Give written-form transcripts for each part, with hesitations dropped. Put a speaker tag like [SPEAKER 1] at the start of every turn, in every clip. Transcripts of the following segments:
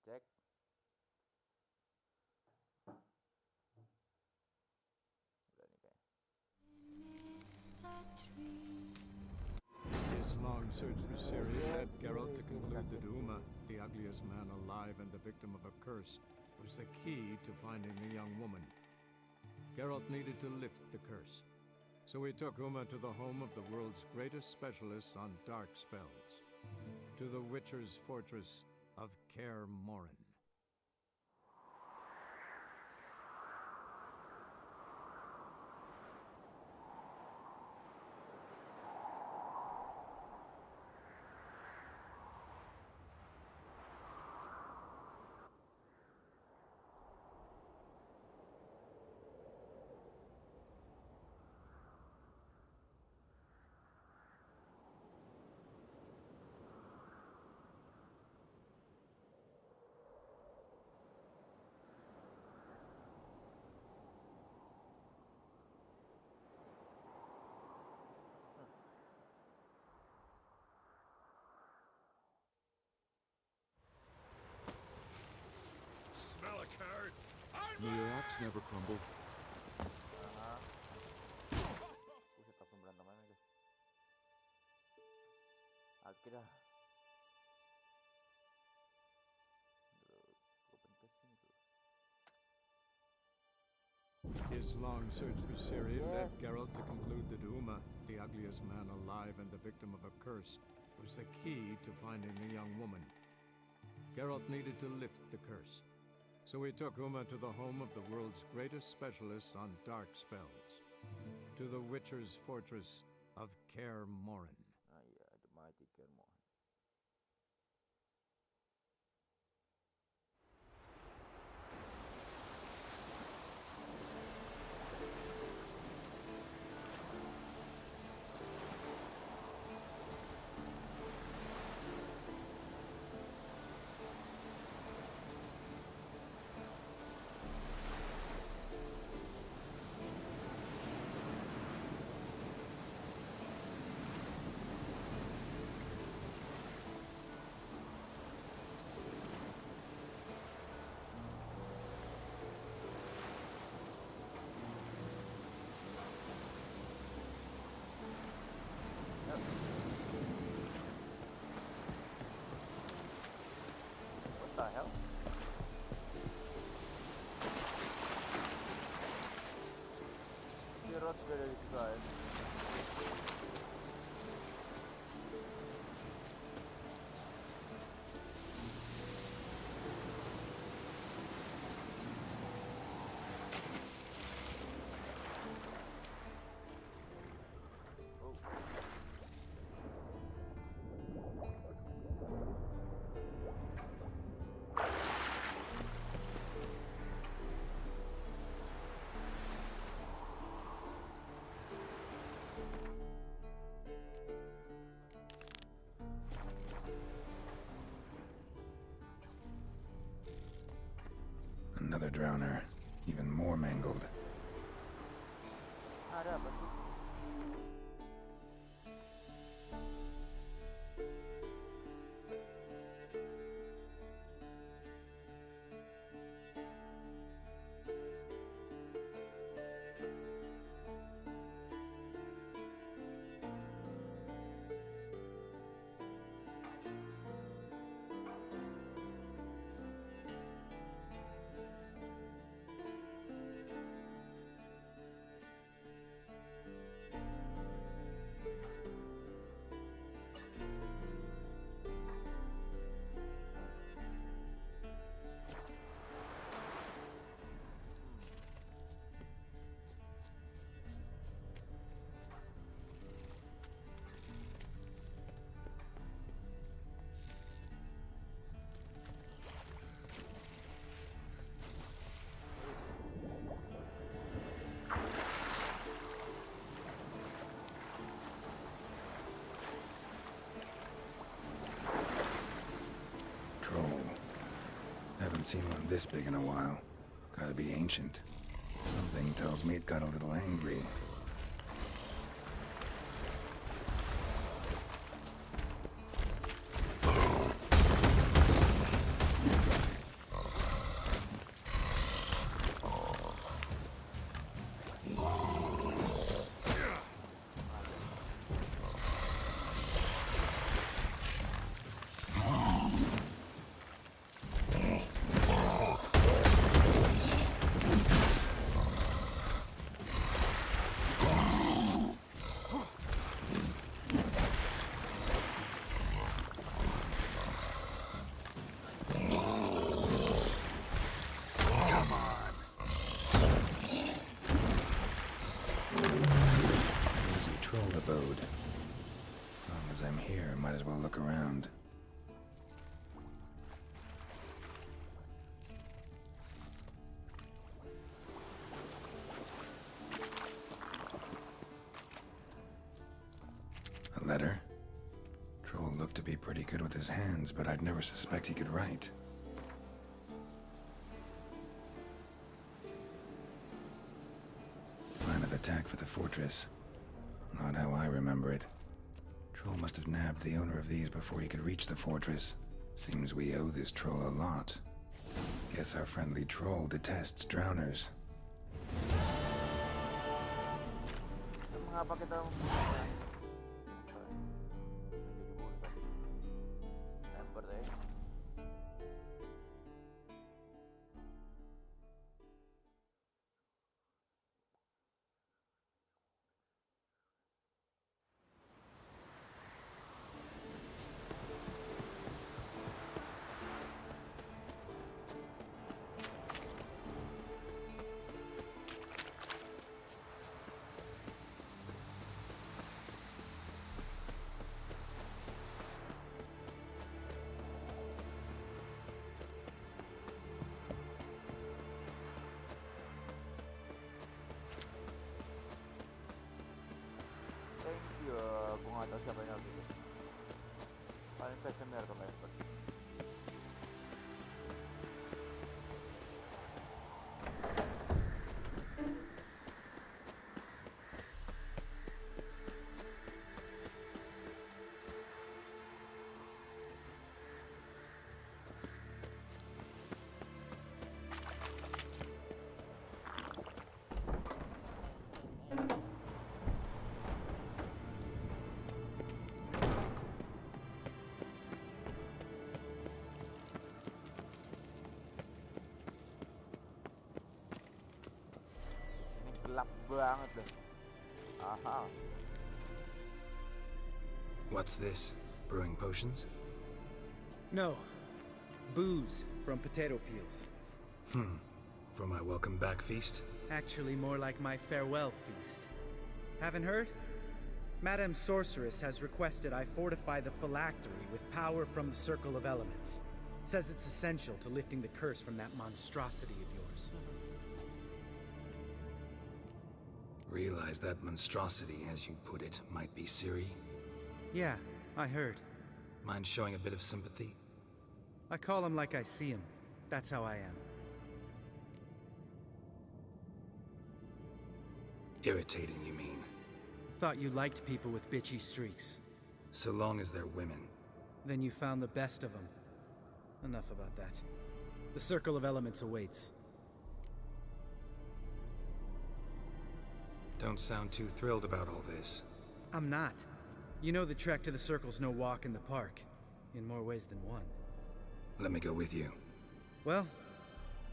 [SPEAKER 1] cek. Udah nih kayak.
[SPEAKER 2] His long search for Ciri led Geralt to conclude that Uma, the ugliest man alive and the victim of a curse, was the key to finding the young woman. Geralt needed to lift the curse, so he took Uma to the home of the world's greatest specialists on dark spells, to the Witcher's fortress of Kaer Morhen.
[SPEAKER 3] Smell a carrot?
[SPEAKER 4] May your axe never crumble.
[SPEAKER 1] Buset, langsung berantem aja guys. Akhirnya.
[SPEAKER 2] His long search for Ciri led Geralt to conclude that Uma, the ugliest man alive and the victim of a curse, was the key to finding the young woman. Geralt needed to lift the curse, so he took Uma to the home of the world's greatest specialists on dark spells, to the Witcher's fortress of Kaer Morhen.
[SPEAKER 1] Ah iya, the mighty Kaer Morhen. What the hell? Dia rods beda gitu guys.
[SPEAKER 5] Another drowner, even more mangled.
[SPEAKER 1] Ada apa sih?
[SPEAKER 5] Haven't seen one this big in a while. Gotta be ancient. Something tells me it got a little angry. around. A letter? Troll looked to be pretty good with his hands, but I'd never suspect he could write. Plan of attack for the fortress. Not how I remember it. Troll must have nabbed the owner of these before he could reach the fortress. Seems we owe this troll a lot. Guess our friendly troll detests drowners.
[SPEAKER 1] Mengapa kita membunuhnya? Jadi bunuh tadi. Ember deh. Thank you, gue gak tau siapa yang harus itu. Paling passioner kalau expert. Gelap banget deh. Aha.
[SPEAKER 5] What's this? Brewing potions?
[SPEAKER 3] No. Booze from potato peels.
[SPEAKER 5] For my welcome back feast?
[SPEAKER 3] Actually, more like my farewell feast. Haven't heard? Madame Sorceress has requested I fortify the phylactery with power from the Circle of Elements. Says it's essential to lifting the curse from that monstrosity of yours.
[SPEAKER 5] Realize that monstrosity, as you put it, might be Ciri?
[SPEAKER 3] Yeah, I heard.
[SPEAKER 5] Mind showing a bit of sympathy?
[SPEAKER 3] I call him like I see him. That's how I am.
[SPEAKER 5] Irritating, you mean?
[SPEAKER 3] Thought you liked people with bitchy streaks.
[SPEAKER 5] So long as they're women.
[SPEAKER 3] Then you found the best of them. Enough about that. The Circle of Elements awaits.
[SPEAKER 5] Don't sound too thrilled about all this.
[SPEAKER 3] I'm not. You know the trek to the Circle's no walk in the park. In more ways than one.
[SPEAKER 5] Let me go with you.
[SPEAKER 3] Well,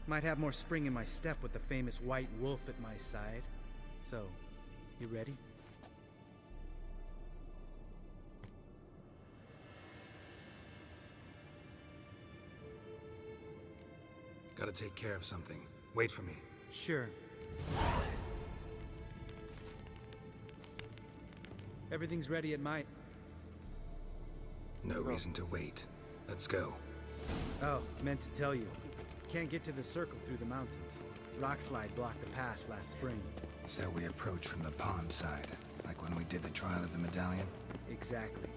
[SPEAKER 3] might have more spring in my step with the famous white wolf at my side. So, you ready?
[SPEAKER 5] Gotta take care of something. Wait for me.
[SPEAKER 3] Sure. Everything's ready at my...
[SPEAKER 5] No reason to wait. Let's go.
[SPEAKER 3] Oh, meant to tell you. Can't get to the Circle through the mountains. Rockslide blocked the pass last spring.
[SPEAKER 5] So we approach from the pond side, like when we did the trial of the medallion?
[SPEAKER 3] Exactly.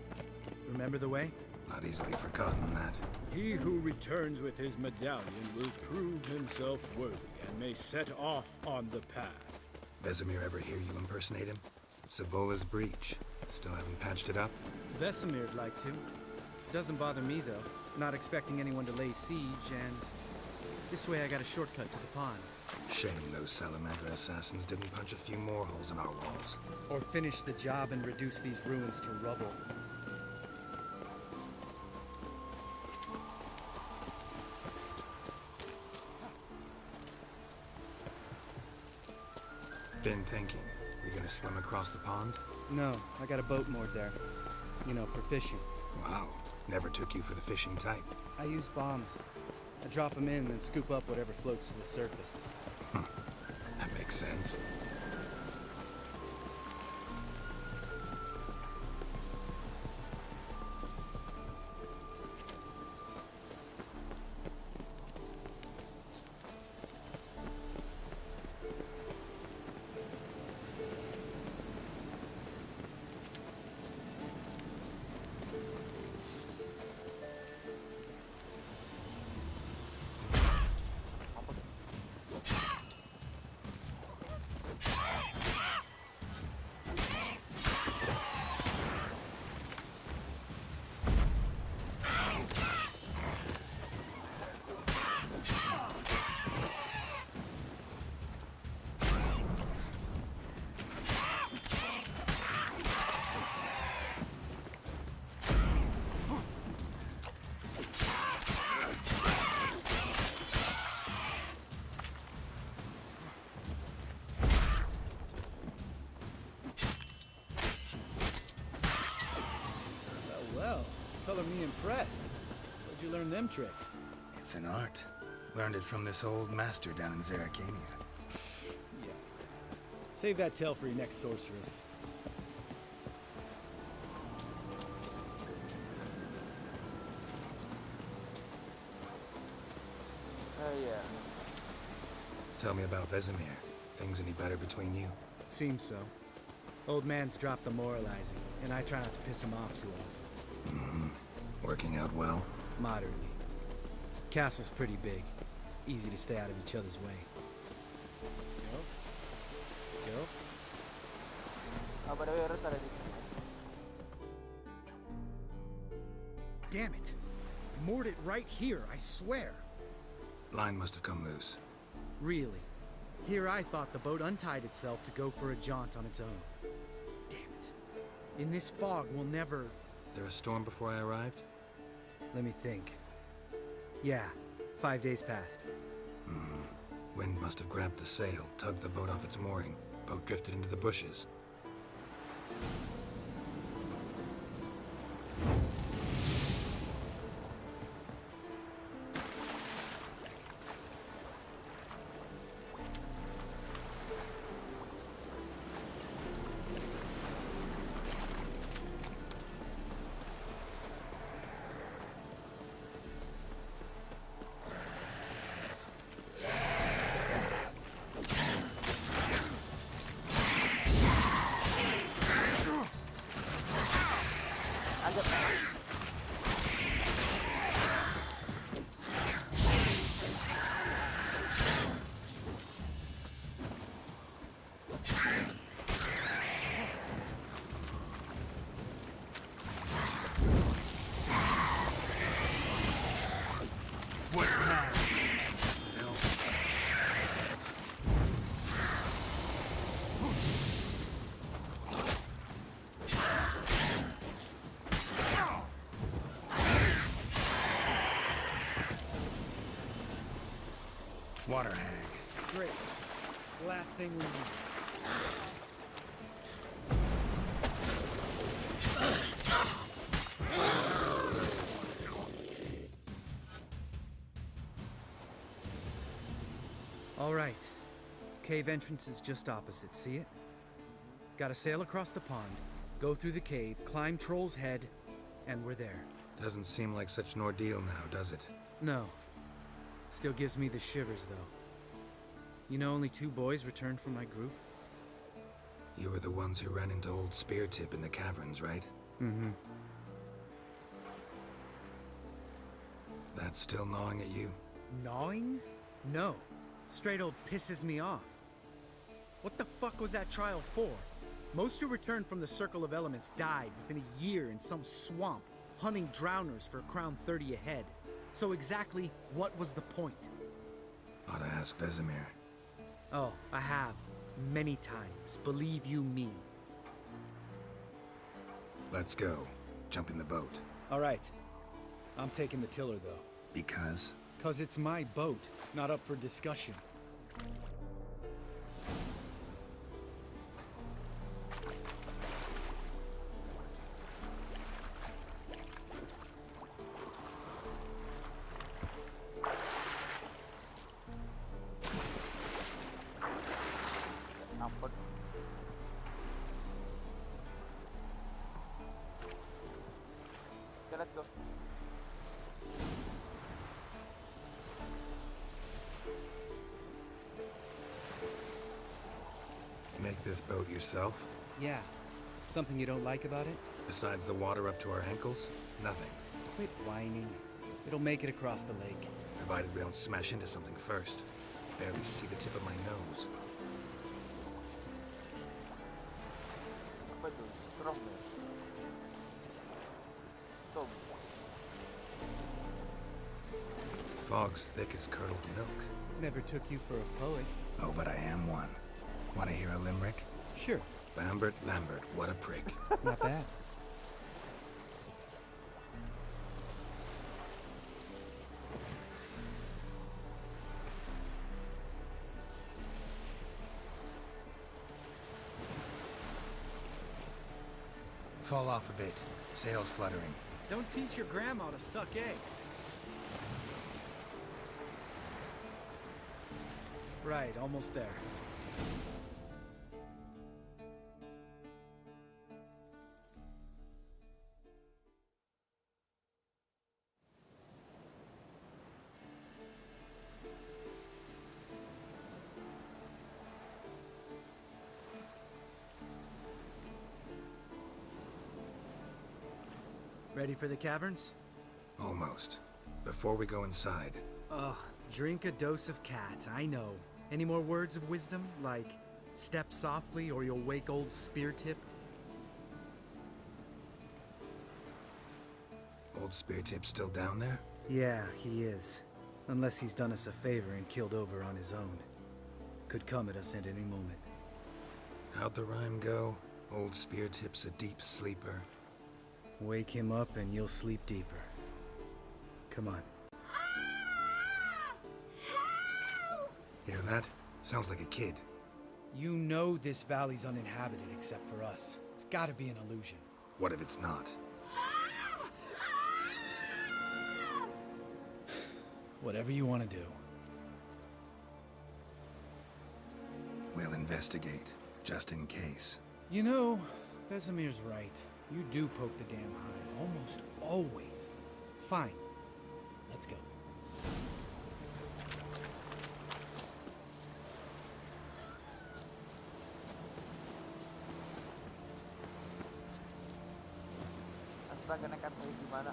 [SPEAKER 3] Remember the way?
[SPEAKER 5] Not easily forgotten, that.
[SPEAKER 6] He who returns with his medallion will prove himself worthy and may set off on the path.
[SPEAKER 5] Vesemir ever hear you impersonate him? Savola's breach. Still haven't patched it up?
[SPEAKER 3] Vesemir'd like to. Doesn't bother me, though. Not expecting anyone to lay siege, and... this way I got a shortcut to the pond.
[SPEAKER 5] Shame those salamander assassins didn't punch a few more holes in our walls.
[SPEAKER 3] Or finish the job and reduce these ruins to rubble.
[SPEAKER 5] Been thinking. We gonna swim across the pond?
[SPEAKER 3] No, I got a boat moored there. You know, for fishing.
[SPEAKER 5] Wow. Never took you for the fishing type.
[SPEAKER 3] I use bombs. I drop them in, then scoop up whatever floats to the surface.
[SPEAKER 5] That makes sense.
[SPEAKER 6] seemingly impressed. Where'd you learn them tricks?
[SPEAKER 5] It's an art. Learned it from this old master down in Zerrikania.
[SPEAKER 6] Yeah. Save that tale for your next sorceress.
[SPEAKER 1] Yeah.
[SPEAKER 5] Tell me about Vesemir. Things any better between you?
[SPEAKER 3] Seems so. Old man's dropped the moralizing, and I try not to piss him off too often.
[SPEAKER 5] Working out well?
[SPEAKER 3] Moderately. Castle's pretty big. Easy to stay out of each other's way.
[SPEAKER 6] Go.
[SPEAKER 1] Ah, by the way, harus ada di sini.
[SPEAKER 3] Damn it! Moored it right here, I swear!
[SPEAKER 5] Line must have come loose.
[SPEAKER 3] Really? Here I thought the boat untied itself to go for a jaunt on its own. Damn it. In this fog, we'll never...
[SPEAKER 5] There a storm before I arrived?
[SPEAKER 3] Let me think. Yeah, 5 days passed.
[SPEAKER 5] Wind must have grabbed the sail, tugged the boat off its mooring. Boat drifted into the bushes. Water hag.
[SPEAKER 3] Great. Last thing we need. All right. Cave entrance is just opposite, see it? Gotta sail across the pond, go through the cave, climb Troll's Head, and we're there.
[SPEAKER 5] Doesn't seem like such an ordeal now, does it?
[SPEAKER 3] No. Still gives me the shivers, though. You know only 2 boys returned from my group?
[SPEAKER 5] You were the ones who ran into old Spear Tip in the caverns, right?
[SPEAKER 3] Mm-hmm.
[SPEAKER 5] That's still gnawing at you?
[SPEAKER 3] Gnawing? No. Straight old pisses me off. What the fuck was that trial for? Most who returned from the Circle of Elements died within a year in some swamp, hunting drowners for Crown 30 a head. So exactly what was the point?
[SPEAKER 5] Ought to ask Vesemir.
[SPEAKER 3] Oh, I have. Many times. Believe you me.
[SPEAKER 5] Let's go. Jump in the boat.
[SPEAKER 3] All right. I'm taking the tiller, though.
[SPEAKER 5] Because?
[SPEAKER 3] 'Cause it's my boat, not up for discussion.
[SPEAKER 1] Ampun. Okay, let's go.
[SPEAKER 5] Make this boat yourself?
[SPEAKER 3] Yeah. Something you don't like about it?
[SPEAKER 5] Besides the water up to our ankles? Nothing.
[SPEAKER 3] Quit whining. It'll make it across the lake.
[SPEAKER 5] Provided we don't smash into something first. Barely see the tip of my nose.
[SPEAKER 1] Apa itu? Strong ya? Tom.
[SPEAKER 5] Fog's thick as curdled milk.
[SPEAKER 3] Never took you for a poet.
[SPEAKER 5] Oh, but I am one. Want to hear a limerick?
[SPEAKER 3] Sure.
[SPEAKER 5] Lambert, Lambert, what a prick.
[SPEAKER 3] Not bad.
[SPEAKER 5] Fall off a bit. Sails fluttering.
[SPEAKER 3] Don't teach your grandma to suck eggs. Right, almost there. Ready for the caverns?
[SPEAKER 5] Almost. Before we go inside,
[SPEAKER 3] Ugh, drink a dose of cat, I know. Any more words of wisdom, like step softly or you'll wake old spear tip?
[SPEAKER 5] old Spear Tip's still down there?
[SPEAKER 3] Yeah, he is. Unless he's done us a favor and killed over on his own. Could come at us at any moment.
[SPEAKER 5] How'd the rhyme go? Old Spear Tip's a deep sleeper.
[SPEAKER 3] Wake him up and you'll sleep deeper. Come on.
[SPEAKER 5] Hear that? Sounds like a kid.
[SPEAKER 3] You know this valley's uninhabited except for us. It's gotta be an illusion.
[SPEAKER 5] What if it's not?
[SPEAKER 3] Whatever you want to do.
[SPEAKER 5] We'll investigate, just in case.
[SPEAKER 3] You know, Vesemir's right. You do poke the damn hive, almost always. Fine. Let's go.
[SPEAKER 1] Astaga, nekat tayo gimana?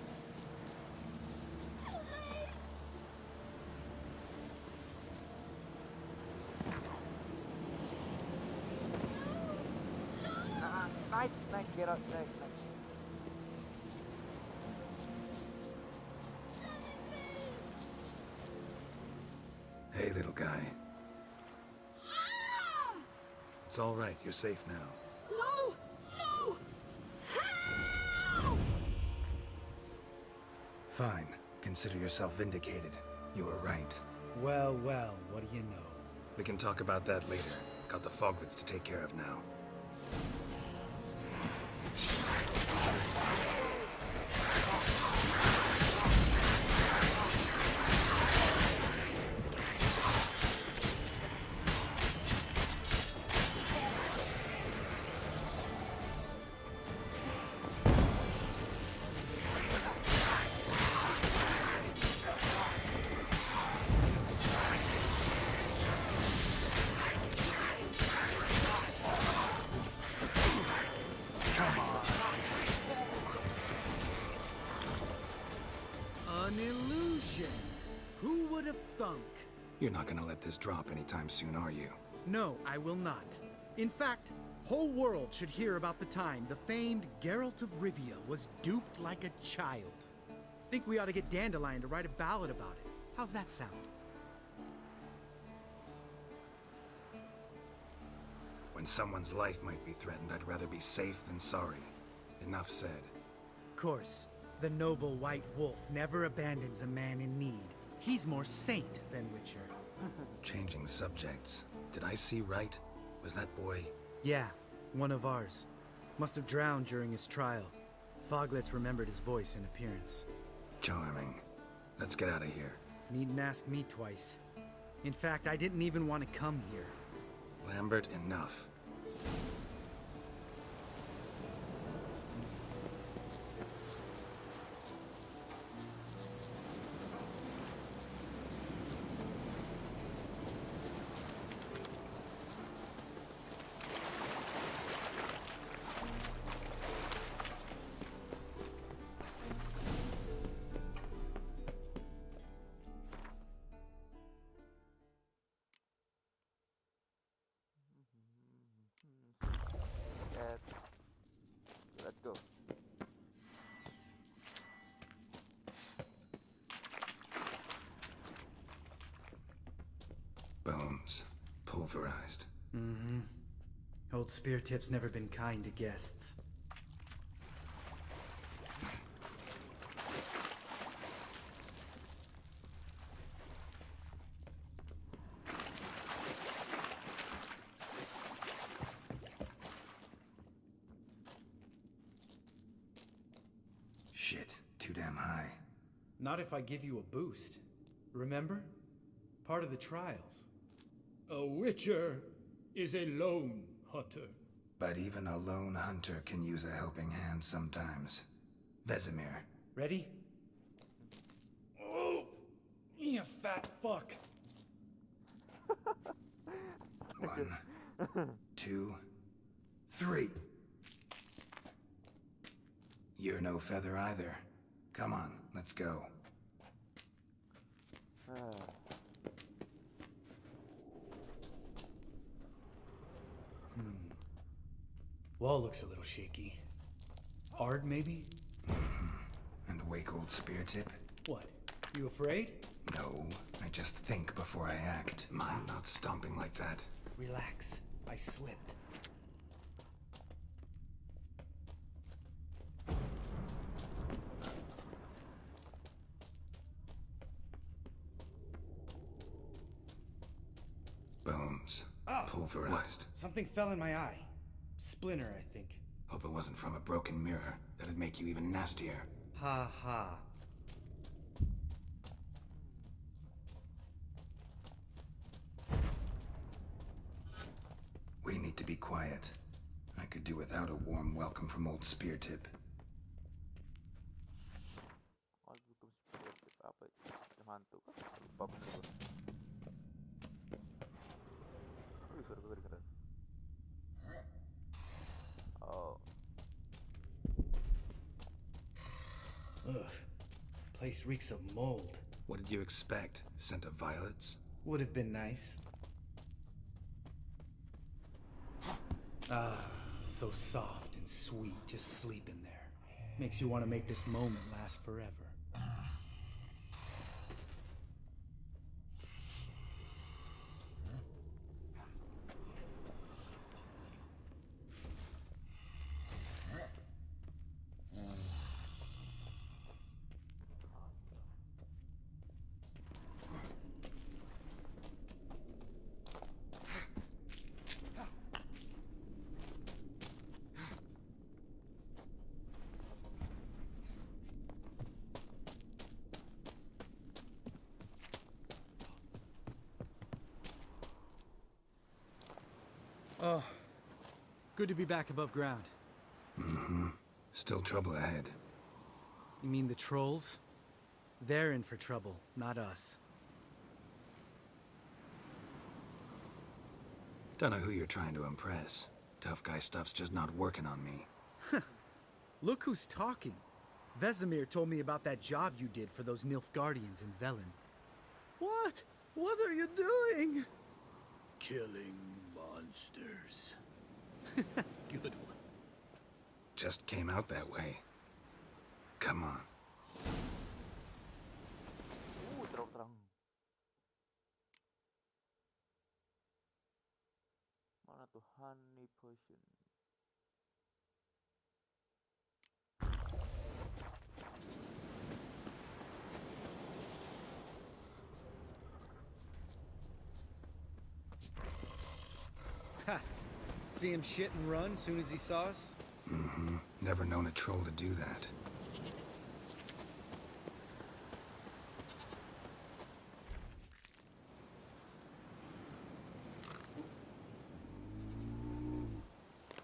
[SPEAKER 1] Night, get out, night.
[SPEAKER 5] Hey, little guy. It's all right. You're safe now.
[SPEAKER 7] No! No! Help!
[SPEAKER 5] Fine. Consider yourself vindicated. You were right.
[SPEAKER 3] Well, well, what do you know?
[SPEAKER 5] We can talk about that later. Got the foglets to take care of now.
[SPEAKER 3] An illusion! Who would have thunk?
[SPEAKER 5] You're not gonna let this drop anytime soon, are you?
[SPEAKER 3] No, I will not. In fact, whole world should hear about the time the famed Geralt of Rivia was duped like a child. Think we ought to get Dandelion to write a ballad about it. How's that sound?
[SPEAKER 5] When someone's life might be threatened, I'd rather be safe than sorry. Enough said.
[SPEAKER 3] Of course, the noble white wolf never abandons a man in need. He's more saint than Witcher.
[SPEAKER 5] Changing subjects. Did I see right? Was that boy...
[SPEAKER 3] Yeah, one of ours. Must have drowned during his trial. Foglets remembered his voice and appearance.
[SPEAKER 5] Charming. Let's get out of here.
[SPEAKER 3] Needn't ask me twice. In fact, I didn't even want to come here.
[SPEAKER 5] Lambert, enough.
[SPEAKER 1] Get. Let's go.
[SPEAKER 5] Bones. Pulverized.
[SPEAKER 3] Mm-hmm. Old Spear Tip's never been kind to guests.
[SPEAKER 5] Shit. damn high.
[SPEAKER 3] Not if I give you a boost. Remember? Part of the trials.
[SPEAKER 6] A witcher is a lone hunter.
[SPEAKER 5] But even a lone hunter can use a helping hand sometimes. Vesemir.
[SPEAKER 3] Ready? Oh, you fat fuck.
[SPEAKER 5] 1, 2, 3. You're no feather either. Come on, let's go.
[SPEAKER 3] Wall looks a little shaky. Hard, maybe?
[SPEAKER 5] And wake old spear tip?
[SPEAKER 3] What? You afraid?
[SPEAKER 5] No, I just think before I act. Mine not stomping like that.
[SPEAKER 3] Relax. I slipped.
[SPEAKER 5] Bones.
[SPEAKER 3] Ah,
[SPEAKER 5] Pulverized.
[SPEAKER 3] Something fell in my eye. Splinter, I think.
[SPEAKER 5] Hope it wasn't from a broken mirror. That'd make you even nastier.
[SPEAKER 3] Ha ha.
[SPEAKER 5] We need to be quiet. I could do without a warm welcome from old spear tip.
[SPEAKER 1] Apa itu? Film hantu kah? Lupa bener. Suara gue kedengeran. Oh.
[SPEAKER 3] Ugh. Place reeks of mold.
[SPEAKER 5] What did you expect? Scent of violets?
[SPEAKER 3] Would have been nice. Ah, so soft and sweet, just sleeping there. Makes you want to make this moment last forever. Oh, good to be back above ground.
[SPEAKER 5] Mm-hmm. Still trouble ahead.
[SPEAKER 3] You mean the trolls? They're in for trouble, not us.
[SPEAKER 5] Don't know who you're trying to impress. Tough guy stuff's just not working on me.
[SPEAKER 3] Look who's talking. Vesemir told me about that job you did for those Nilfgaardians in Velen. What? What are you doing?
[SPEAKER 6] Killing monsters.
[SPEAKER 3] Good one.
[SPEAKER 5] Just came out that way. Come on.
[SPEAKER 1] Terang-terang. Mana tuh honey potion?
[SPEAKER 3] Ha! See him shit and run soon as he saw us?
[SPEAKER 5] Mm-hmm. Never known a troll to do that.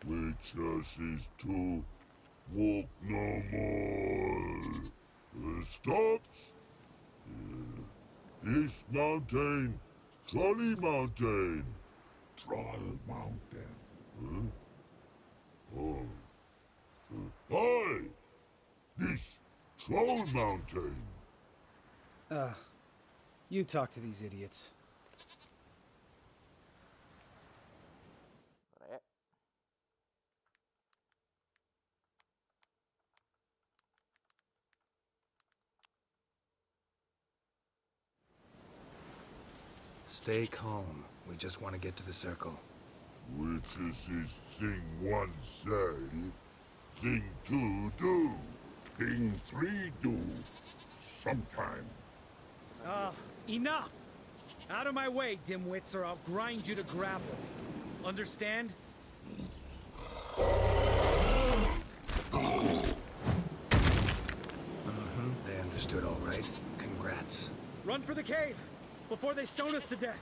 [SPEAKER 8] Witches is to walk no more. Stops. East Mountain, Trolley Mountain. Troll Mountain. Huh? Oh. Hi! This Troll Mountain.
[SPEAKER 3] You talk to these idiots.
[SPEAKER 1] Rek.
[SPEAKER 5] Stay calm. We just want to get to the circle.
[SPEAKER 8] Witches is thing one say, thing two do, thing three do. Sometime.
[SPEAKER 3] Enough! Out of my way, dimwits, or I'll grind you to gravel. Understand?
[SPEAKER 5] understood all right. Congrats.
[SPEAKER 3] Run for the cave before they stone us to death.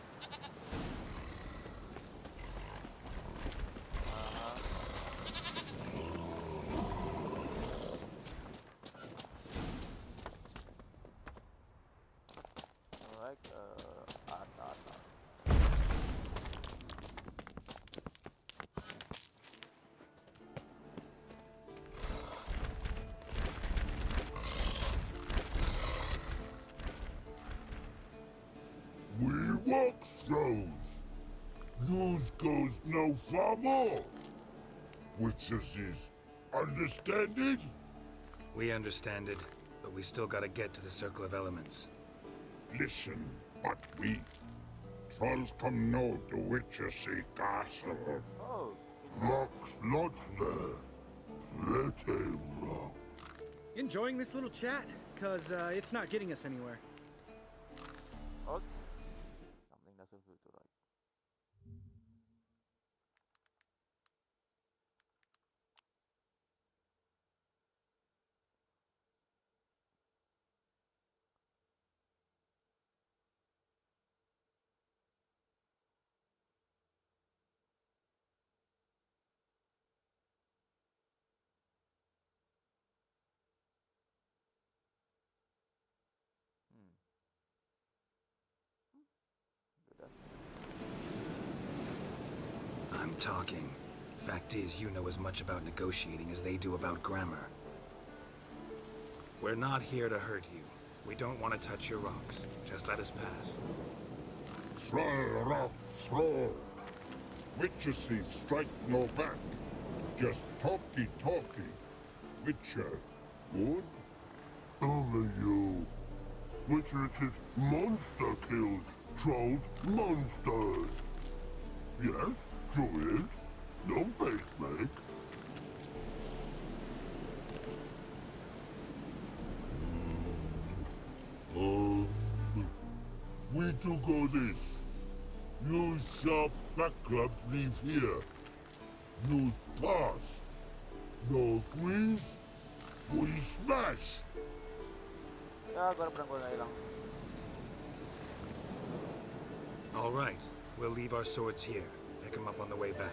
[SPEAKER 1] Alright,
[SPEAKER 8] We walk throws. News goes no far more. Which is understanding?
[SPEAKER 5] We understand it, but we still gotta get to the Circle of Elements.
[SPEAKER 8] Listen, but we trolls come no to Witchersea Castle.
[SPEAKER 1] oh,
[SPEAKER 8] Rock's not there. Let him rock.
[SPEAKER 3] Enjoying this little chat? Cause it's not getting us anywhere.
[SPEAKER 1] okay. Something doesn't feel too right. Good.
[SPEAKER 5] I'm talking. Fact is, you know as much about negotiating as they do about grammar. We're not here to hurt you. We don't want to touch your rocks. Just let us pass.
[SPEAKER 8] Troll rock throw. Witchersea strike no back. Just talky. Witcher, good? Only you. Witchersea monster kills. Trolls monsters. Yes, true is. No base make. We do go this. Use sharp back clubs leave here. Use pass. No grease. We smash.
[SPEAKER 1] Ya, barang-barang ko na ilang.
[SPEAKER 5] All right. We'll leave our swords here. Pick them up on the way back.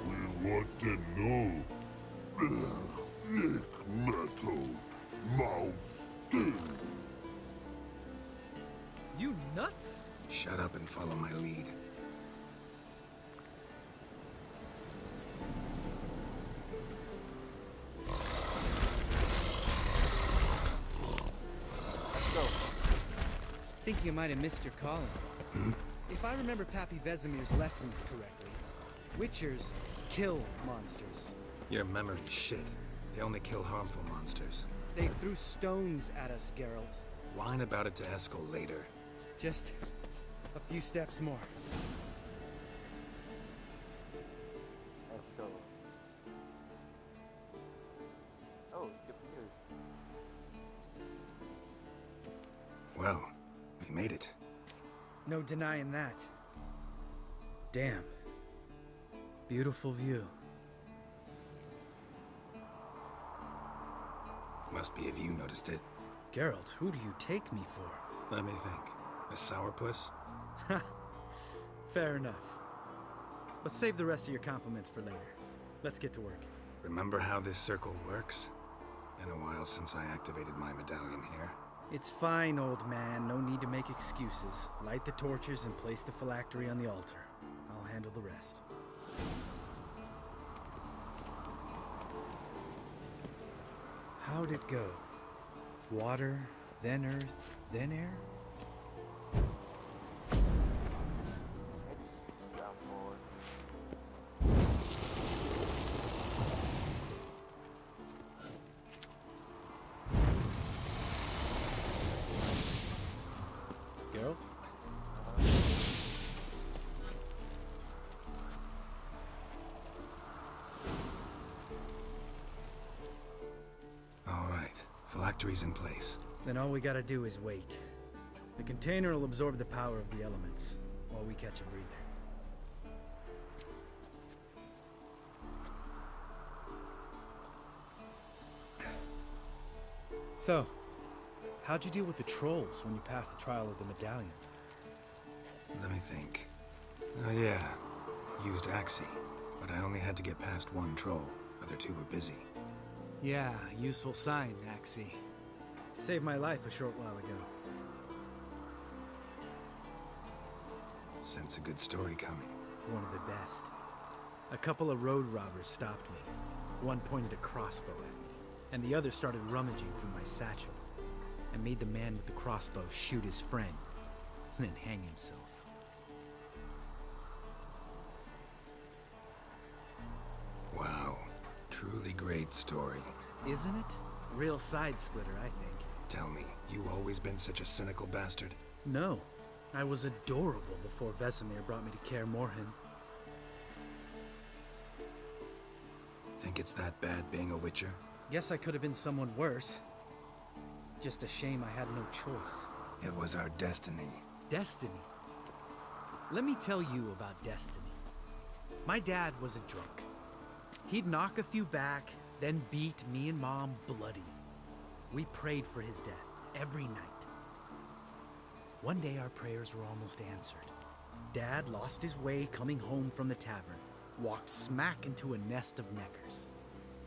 [SPEAKER 8] We want to know. Thick metal. Mouth still.
[SPEAKER 3] You nuts?
[SPEAKER 5] Shut up and follow my lead.
[SPEAKER 1] Let's go.
[SPEAKER 3] Think you might have missed your calling. If I remember Pappy Vesemir's lessons correctly, Witchers kill monsters.
[SPEAKER 5] Your memory's shit. They only kill harmful monsters.
[SPEAKER 3] They threw stones at us, Geralt.
[SPEAKER 5] Whine about it to Eskel later.
[SPEAKER 3] Just a few steps more.
[SPEAKER 1] Let's go. Oh, skip here.
[SPEAKER 5] Well, we made it.
[SPEAKER 3] No denying that. Damn. Beautiful view.
[SPEAKER 5] Must be if you noticed it.
[SPEAKER 3] Geralt, who do you take me for?
[SPEAKER 5] Let me think. A sourpuss?
[SPEAKER 3] Fair enough. But save the rest of your compliments for later. Let's get to work.
[SPEAKER 5] Remember how this circle works? Been a while since I activated my medallion here.
[SPEAKER 3] It's fine, old man. No need to make excuses. Light the torches and place the phylactery on the altar. I'll handle the rest. How'd it go? Water, then earth, then air?
[SPEAKER 1] Down forward.
[SPEAKER 3] Geralt?
[SPEAKER 5] All right. Phylactery's in place.
[SPEAKER 3] Then all we gotta do is wait. The container will absorb the power of the elements, while we catch a breather. So, how'd you deal with the trolls when you passed the trial of the medallion?
[SPEAKER 5] Let me think. Oh yeah, used Axie, but I only had to get past one troll. Other two were busy.
[SPEAKER 3] Yeah, useful sign, Axie. Saved my life a short while ago.
[SPEAKER 5] Sense a good story coming.
[SPEAKER 3] One of the best. A couple of road robbers stopped me. One pointed a crossbow at me, and the other started rummaging through my satchel. I made the man with the crossbow shoot his friend, and then hang himself.
[SPEAKER 5] Wow, truly great story.
[SPEAKER 3] Isn't it? Real side splitter, I think.
[SPEAKER 5] Tell me, you always been such a cynical bastard?
[SPEAKER 3] No, I was adorable before Vesemir brought me to Kaer Morhen.
[SPEAKER 5] Think it's that bad being a Witcher?
[SPEAKER 3] Guess I could have been someone worse. Just a shame I had no choice.
[SPEAKER 5] It was our destiny.
[SPEAKER 3] Destiny? Let me tell you about destiny. My dad was a drunk. He'd knock a few back, then beat me and Mom bloody. We prayed for his death every night. One day our prayers were almost answered. Dad lost his way coming home from the tavern, walked smack into a nest of neckers.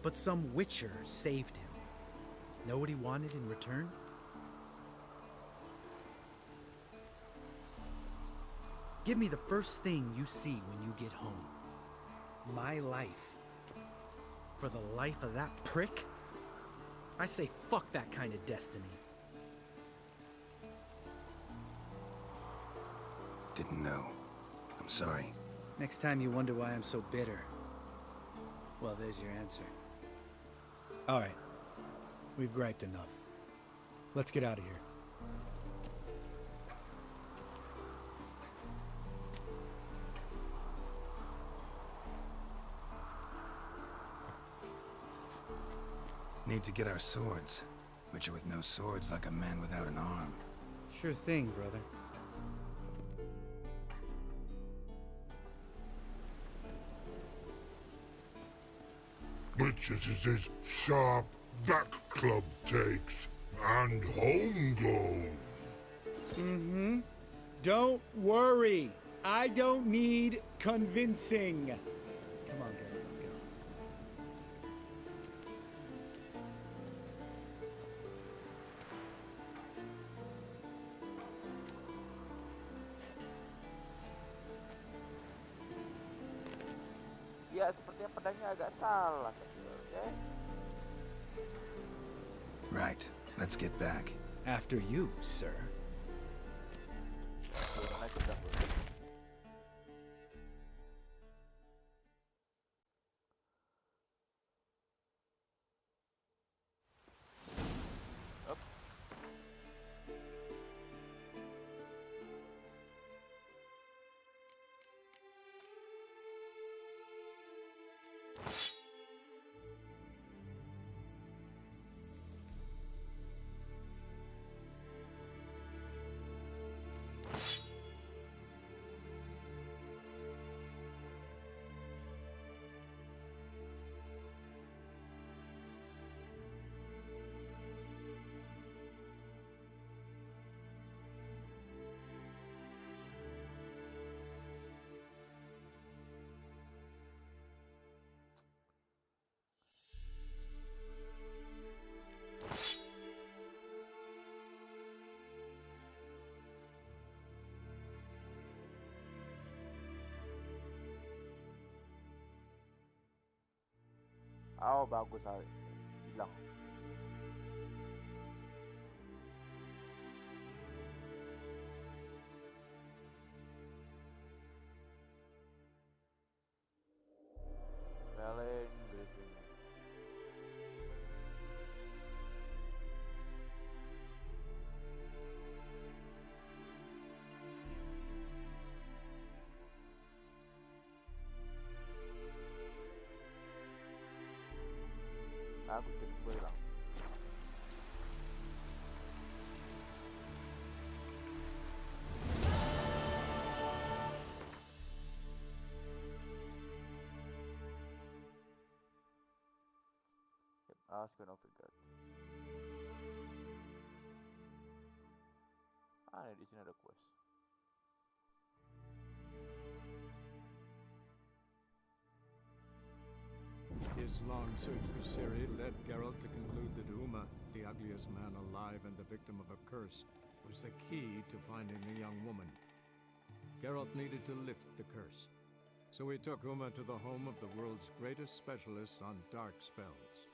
[SPEAKER 3] But some Witcher saved him. Know what he wanted in return? Give me the first thing you see when you get home. My life. For the life of that prick? I say fuck that kind of destiny.
[SPEAKER 5] Didn't know. I'm sorry.
[SPEAKER 3] Next time you wonder why I'm so bitter, well, there's your answer. All right. We've griped enough. Let's get out of here.
[SPEAKER 5] Need to get our swords. Witcher with no swords like a man without an arm.
[SPEAKER 3] Sure thing, brother.
[SPEAKER 8] Witches is his sharp back club takes, and home goes.
[SPEAKER 6] Mm-hmm. Don't worry. I don't need convincing.
[SPEAKER 3] Come on, Garrett, let's go.
[SPEAKER 1] Ya, sepertinya pedangnya agak salah. Oke.
[SPEAKER 5] Right. Let's get back.
[SPEAKER 3] After you, sir.
[SPEAKER 1] Gimana kita, bro? Up. Oh, bagus Ali. Hilang. Paling briefing. Bagus deh, gue hilang. Yep, ask an offer guard. Sebenarnya di sini ada quest.
[SPEAKER 2] His long search for Ciri led Geralt to conclude that Uma, the ugliest man alive and the victim of a curse, was the key to finding the young woman. Geralt needed to lift the curse, so he took Uma to the home of the world's greatest specialist on dark spells,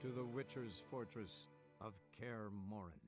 [SPEAKER 2] to the Witcher's fortress of Kaer Morhen.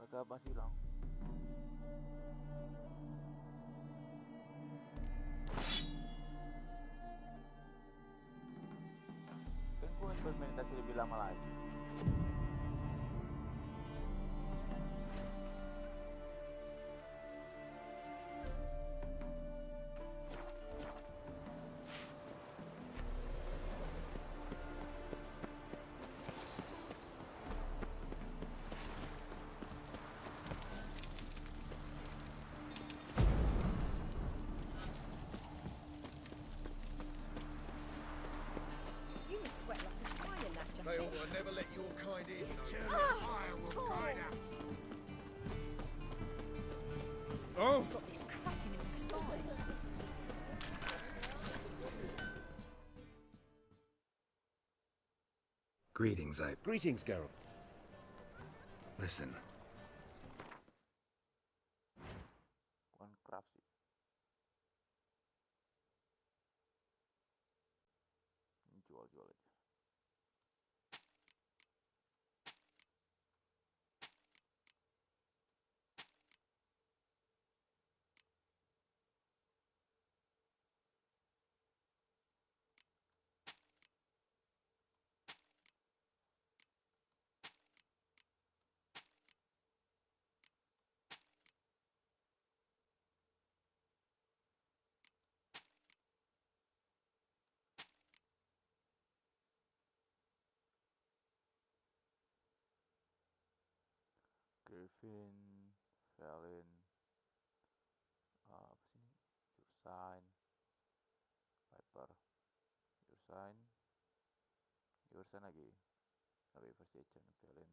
[SPEAKER 1] Mereka masih hilang. Kan gue implementasi lebih lama lagi.
[SPEAKER 7] You must sweat like a spider in that jacket.
[SPEAKER 6] May I never let your kind in.
[SPEAKER 7] Fire will guide us.
[SPEAKER 6] Oh!
[SPEAKER 7] Got this cracking in my spine.
[SPEAKER 5] Greetings,
[SPEAKER 6] Greetings, Geralt.
[SPEAKER 5] Listen.
[SPEAKER 1] Bukan craft sih. Jual-jual aja. Griffin, Felin, apa sih ini? Ursain, Viper, Ursain lagi first agent, Felin.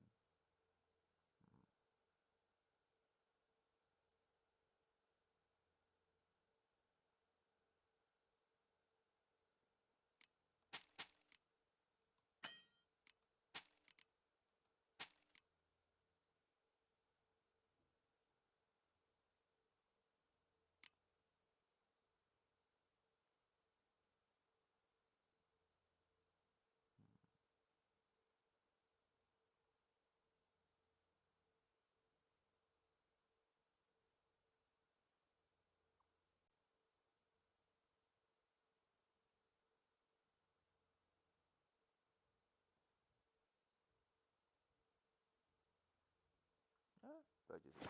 [SPEAKER 1] Itu aja sih.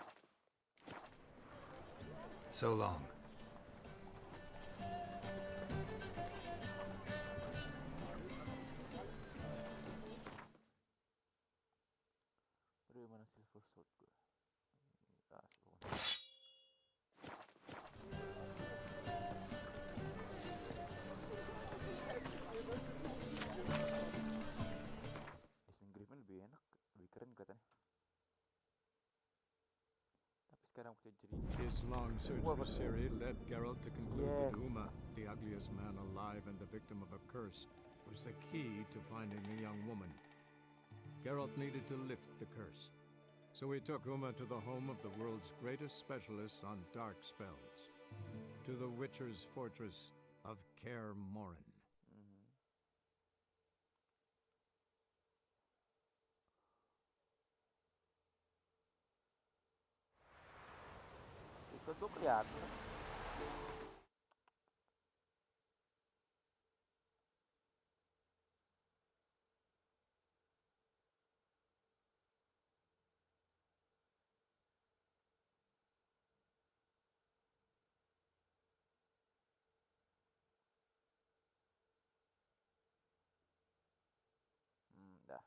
[SPEAKER 5] So long.
[SPEAKER 1] susut gue. Disney Griffin lebih enak, lebih keren katanya. Tapi sekarang punya Ciri.
[SPEAKER 2] His long search for Ciri led Geralt to conclude that Uma, the ugliest man alive and the victim of a curse, was the key to finding the young woman. Geralt needed to lift the curse, so he took Uma to the home of the world's greatest specialist on dark spells, to the Witcher's fortress of Kaer Morhen.
[SPEAKER 1] Itu tuh kelihatan. Dah.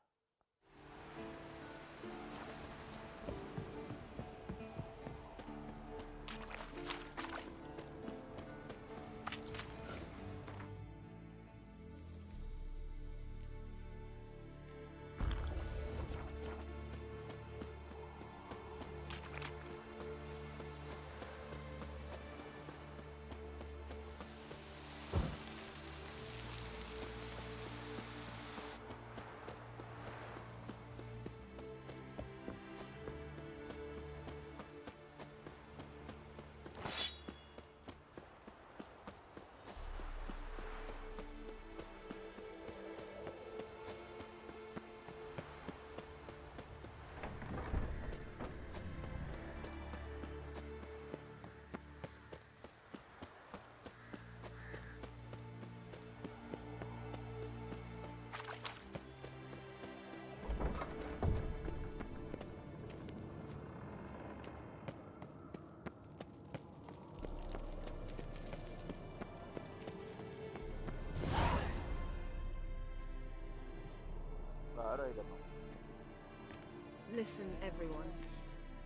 [SPEAKER 9] Listen, everyone.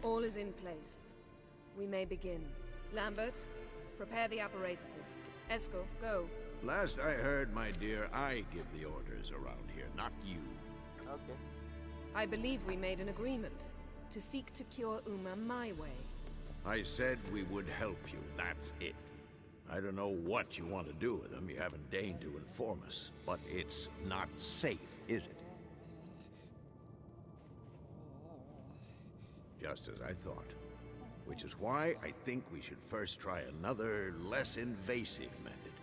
[SPEAKER 9] All is in place. We may begin. Lambert, prepare the apparatuses. Esco, go.
[SPEAKER 10] Last I heard, my dear, I give the orders around here, not you.
[SPEAKER 1] Okay.
[SPEAKER 9] I believe we made an agreement to seek to cure Uma my way.
[SPEAKER 10] I said we would help you, that's it. I don't know what you want to do with them, you haven't deigned to inform us, but it's not safe, is it? Just as I thought. Which is why I think we should first try another, less invasive method.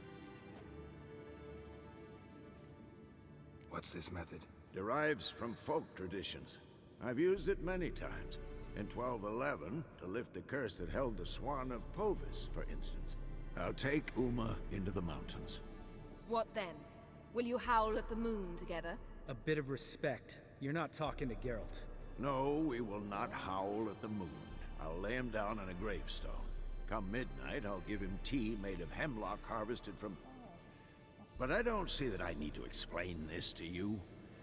[SPEAKER 5] What's this method?
[SPEAKER 10] Derives from folk traditions. I've used it many times. In 1211, to lift the curse that held the Swan of Povis, for instance. I'll take Uma into the mountains.
[SPEAKER 9] What then? Will you howl at the moon together?
[SPEAKER 3] A bit of respect. You're not talking to Geralt.
[SPEAKER 10] No, we will not howl at the moon. I'll lay him down on a gravestone. Come midnight, I'll give him tea made of hemlock harvested from... But I don't see that I need to explain this to you.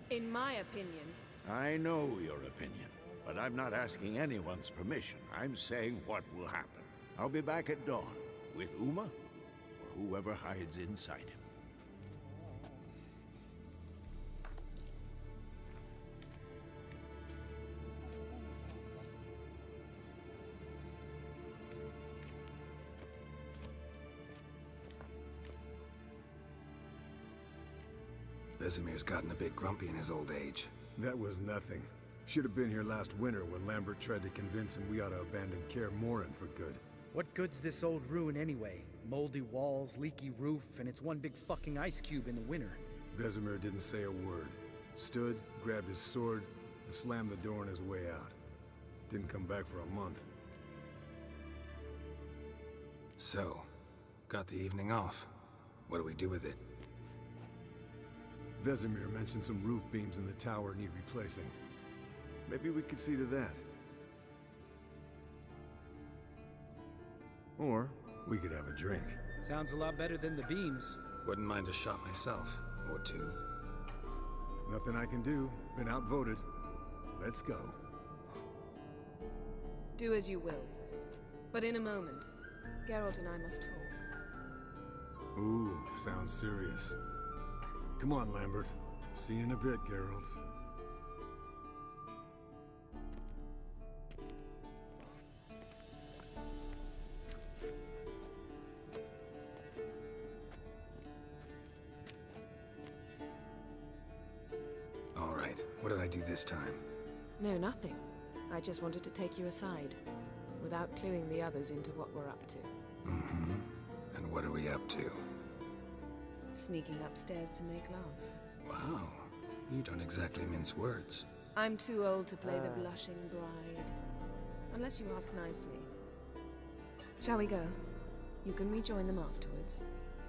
[SPEAKER 9] In my opinion...
[SPEAKER 10] I know your opinion, but I'm not asking anyone's permission. I'm saying what will happen. I'll be back at dawn, with Uma, or whoever hides inside him.
[SPEAKER 5] Vesemir's gotten a bit grumpy in his old age.
[SPEAKER 11] That was nothing. Should have been here last winter when Lambert tried to convince him we ought to abandon Kaer Morhen for good.
[SPEAKER 3] What good's this old ruin anyway? Moldy walls, leaky roof, and it's one big fucking ice cube in the winter.
[SPEAKER 11] Vesemir didn't say a word. Stood, grabbed his sword, and slammed the door on his way out. Didn't come back for a month.
[SPEAKER 5] So, got the evening off. What do we do with it?
[SPEAKER 11] Vesemir mentioned some roof beams in the tower need replacing. Maybe we could see to that. Or we could have a drink.
[SPEAKER 3] Sounds a lot better than the beams.
[SPEAKER 5] Wouldn't mind a shot myself, or two.
[SPEAKER 11] Nothing I can do. Been outvoted. Let's go.
[SPEAKER 9] Do as you will. But in a moment, Geralt and I must talk.
[SPEAKER 11] Ooh, sounds serious. Come on, Lambert. See you in a bit, Geralt.
[SPEAKER 5] All right, what did I do this time?
[SPEAKER 9] No, nothing. I just wanted to take you aside, without cluing the others into what we're up to.
[SPEAKER 5] Mm-hmm. And what are we up to?
[SPEAKER 9] Sneaking upstairs to make love.
[SPEAKER 5] Wow, you don't exactly mince words.
[SPEAKER 9] I'm too old to play the blushing bride. Unless you ask nicely. Shall we go? You can rejoin them afterwards,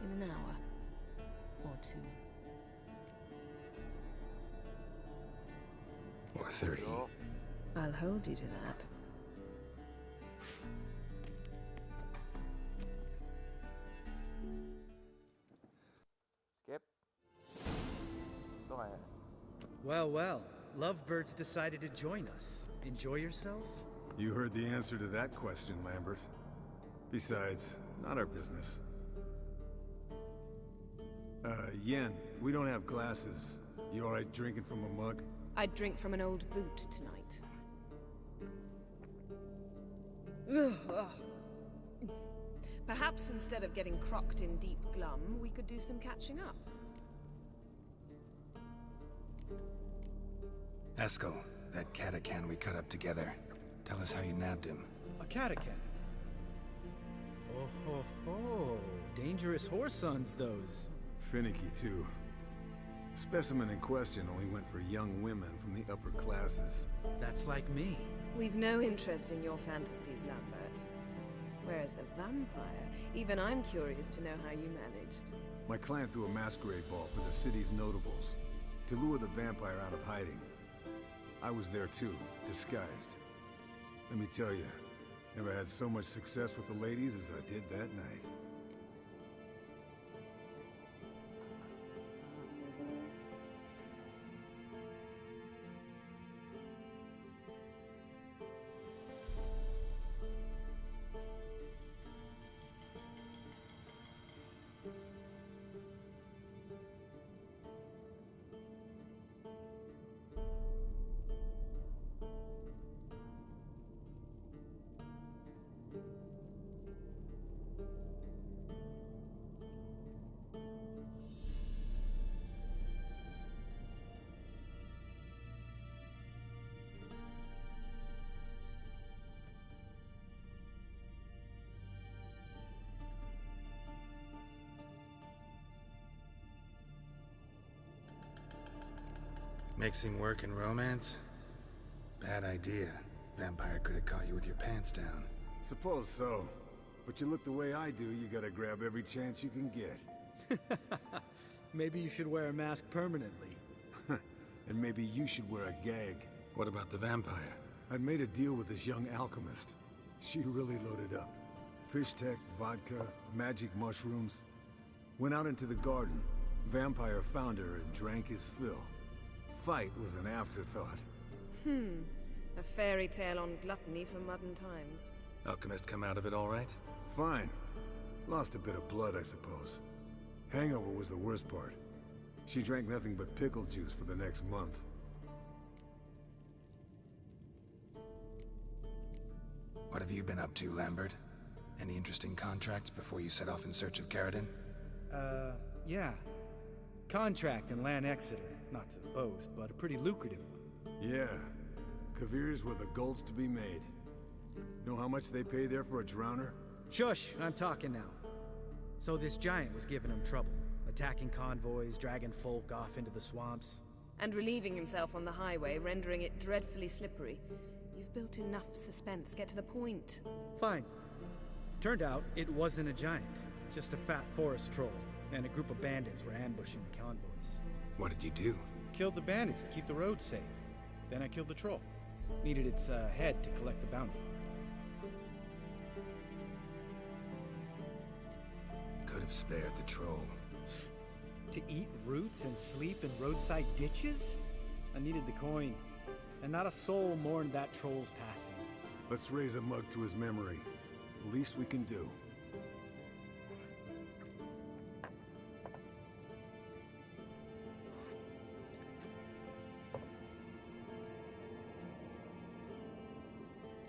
[SPEAKER 9] in an hour or 2.
[SPEAKER 5] Or 3.
[SPEAKER 9] I'll hold you to that.
[SPEAKER 1] Skip. Go ahead.
[SPEAKER 3] Well, well. Lovebirds decided to join us. Enjoy yourselves?
[SPEAKER 11] You heard the answer to that question, Lambert. Besides, not our business. Yen, we don't have glasses. You alright drinking from a mug?
[SPEAKER 9] I'd drink from an old boot tonight. Perhaps instead of getting crocked in deep glum, we could do some catching up.
[SPEAKER 5] Eskel, that catacan we cut up together. Tell us how you nabbed him.
[SPEAKER 3] A catacan? Oh ho ho. Dangerous horse sons, those.
[SPEAKER 11] Finicky, too. Specimen in question only went for young women from the upper classes.
[SPEAKER 3] That's like me.
[SPEAKER 9] We've no interest in your fantasies, Lambert. Whereas the vampire, even I'm curious to know how you managed.
[SPEAKER 11] My client threw a masquerade ball for the city's notables to lure the vampire out of hiding. I was there too, disguised. Let me tell you, never had so much success with the ladies as I did that night.
[SPEAKER 5] Mixing work and romance? Bad idea. Vampire could have caught you with your pants down.
[SPEAKER 11] Suppose so. But you look the way I do, you gotta grab every chance you can get.
[SPEAKER 3] Maybe you should wear a mask permanently.
[SPEAKER 11] And maybe you should wear a gag.
[SPEAKER 5] What about the vampire?
[SPEAKER 11] I'd made a deal with this young alchemist. She really loaded up. Fish tech, vodka, magic mushrooms. Went out into the garden. Vampire found her and drank his fill. Fight was an afterthought.
[SPEAKER 9] A fairy tale on gluttony for modern times.
[SPEAKER 5] Alchemist come out of it all right?
[SPEAKER 11] Fine. Lost a bit of blood, I suppose. Hangover was the worst part. She drank nothing but pickle juice for the next month.
[SPEAKER 5] What have you been up to, Lambert? Any interesting contracts before you set off in search of Caradon?
[SPEAKER 3] Yeah. Contract in Lan Exeter. Not to boast, but a pretty lucrative one.
[SPEAKER 11] Yeah. Kavir's were the golds to be made. Know how much they pay there for a drowner?
[SPEAKER 3] Shush! I'm talking now. So this giant was giving him trouble. Attacking convoys, dragging folk off into the swamps.
[SPEAKER 9] And relieving himself on the highway, rendering it dreadfully slippery. You've built enough suspense. Get to the point.
[SPEAKER 3] Fine. Turned out it wasn't a giant. Just a fat forest troll. And a group of bandits were ambushing the convoys.
[SPEAKER 5] What did you do?
[SPEAKER 3] Killed the bandits to keep the road safe. Then I killed the troll. Needed its head to collect the bounty.
[SPEAKER 5] Could have spared the troll.
[SPEAKER 3] To eat roots and sleep in roadside ditches? I needed the coin. And not a soul mourned that troll's passing.
[SPEAKER 11] Let's raise a mug to his memory. The least we can do.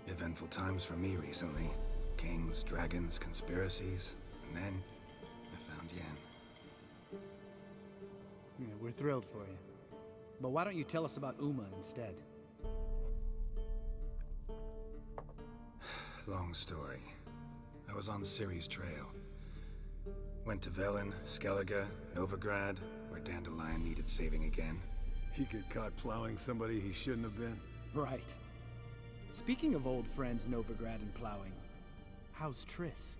[SPEAKER 5] Eventful times for me recently. Kings, dragons, conspiracies, and then I found Yen.
[SPEAKER 3] Yeah, we're thrilled for you. But why don't you tell us about Uma instead?
[SPEAKER 5] Long story. I was on Ciri's trail. Went to Velen, Skellige, Novigrad, where Dandelion needed saving again.
[SPEAKER 11] He get caught plowing somebody he shouldn't have been.
[SPEAKER 3] Right. Speaking of old friends Novigrad and plowing, how's Triss?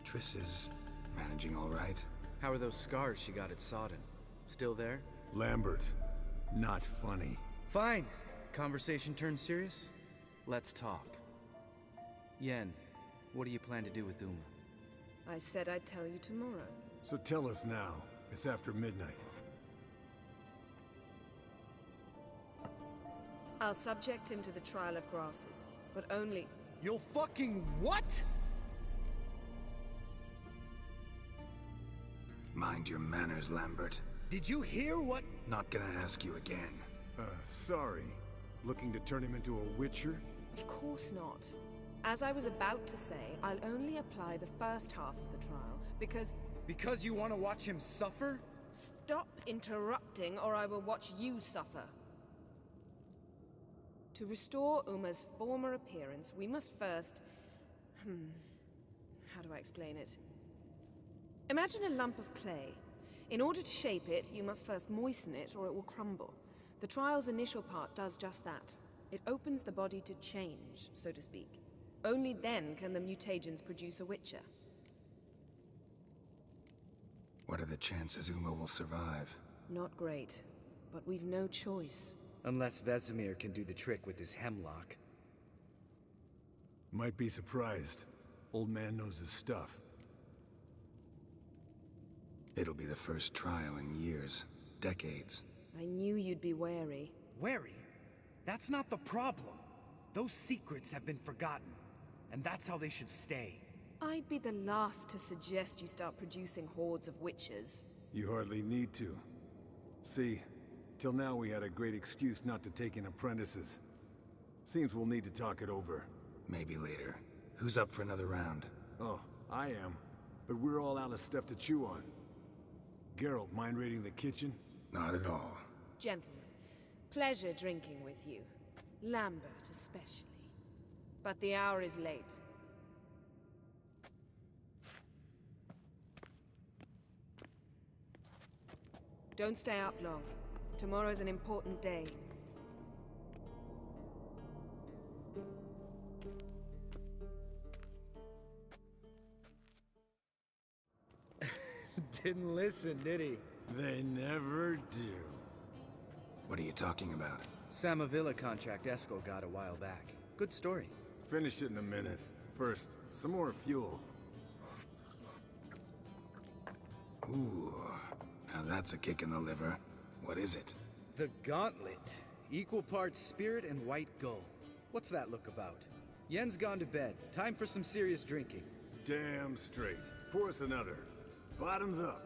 [SPEAKER 5] Triss is managing all right.
[SPEAKER 3] How are those scars she got at Sodden? Still there?
[SPEAKER 11] Lambert, not funny.
[SPEAKER 3] Fine. Conversation turned serious? Let's talk. Yen, what do you plan to do with Uma?
[SPEAKER 9] I said I'd tell you tomorrow.
[SPEAKER 11] So tell us now. It's after midnight.
[SPEAKER 9] I'll subject him to the trial of grasses, but only...
[SPEAKER 3] You'll fucking what?
[SPEAKER 5] Mind your manners, Lambert.
[SPEAKER 3] Did you hear what?
[SPEAKER 5] Not gonna ask you again.
[SPEAKER 11] Sorry. Looking to turn him into a witcher?
[SPEAKER 9] Of course not. As I was about to say, I'll only apply the first half of the trial, because...
[SPEAKER 3] Because you want to watch him suffer?
[SPEAKER 9] Stop interrupting, or I will watch you suffer. To restore Uma's former appearance, we must first... How do I explain it? Imagine a lump of clay. In order to shape it, you must first moisten it, or it will crumble. The trial's initial part does just that. It opens the body to change, so to speak. Only then can the mutagens produce a witcher.
[SPEAKER 5] What are the chances Uma will survive?
[SPEAKER 9] Not great, but we've no choice.
[SPEAKER 3] Unless Vesemir can do the trick with his hemlock.
[SPEAKER 11] Might be surprised. Old man knows his stuff.
[SPEAKER 5] It'll be the first trial in years. Decades.
[SPEAKER 9] I knew you'd be wary.
[SPEAKER 3] Wary? That's not the problem. Those secrets have been forgotten. And that's how they should stay.
[SPEAKER 9] I'd be the last to suggest you start producing hordes of witches.
[SPEAKER 11] You hardly need to. See, till now we had a great excuse not to take in apprentices. Seems we'll need to talk it over.
[SPEAKER 5] Maybe later. Who's up for another round?
[SPEAKER 11] Oh, I am. But we're all out of stuff to chew on. Geralt, mind raiding the kitchen?
[SPEAKER 5] Not at all.
[SPEAKER 9] Gentlemen, pleasure drinking with you. Lambert especially. But the hour is late. Don't stay up long. Tomorrow's an important day.
[SPEAKER 3] Didn't listen, did he?
[SPEAKER 11] They never do.
[SPEAKER 5] What are you talking about?
[SPEAKER 3] Samavilla contract Eskel got a while back. Good story.
[SPEAKER 11] Finish it in a minute. First, some more fuel.
[SPEAKER 5] Ooh, now that's a kick in the liver. What is it?
[SPEAKER 3] The Gauntlet. Equal parts spirit and white gull. What's that look about? Yen's gone to bed. Time for some serious drinking.
[SPEAKER 11] Damn straight. Pour us another. Bottoms up.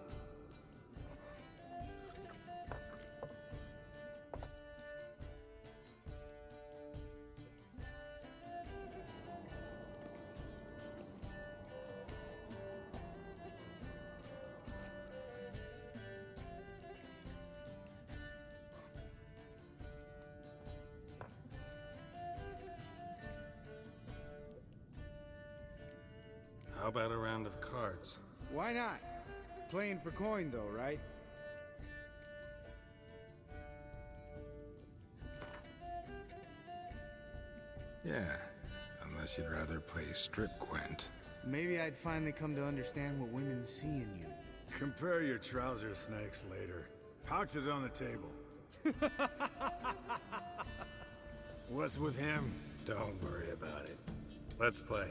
[SPEAKER 5] How about a round of cards?
[SPEAKER 3] Why not? Playing for coin though, right?
[SPEAKER 5] Yeah, unless you'd rather play strip Gwent.
[SPEAKER 3] Maybe I'd finally come to understand what women see in you.
[SPEAKER 11] Compare your trouser snakes later. Pouch is on the table. What's with him?
[SPEAKER 5] Don't worry about it. Let's play.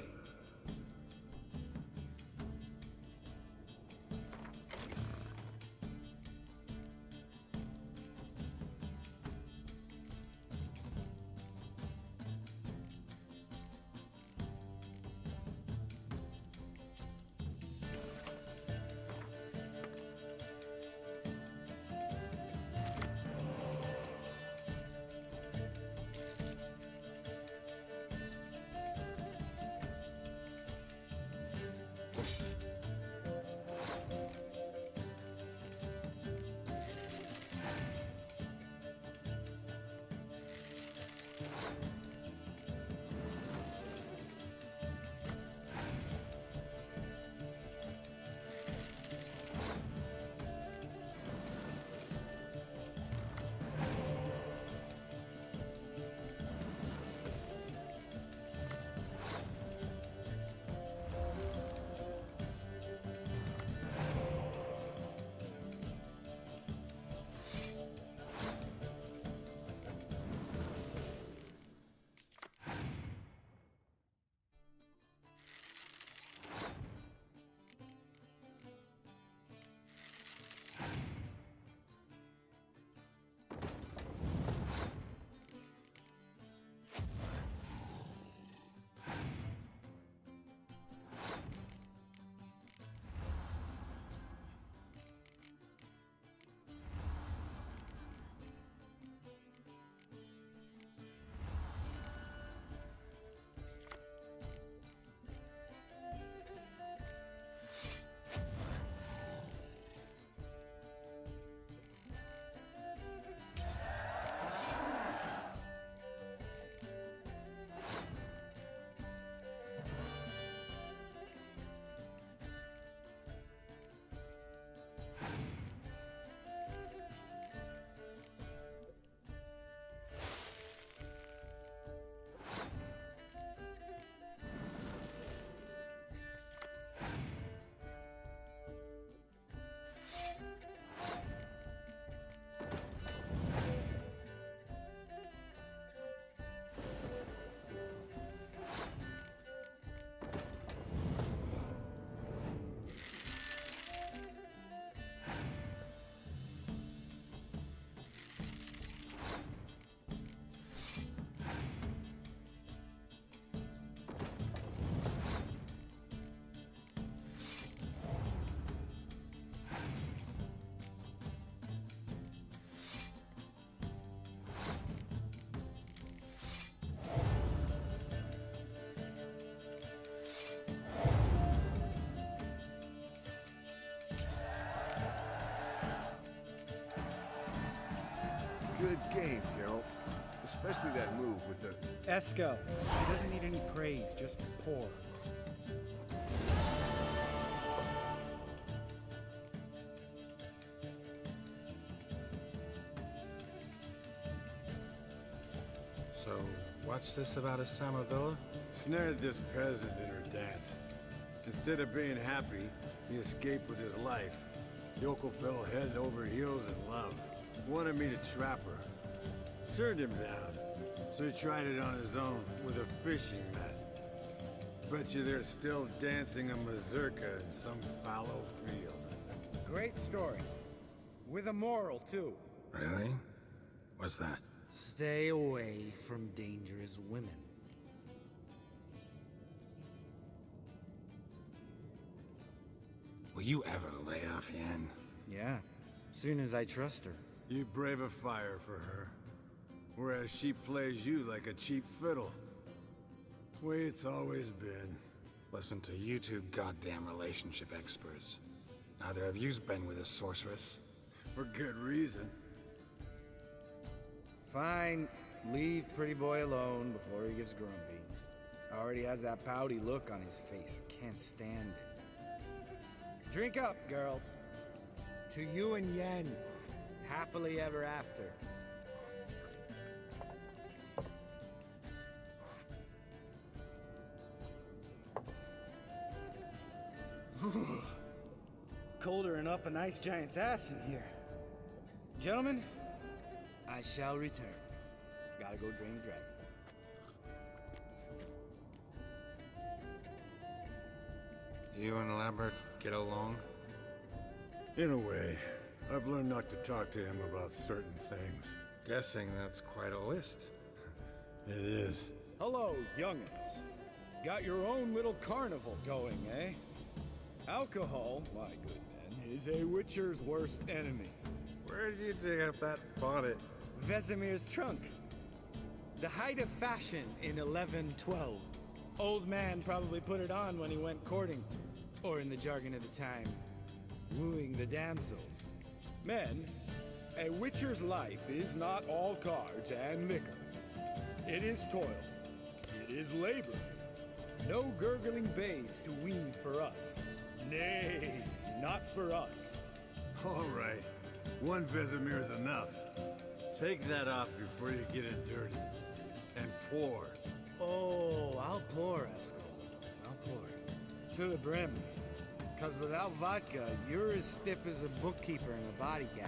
[SPEAKER 11] good game, Geralt. Especially that move with the...
[SPEAKER 3] Eskel. He doesn't need any praise, just pour.
[SPEAKER 12] So, what's this about a Samavilla?
[SPEAKER 11] Snared this peasant in her dance. Instead of being happy, he escaped with his life. Yoko fell head over heels in love. Wanted me to trap her. Turned him down. So he tried it on his own with a fishing net. Bet you they're still dancing a mazurka in some fallow field.
[SPEAKER 3] Great story. With a moral, too.
[SPEAKER 12] Really? What's that?
[SPEAKER 3] Stay away from dangerous women.
[SPEAKER 12] Will you ever lay off, Yen?
[SPEAKER 3] Yeah, soon as I trust her.
[SPEAKER 11] You brave a fire for her. Whereas she plays you like a cheap fiddle. Way it's always been.
[SPEAKER 12] Listen to you two goddamn relationship experts. Neither of you's been with a sorceress.
[SPEAKER 11] For good reason.
[SPEAKER 3] Fine. Leave pretty boy alone before he gets grumpy. Already has that pouty look on his face. I can't stand it. Drink up, girl. To you and Yen. Happily ever after. Colder than up an ice giant's ass in here. Gentlemen, I shall return. Gotta go drain the dragon.
[SPEAKER 12] You and Lambert get along?
[SPEAKER 11] In a way. I've learned not to talk to him about certain things.
[SPEAKER 12] Guessing that's quite a list.
[SPEAKER 11] It is.
[SPEAKER 6] Hello, young'uns. Got your own little carnival going, eh? Alcohol, my good men, is a witcher's worst enemy.
[SPEAKER 12] Where did you dig up that bonnet?
[SPEAKER 3] Vesemir's trunk. The height of fashion in 1112. Old man probably put it on when he went courting. Or in the jargon of the time, wooing the damsels.
[SPEAKER 6] Men, a witcher's life is not all cards and liquor. It is toil. It is labor. No gurgling babes to wean for us. Nay, not for us.
[SPEAKER 11] All right. One Vesemir's enough. Take that off before you get it dirty. And pour.
[SPEAKER 3] Oh, I'll pour, Eskel. I'll pour. To the brim. Because without vodka, you're as stiff as a bookkeeper in a body gag.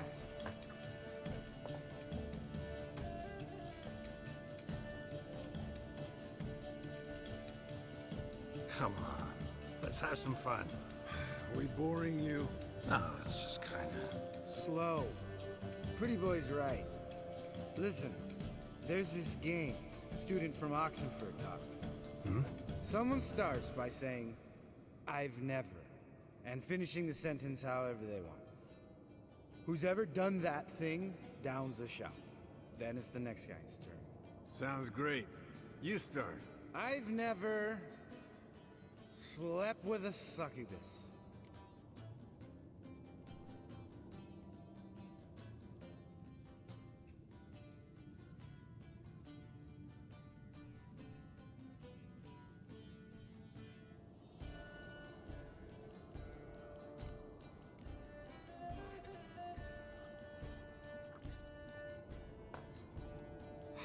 [SPEAKER 12] Come on, let's have some fun.
[SPEAKER 11] We boring you?
[SPEAKER 12] No, it's just kinda...
[SPEAKER 3] Slow. Pretty boy's right. Listen, there's this game. Student from Oxenford taught me. Someone starts by saying, I've never, and finishing the sentence however they want. Who's ever done that thing downs a shot. Then it's the next guy's turn.
[SPEAKER 11] Sounds great. You start.
[SPEAKER 3] I've never slept with a succubus.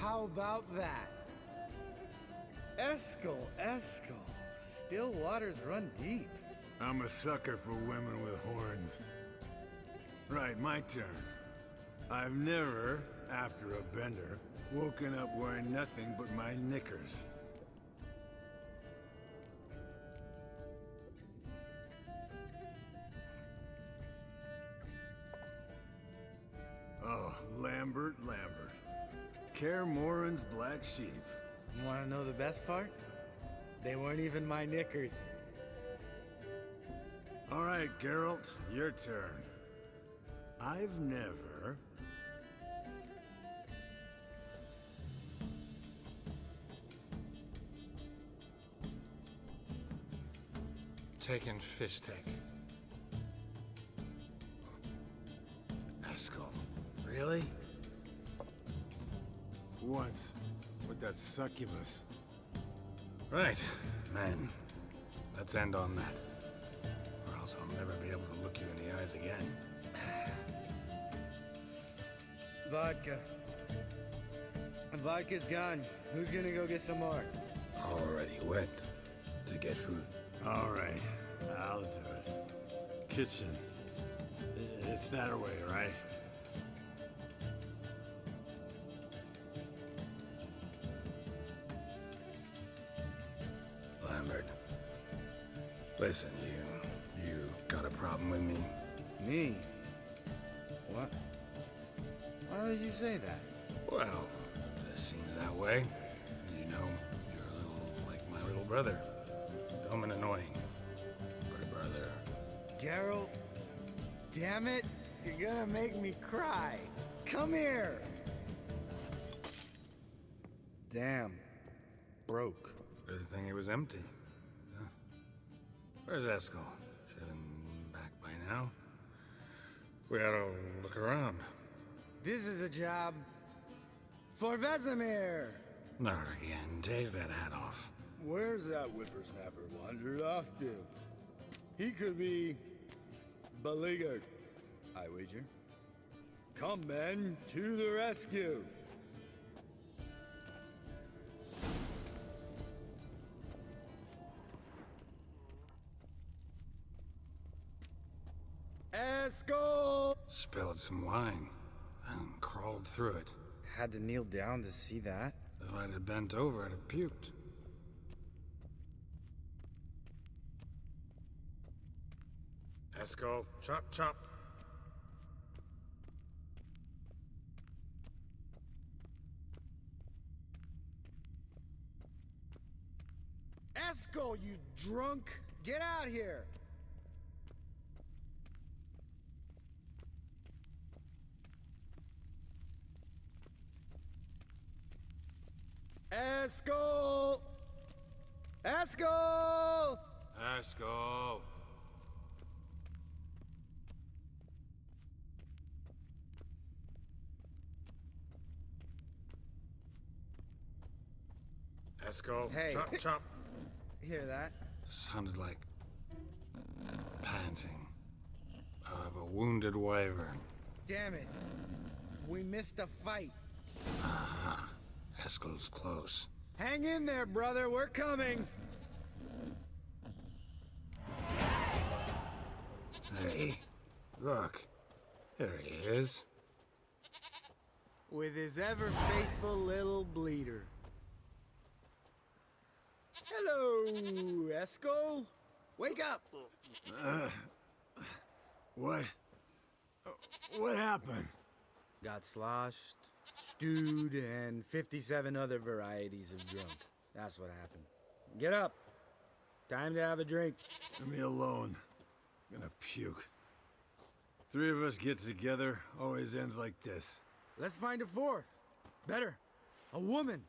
[SPEAKER 3] How about that? Eskel. Still waters run deep.
[SPEAKER 11] I'm a sucker for women with horns. Right, my turn. I've never, after a bender, woken up wearing nothing but my knickers. Oh, Lambert. Kaer Morhen's black sheep.
[SPEAKER 3] You want to know the best part? They weren't even my knickers.
[SPEAKER 11] All right, Geralt, your turn. I've never...
[SPEAKER 12] taken Fistek. Eskel. Really?
[SPEAKER 11] Once, with that succubus.
[SPEAKER 12] Right, man. Let's end on that. Or else I'll never be able to look you in the eyes again.
[SPEAKER 3] Vodka. Vodka's gone. Who's gonna go get some more?
[SPEAKER 12] Already went to get food.
[SPEAKER 6] All right, I'll do it. Kitchen. It's that way, right?
[SPEAKER 12] Lambert. Listen, you got a problem with me?
[SPEAKER 3] Me? What? Why would you say that?
[SPEAKER 12] Well, just seems that way. You know, you're a little like my little brother. Dumb and annoying, but a brother.
[SPEAKER 3] Geralt, damn it, you're gonna make me cry. Come here. Damn, broke.
[SPEAKER 12] Good thing it was empty. Huh? Where's Eskel? Should have been back by now. We ought to look around.
[SPEAKER 3] This is a job for Vesemir.
[SPEAKER 12] Not again. Take that hat off.
[SPEAKER 6] Where's that whippersnapper wandered off to? He could be beleaguered, I wager. Come, men, to the rescue! Eskel!
[SPEAKER 12] Spilled some wine and crawled through it.
[SPEAKER 3] Had to kneel down to see that.
[SPEAKER 12] If I'd have bent over, I'd have puked. Eskel, chop, chop.
[SPEAKER 3] Eskel, you drunk! Get out here! Eskel! Eskel!
[SPEAKER 12] Eskel! Eskel,
[SPEAKER 3] Hey.
[SPEAKER 12] chop, chop.
[SPEAKER 3] Hear that?
[SPEAKER 12] Sounded like panting of a wounded wyvern.
[SPEAKER 3] Damn it. We missed a fight.
[SPEAKER 12] Aha. Eskel's close.
[SPEAKER 3] Hang in there, brother. We're coming.
[SPEAKER 12] Hey, look. There he is.
[SPEAKER 3] With his ever faithful little bleeder. Hello, Eskel. Wake up.
[SPEAKER 6] What? What happened?
[SPEAKER 3] Got sloshed, stewed, and 57 other varieties of drunk. That's what happened. Get up. Time to have a drink.
[SPEAKER 6] Leave me alone. I'm gonna puke. Three of us get together, always ends like this.
[SPEAKER 3] Let's find a fourth. Better. A woman.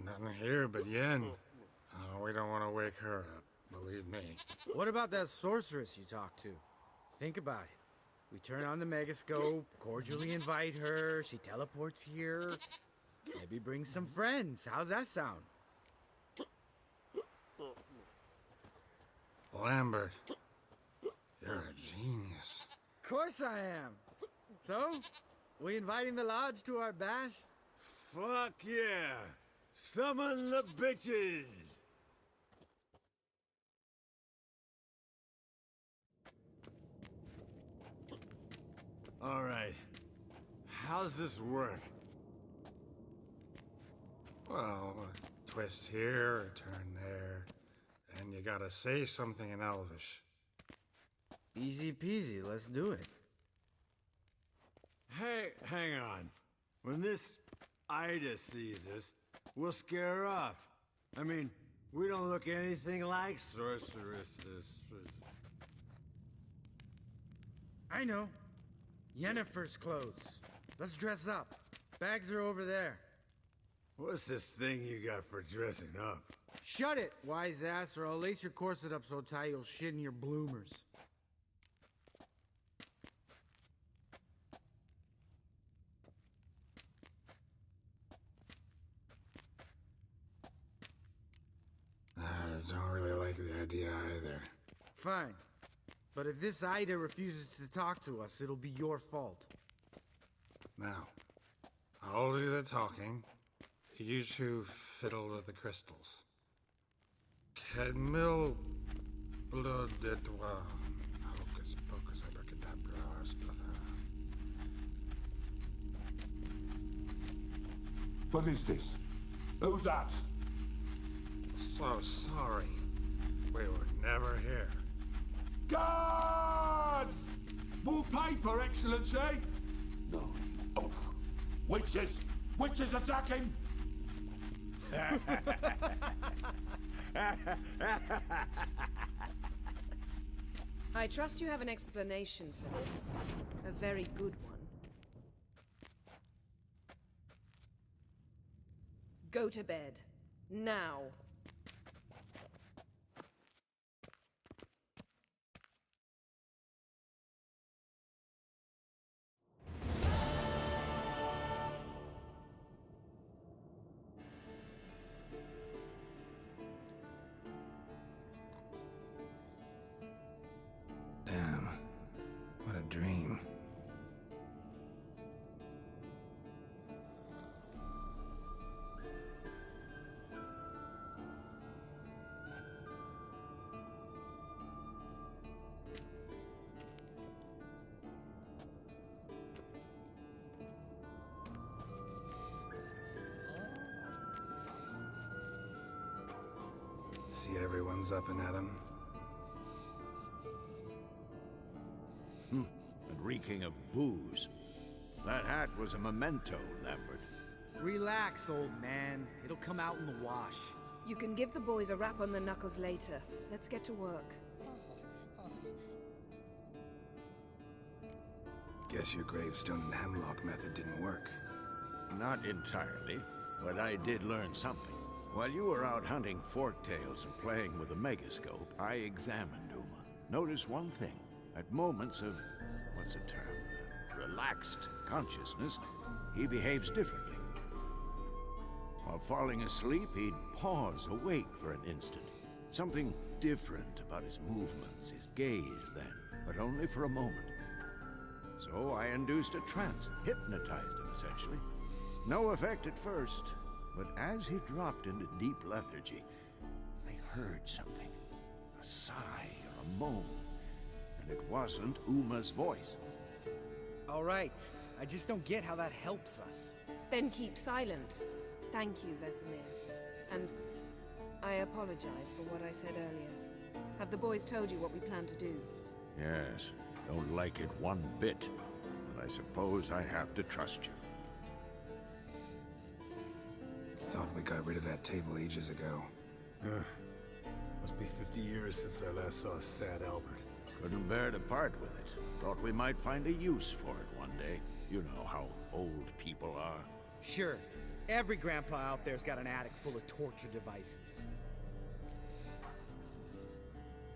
[SPEAKER 12] Nothing here but Yen. Oh, we don't want to wake her up, believe me.
[SPEAKER 3] What about that sorceress you talked to? Think about it. We turn on the megascope, cordially invite her, she teleports here. Maybe bring some friends. How's that sound?
[SPEAKER 12] Lambert, you're a genius.
[SPEAKER 3] Of course I am. So, we inviting the lodge to our bash?
[SPEAKER 6] Fuck yeah! Summon the bitches! All right. How's this work?
[SPEAKER 12] Well, a twist here, a turn there, and you gotta say something in Elvish.
[SPEAKER 3] Easy peasy, let's do it.
[SPEAKER 6] Hey, hang on. When this Ida sees us, we'll scare her off. I mean, we don't look anything like sorceresses.
[SPEAKER 3] I know. Yennefer's clothes. Let's dress up. Bags are over there.
[SPEAKER 6] What's this thing you got for dressing up?
[SPEAKER 3] Shut it, wise ass, or I'll lace your corset up so tight you'll shit in your bloomers.
[SPEAKER 12] don't really like the idea either.
[SPEAKER 3] Fine. But if this Ida refuses to talk to us, it'll be your fault.
[SPEAKER 12] Now, I'll do the talking. You two fiddle with the crystals. Cadmil blood et hocus pocus abracadabra splatha.
[SPEAKER 8] What is this? Who's that?
[SPEAKER 12] So sorry. We were never here.
[SPEAKER 8] Guards! More paper, Excellency! No, you oaf. Witches! Witches attacking!
[SPEAKER 9] I trust you have an explanation for this. A very good one. Go to bed. Now.
[SPEAKER 5] Damn. What a dream.
[SPEAKER 12] See everyone's up and at 'em.
[SPEAKER 10] And reeking of booze. That hat was a memento, Lambert.
[SPEAKER 3] Relax, old man. It'll come out in the wash.
[SPEAKER 9] You can give the boys a rap on the knuckles later. Let's get to work.
[SPEAKER 12] Guess your gravestone and hemlock method didn't work.
[SPEAKER 10] Not entirely, but I did learn something. While you were out hunting forktails and playing with a megascope, I examined Uma. Notice one thing. At moments of, what's the term, relaxed consciousness, he behaves differently. While falling asleep, he'd pause awake for an instant. Something different about his movements, his gaze then, but only for a moment. So I induced a trance, hypnotized him essentially. No effect at first, but as he dropped into deep lethargy, I heard something. A sigh or a moan. And it wasn't Uma's voice.
[SPEAKER 3] All right. I just don't get how that helps us.
[SPEAKER 9] Then keep silent. Thank you, Vesemir. And I apologize for what I said earlier. Have the boys told you what we plan to do?
[SPEAKER 10] Yes, don't like it one bit. But I suppose I have to trust you.
[SPEAKER 12] Thought we got rid of that table ages ago.
[SPEAKER 11] Must be 50 years since I last saw sad Albert.
[SPEAKER 10] Couldn't bear to part with it. Thought we might find a use for it one day. You know how old people are.
[SPEAKER 3] Sure. Every grandpa out there's got an attic full of torture devices.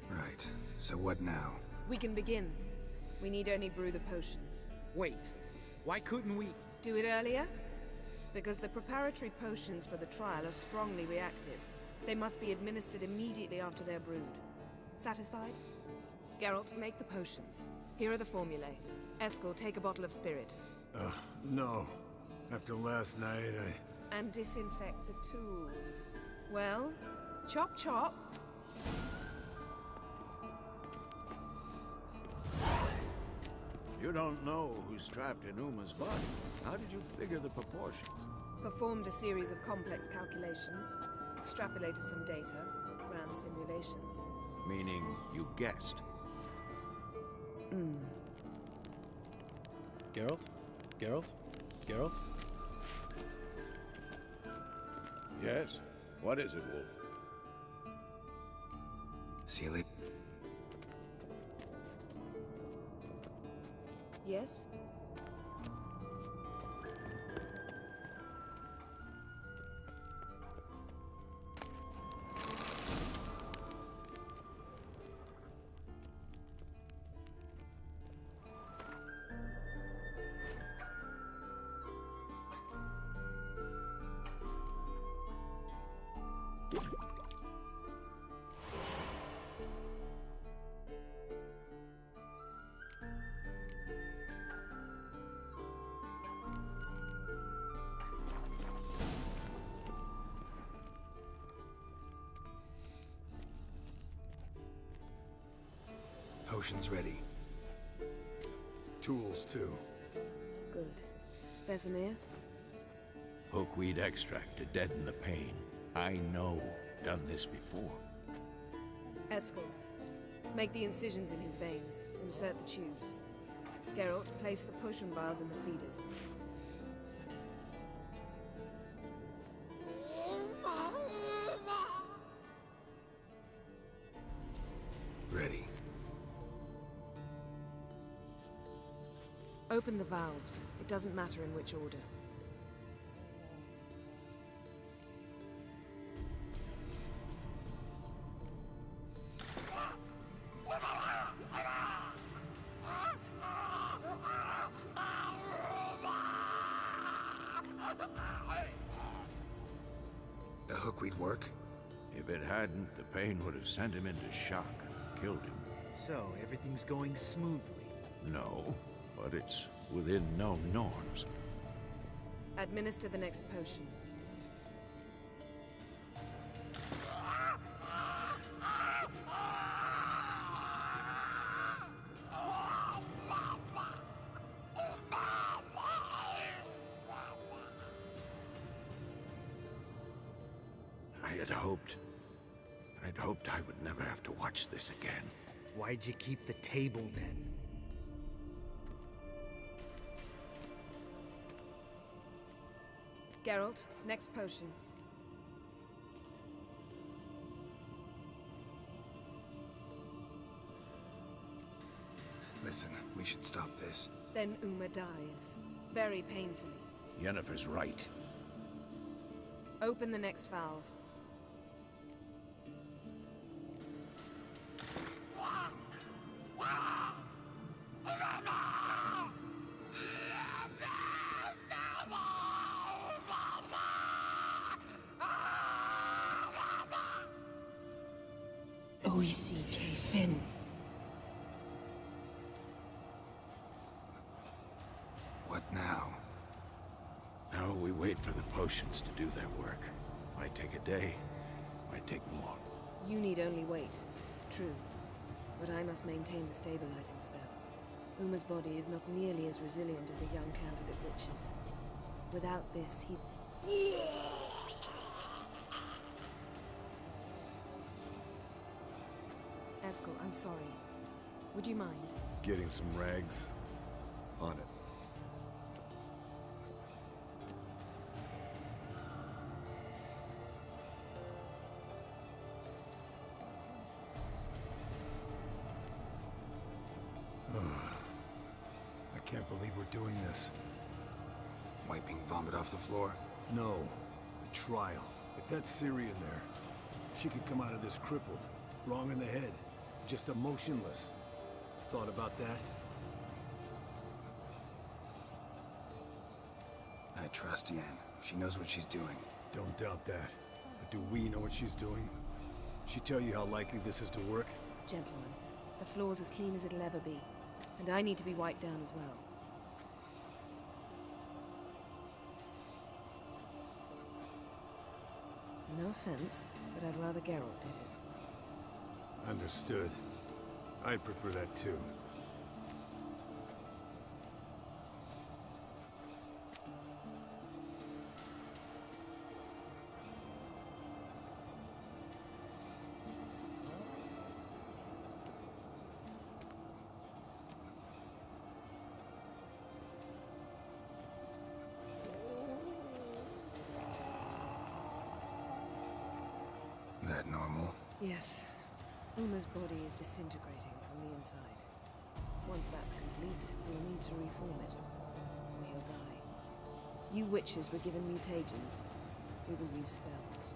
[SPEAKER 12] Right. So what now?
[SPEAKER 9] We can begin. We need only brew the potions.
[SPEAKER 3] Wait. Why couldn't we...
[SPEAKER 9] Do it earlier? Because the preparatory potions for the trial are strongly reactive. They must be administered immediately after they're brewed. Satisfied? Geralt, make the potions. Here are the formulae. Eskel, take a bottle of spirit.
[SPEAKER 11] No. After last night,
[SPEAKER 9] And disinfect the tools. Well, chop chop.
[SPEAKER 10] You don't know who's trapped in Uma's body. How did you figure the proportions?
[SPEAKER 9] Performed a series of complex calculations. Extrapolated some data. Ran simulations.
[SPEAKER 10] Meaning you guessed.
[SPEAKER 13] Geralt? Geralt? Geralt?
[SPEAKER 10] Yes? What is it, Wolf?
[SPEAKER 12] Ciri?
[SPEAKER 9] Yes?
[SPEAKER 11] Potion's ready. Tools, too.
[SPEAKER 9] Good. Vesemir?
[SPEAKER 10] Hookweed extract to deaden the pain. I know. Done this before.
[SPEAKER 9] Eskel. Make the incisions in his veins. Insert the tubes. Geralt, place the potion bars in the feeders.
[SPEAKER 11] Ready.
[SPEAKER 9] Open the valves. It doesn't matter in which order.
[SPEAKER 11] The hookweed work?
[SPEAKER 10] If it hadn't, the pain would have sent him into shock, killed him.
[SPEAKER 3] So, everything's going smoothly.
[SPEAKER 10] No, but it's within known norms.
[SPEAKER 9] Administer the next potion.
[SPEAKER 10] I'd hoped I would never have to watch this again.
[SPEAKER 3] Why'd you keep the table then?
[SPEAKER 9] Geralt, next potion.
[SPEAKER 11] Listen, we should stop this.
[SPEAKER 9] Then Uma dies. Very painfully.
[SPEAKER 10] Yennefer's right.
[SPEAKER 9] Open the next valve. Oisi Fin.
[SPEAKER 11] What now?
[SPEAKER 10] Now we wait for the potions to do their work. Might take a day, might take more.
[SPEAKER 9] You need only wait. True. But I must maintain the stabilizing spell. Uma's body is not nearly as resilient as a young candidate witch's. Without this, he... Eskel, I'm sorry. Would you mind?
[SPEAKER 11] Getting some rags? On it. I can't believe we're doing this.
[SPEAKER 12] Wiping vomit off the floor?
[SPEAKER 11] No. The trial. If that's Ciri in there, she could come out of this crippled. Wrong in the head. Just emotionless. Thought about that?
[SPEAKER 12] I trust Yen. She knows what she's doing.
[SPEAKER 11] Don't doubt that. But do we know what she's doing? She tell you how likely this is to work?
[SPEAKER 9] Gentlemen, the floor's as clean as it'll ever be. And I need to be wiped down as well. No offense, but I'd rather Geralt did it.
[SPEAKER 11] Understood. I'd prefer that too.
[SPEAKER 12] That normal?
[SPEAKER 9] Yes. Uma's body is disintegrating from the inside. Once that's complete, we'll need to reform it. Or he'll die. You witches were given mutagens. We will use spells.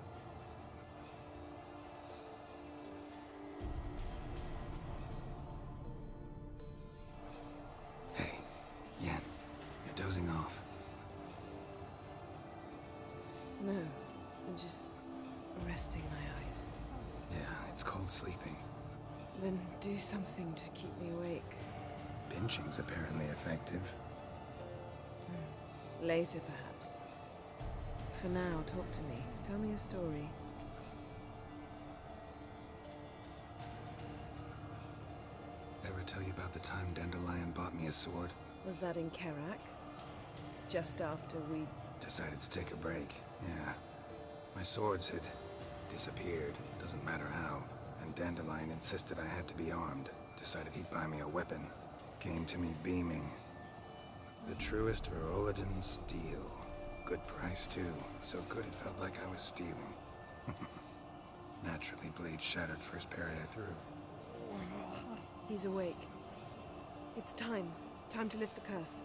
[SPEAKER 12] Hey, Yen, you're dozing off.
[SPEAKER 9] No, I'm just resting my eyes.
[SPEAKER 12] Yeah, it's called sleeping.
[SPEAKER 9] Then do something to keep me awake.
[SPEAKER 12] Pinching's apparently effective.
[SPEAKER 9] Later, perhaps. For now, talk to me. Tell me a story.
[SPEAKER 5] Ever tell you about the time Dandelion bought me a sword?
[SPEAKER 9] Was that in Kerak? Just after we...
[SPEAKER 5] Decided to take a break, yeah. My swords had disappeared, doesn't matter how. And Dandelion insisted I had to be armed. Decided he'd buy me a weapon. Came to me beaming. The truest Verolidan steel. Good price, too. So good it felt like I was stealing. Naturally, blade shattered first parry I threw.
[SPEAKER 9] He's awake. It's time. Time to lift the curse.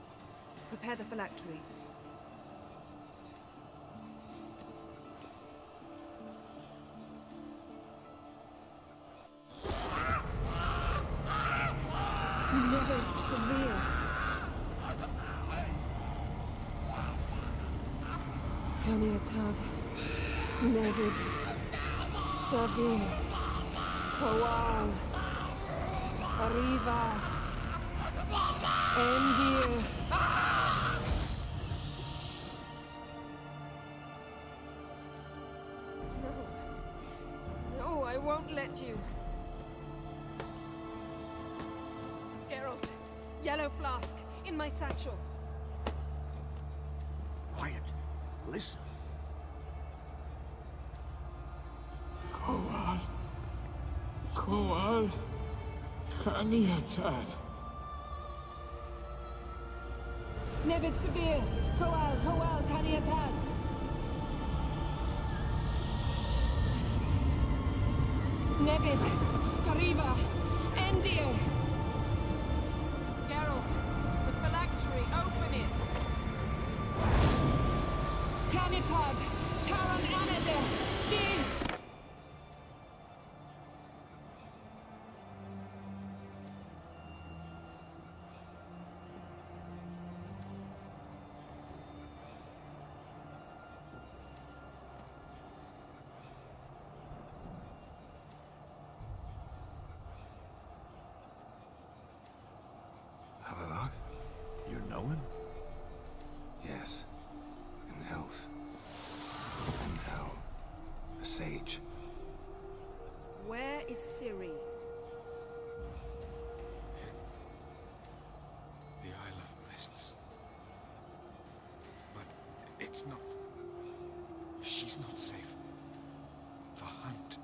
[SPEAKER 9] Prepare the phylactery. Never severe. Kaniatag. Nevid. Savir. Kawal. Arriva. Endir. No. No, I won't let you. Geralt, yellow flask, in my satchel.
[SPEAKER 10] Quiet. Listen.
[SPEAKER 8] Koal. Kaniatad.
[SPEAKER 9] Nevid Severe. Koal, Kaniatad. Nevid. Arriva. Endir. Geralt, the phylactery, open it. Kanitad. Taran Anade. Dis.
[SPEAKER 10] You know him?
[SPEAKER 5] Yes. An elf. And hell. A sage.
[SPEAKER 9] Where is Ciri?
[SPEAKER 6] The Isle of Mists. But it's not... She's not safe. The hunt.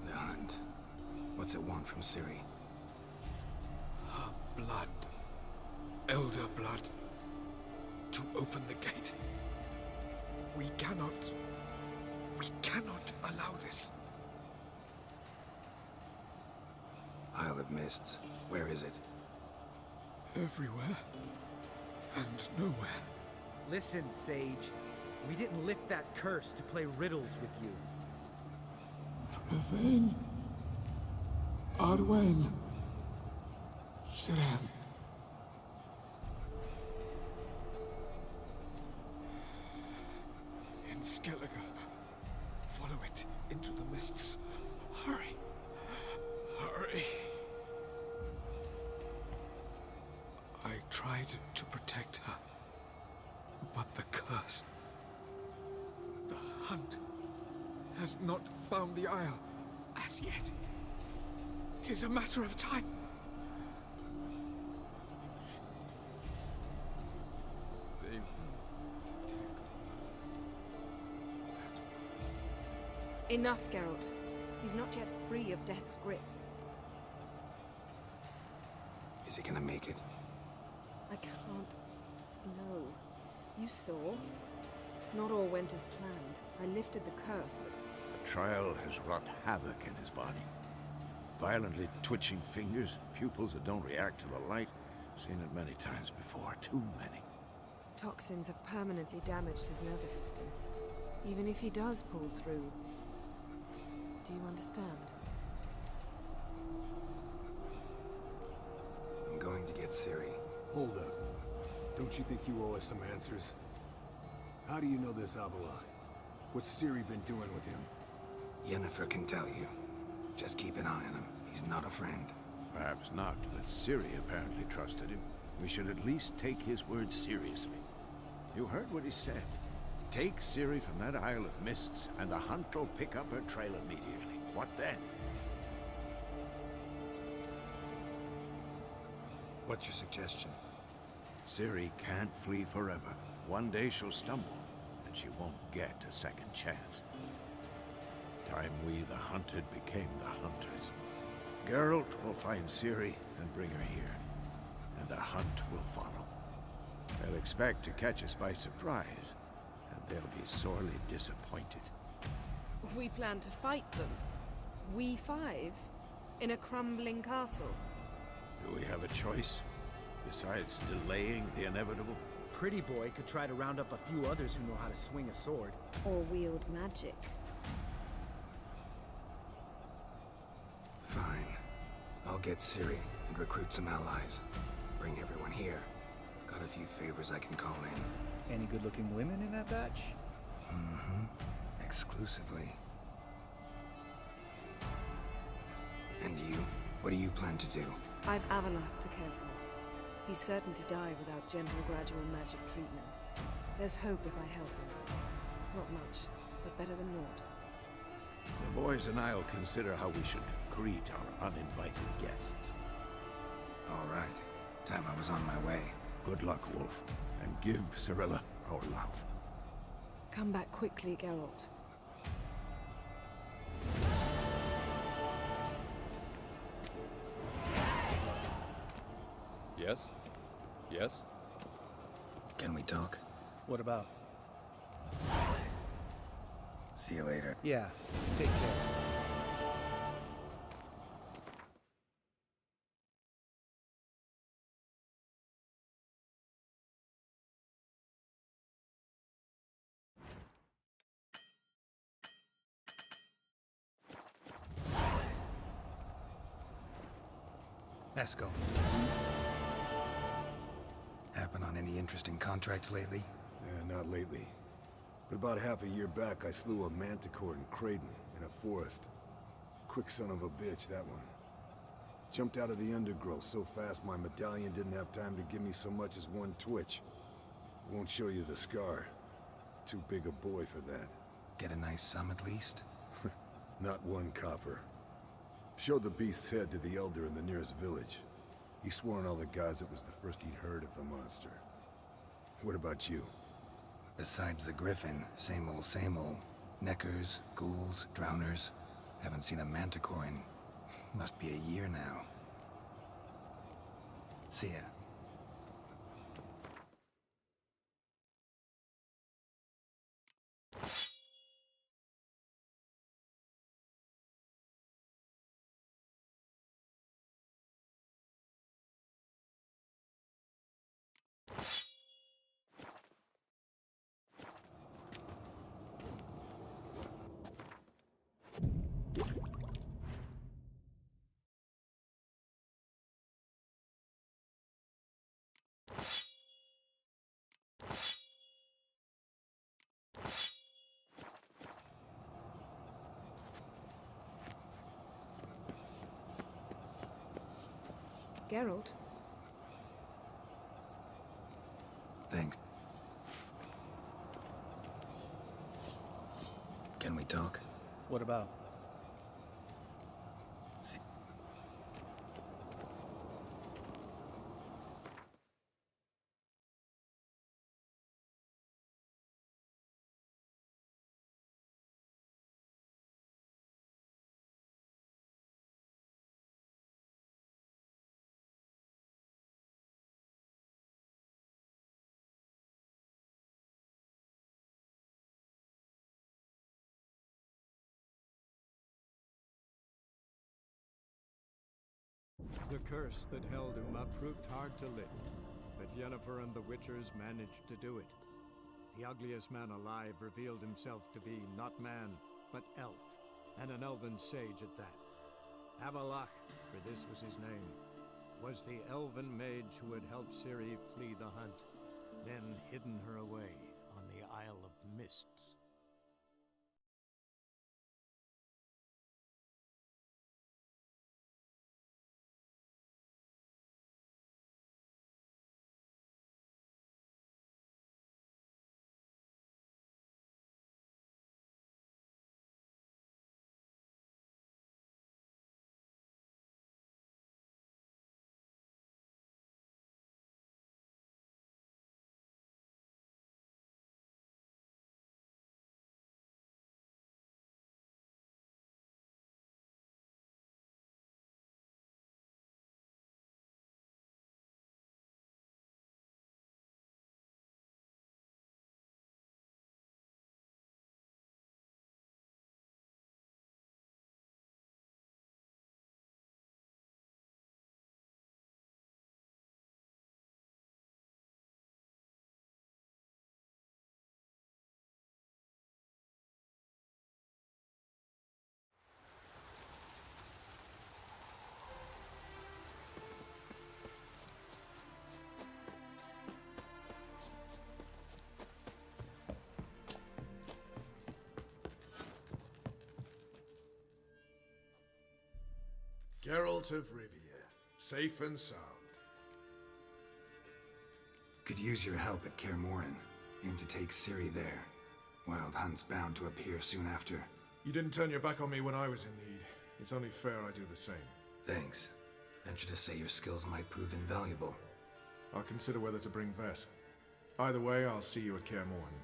[SPEAKER 5] The hunt. What's it want from Ciri?
[SPEAKER 6] Blood. Elder blood. To open the gate. We cannot allow this.
[SPEAKER 5] Isle of Mists. Where is it?
[SPEAKER 6] Everywhere. And nowhere.
[SPEAKER 3] Listen, Sage. We didn't lift that curse to play riddles with you.
[SPEAKER 8] Yvain. Arwen. Siren.
[SPEAKER 6] In Skellige. Follow it into the mists. Hurry. Hurry. I tried to protect her. But the curse... The hunt has not found the Isle as yet. It is a matter of time. They will detect.
[SPEAKER 9] Enough, Geralt. He's not yet free of death's grip.
[SPEAKER 5] Is he gonna make it?
[SPEAKER 9] I can't... No. You saw. Not all went as planned. I lifted the curse, but...
[SPEAKER 10] The trial has wrought havoc in his body. Violently twitching fingers, pupils that don't react to the light. Seen it many times before, too many.
[SPEAKER 9] Toxins have permanently damaged his nervous system. Even if he does pull through... Do you understand?
[SPEAKER 5] I'm going to get Ciri.
[SPEAKER 11] Hold up. Don't you think you owe us some answers? How do you know this Avalon? What's Ciri been doing with him?
[SPEAKER 5] Yennefer can tell you. Just keep an eye on him. He's not a friend.
[SPEAKER 10] Perhaps not, but Ciri apparently trusted him. We should at least take his words seriously. You heard what he said. Take Ciri from that Isle of Mists, and the hunt will pick up her trail immediately. What then?
[SPEAKER 12] What's your suggestion?
[SPEAKER 10] Ciri can't flee forever. One day she'll stumble, and she won't get a second chance. Time we, the hunted, became the hunters. Geralt will find Ciri and bring her here, and the hunt will follow. They'll expect to catch us by surprise, and they'll be sorely disappointed.
[SPEAKER 9] We plan to fight them. We five? In a crumbling castle?
[SPEAKER 10] Do we have a choice? Besides delaying the inevitable?
[SPEAKER 3] Pretty Boy could try to round up a few others who know how to swing a sword.
[SPEAKER 9] Or wield magic.
[SPEAKER 12] Fine. I'll get Ciri and recruit some allies. Bring everyone here. Got a few favors I can call in.
[SPEAKER 3] Any good-looking women in that batch?
[SPEAKER 12] Mm-hmm. Exclusively. And you? What do you plan to do?
[SPEAKER 9] I've Avalok to care for. He's certain to die without gentle, gradual magic treatment. There's hope if I help him. Not much, but better than naught.
[SPEAKER 10] The boys and I'll consider how we should greet our uninvited guests.
[SPEAKER 12] All right. Time I was on my way.
[SPEAKER 10] Good luck, Wolf, and give Cirilla our love.
[SPEAKER 9] Come back quickly, Geralt.
[SPEAKER 13] Yes? Yes?
[SPEAKER 12] Can we talk?
[SPEAKER 3] What about?
[SPEAKER 12] See you later.
[SPEAKER 3] Yeah, take care.
[SPEAKER 12] Esco. Happen on any interesting contracts lately?
[SPEAKER 11] Not lately. But about half a year back, I slew a manticore in Creighton, in a forest. Quick son of a bitch, that one. Jumped out of the undergrowth so fast my medallion didn't have time to give me so much as one twitch. Won't show you the scar. Too big a boy for that.
[SPEAKER 12] Get a nice sum at least?
[SPEAKER 11] Not one copper. Showed the beast's head to the elder in the nearest village. He swore on all the gods it was the first he'd heard of the monster. What about you?
[SPEAKER 12] Besides the griffin, same old, same old. Neckers, ghouls, drowners. Haven't seen a manticore in... must be a year now. See ya.
[SPEAKER 9] Geralt?
[SPEAKER 12] Thanks. Can we talk?
[SPEAKER 3] What about?
[SPEAKER 2] The curse that held Uma proved hard to lift, but Yennefer and the Witchers managed to do it. The ugliest man alive revealed himself to be not man, but elf, and an elven sage at that. Avalok, for this was his name, was the elven mage who had helped Ciri flee the hunt, then hidden her away on the Isle of Mists.
[SPEAKER 14] Geralt of Rivia, safe and sound.
[SPEAKER 12] Could use your help at Kaer Morhen. Aim to take Ciri there. Wild Hunt's bound to appear soon after.
[SPEAKER 14] You didn't turn your back on me when I was in need. It's only fair I do the same.
[SPEAKER 12] Thanks. Venture to say your skills might prove invaluable.
[SPEAKER 14] I'll consider whether to bring Vess. Either way, I'll see you at Kaer Morhen.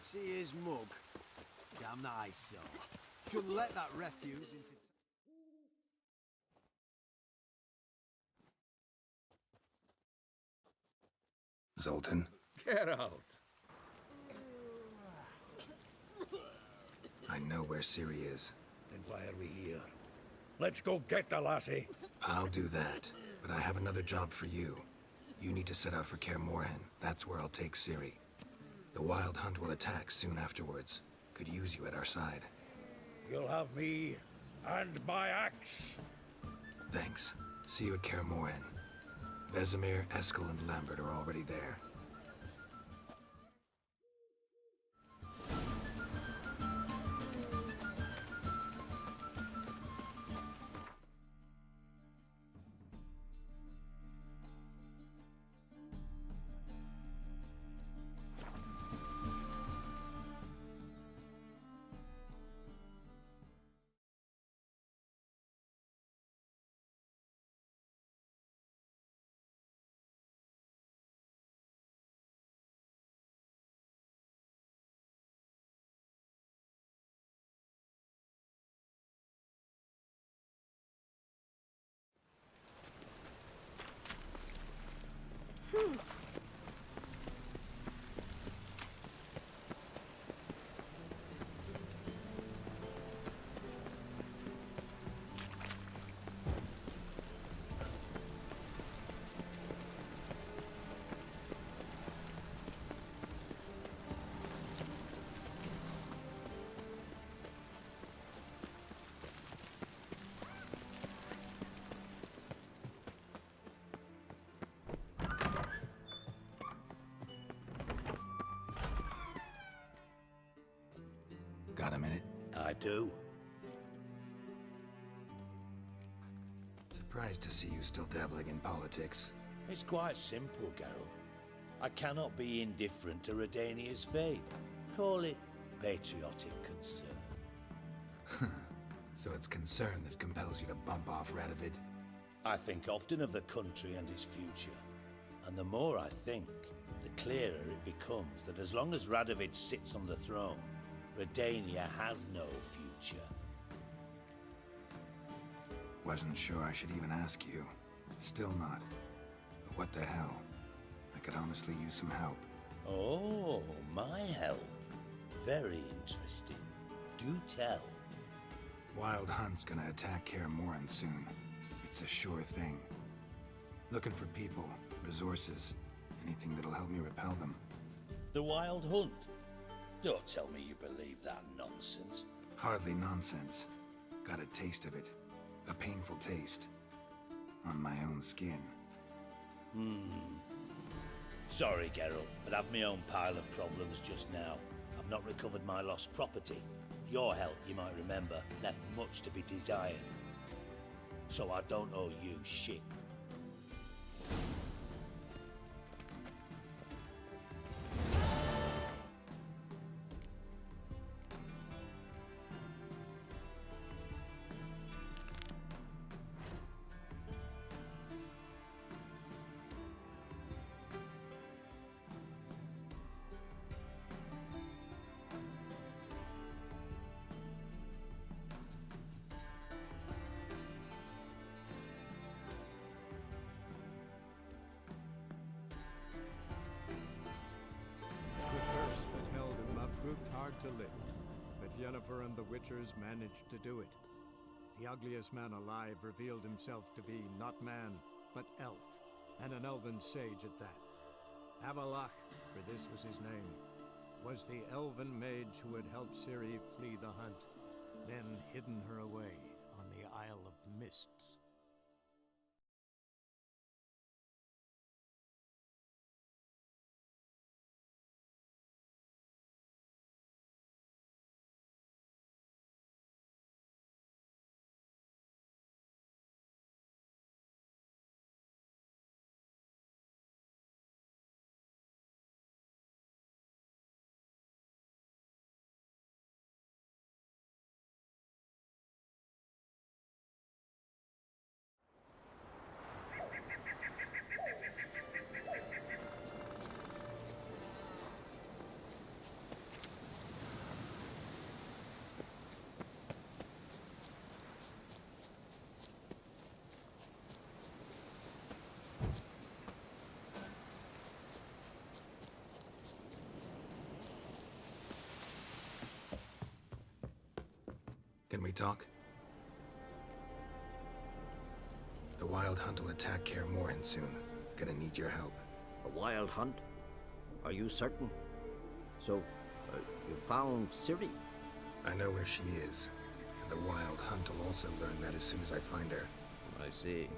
[SPEAKER 15] See his mug? Damn that eyesore. Shouldn't let that refuse into...
[SPEAKER 12] Zoltan?
[SPEAKER 6] Get out.
[SPEAKER 12] I know where Ciri is.
[SPEAKER 6] Then why are we here? Let's go get the lassie.
[SPEAKER 12] I'll do that, but I have another job for you. You need to set out for Kaer Morhen. That's where I'll take Ciri. The Wild Hunt will attack soon afterwards. Could use you at our side.
[SPEAKER 6] You'll have me and my axe.
[SPEAKER 12] Thanks. See you at Kaer Morhen. Vesemir, Eskel, and Lambert are already there. Got a minute?
[SPEAKER 6] I do.
[SPEAKER 12] Surprised to see you still dabbling in politics.
[SPEAKER 16] It's quite simple, Geralt. I cannot be indifferent to Redania's fate. Call it patriotic concern.
[SPEAKER 12] So it's concern that compels you to bump off Radovid?
[SPEAKER 16] I think often of the country and its future. And the more I think, the clearer it becomes that as long as Radovid sits on the throne, Redania has no future.
[SPEAKER 12] Wasn't sure I should even ask you. Still not. But what the hell? I could honestly use some help.
[SPEAKER 16] Oh, my help. Very interesting. Do tell.
[SPEAKER 12] Wild Hunt's gonna attack Kaer Morhen soon. It's a sure thing. Looking for people, resources, anything that'll help me repel them.
[SPEAKER 16] The Wild Hunt? Don't tell me you believe that nonsense.
[SPEAKER 12] Hardly nonsense. Got a taste of it. A painful taste. On my own skin.
[SPEAKER 16] Sorry, Geralt, but I've my own pile of problems just now. I've not recovered my lost property. Your help, you might remember, left much to be desired. So I don't owe you shit.
[SPEAKER 2] hard to lift, but Yennefer and the Witchers managed to do it. The ugliest man alive revealed himself to be not man, but elf, and an elven sage at that. Avalach, for this was his name, was the elven mage who had helped Ciri flee the hunt, then hidden her away on the Isle of Mists.
[SPEAKER 12] Can we talk? The Wild Hunt will attack Kaer Morhen soon. Gonna need your help.
[SPEAKER 17] A wild hunt? Are you certain? So, you found Ciri?
[SPEAKER 12] I know where she is, and the Wild Hunt will also learn that as soon as I find her.
[SPEAKER 17] I see.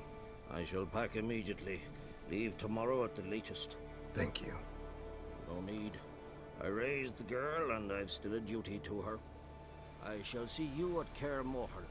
[SPEAKER 17] I shall pack immediately. Leave tomorrow at the latest.
[SPEAKER 12] Thank you.
[SPEAKER 17] No need. I raised the girl, and I've still a duty to her. I shall see you at Kaer Morhen.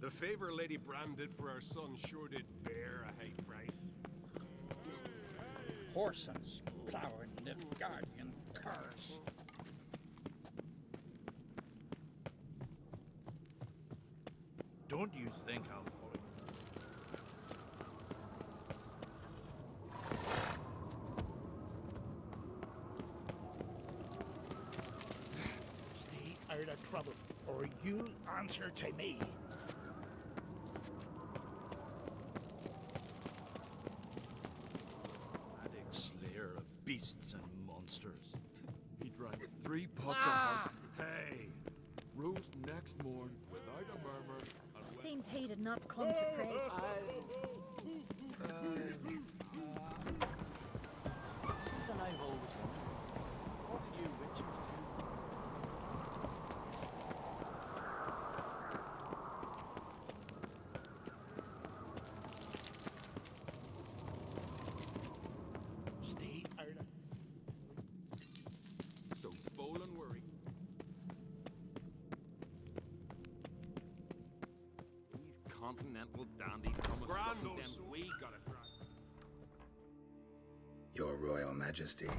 [SPEAKER 6] The favor Lady Bran did for our son sure did bear a high price.
[SPEAKER 18] Horses plowing Nilfgaardian cars.
[SPEAKER 19] Don't you think I'll follow
[SPEAKER 18] you? Stay out of trouble, or you'll answer to me.
[SPEAKER 19] Beasts and monsters.
[SPEAKER 4] He drank 3 pots of hot. Hey! Rose next morn without a murmur. And
[SPEAKER 7] Seems he did not come to pray.
[SPEAKER 1] Something I've always wondered. What did you witchers do?
[SPEAKER 18] Stay out of...
[SPEAKER 4] So bowl and worry.
[SPEAKER 19] These continental dandies come as them we gotta try.
[SPEAKER 12] Your Royal Majesty,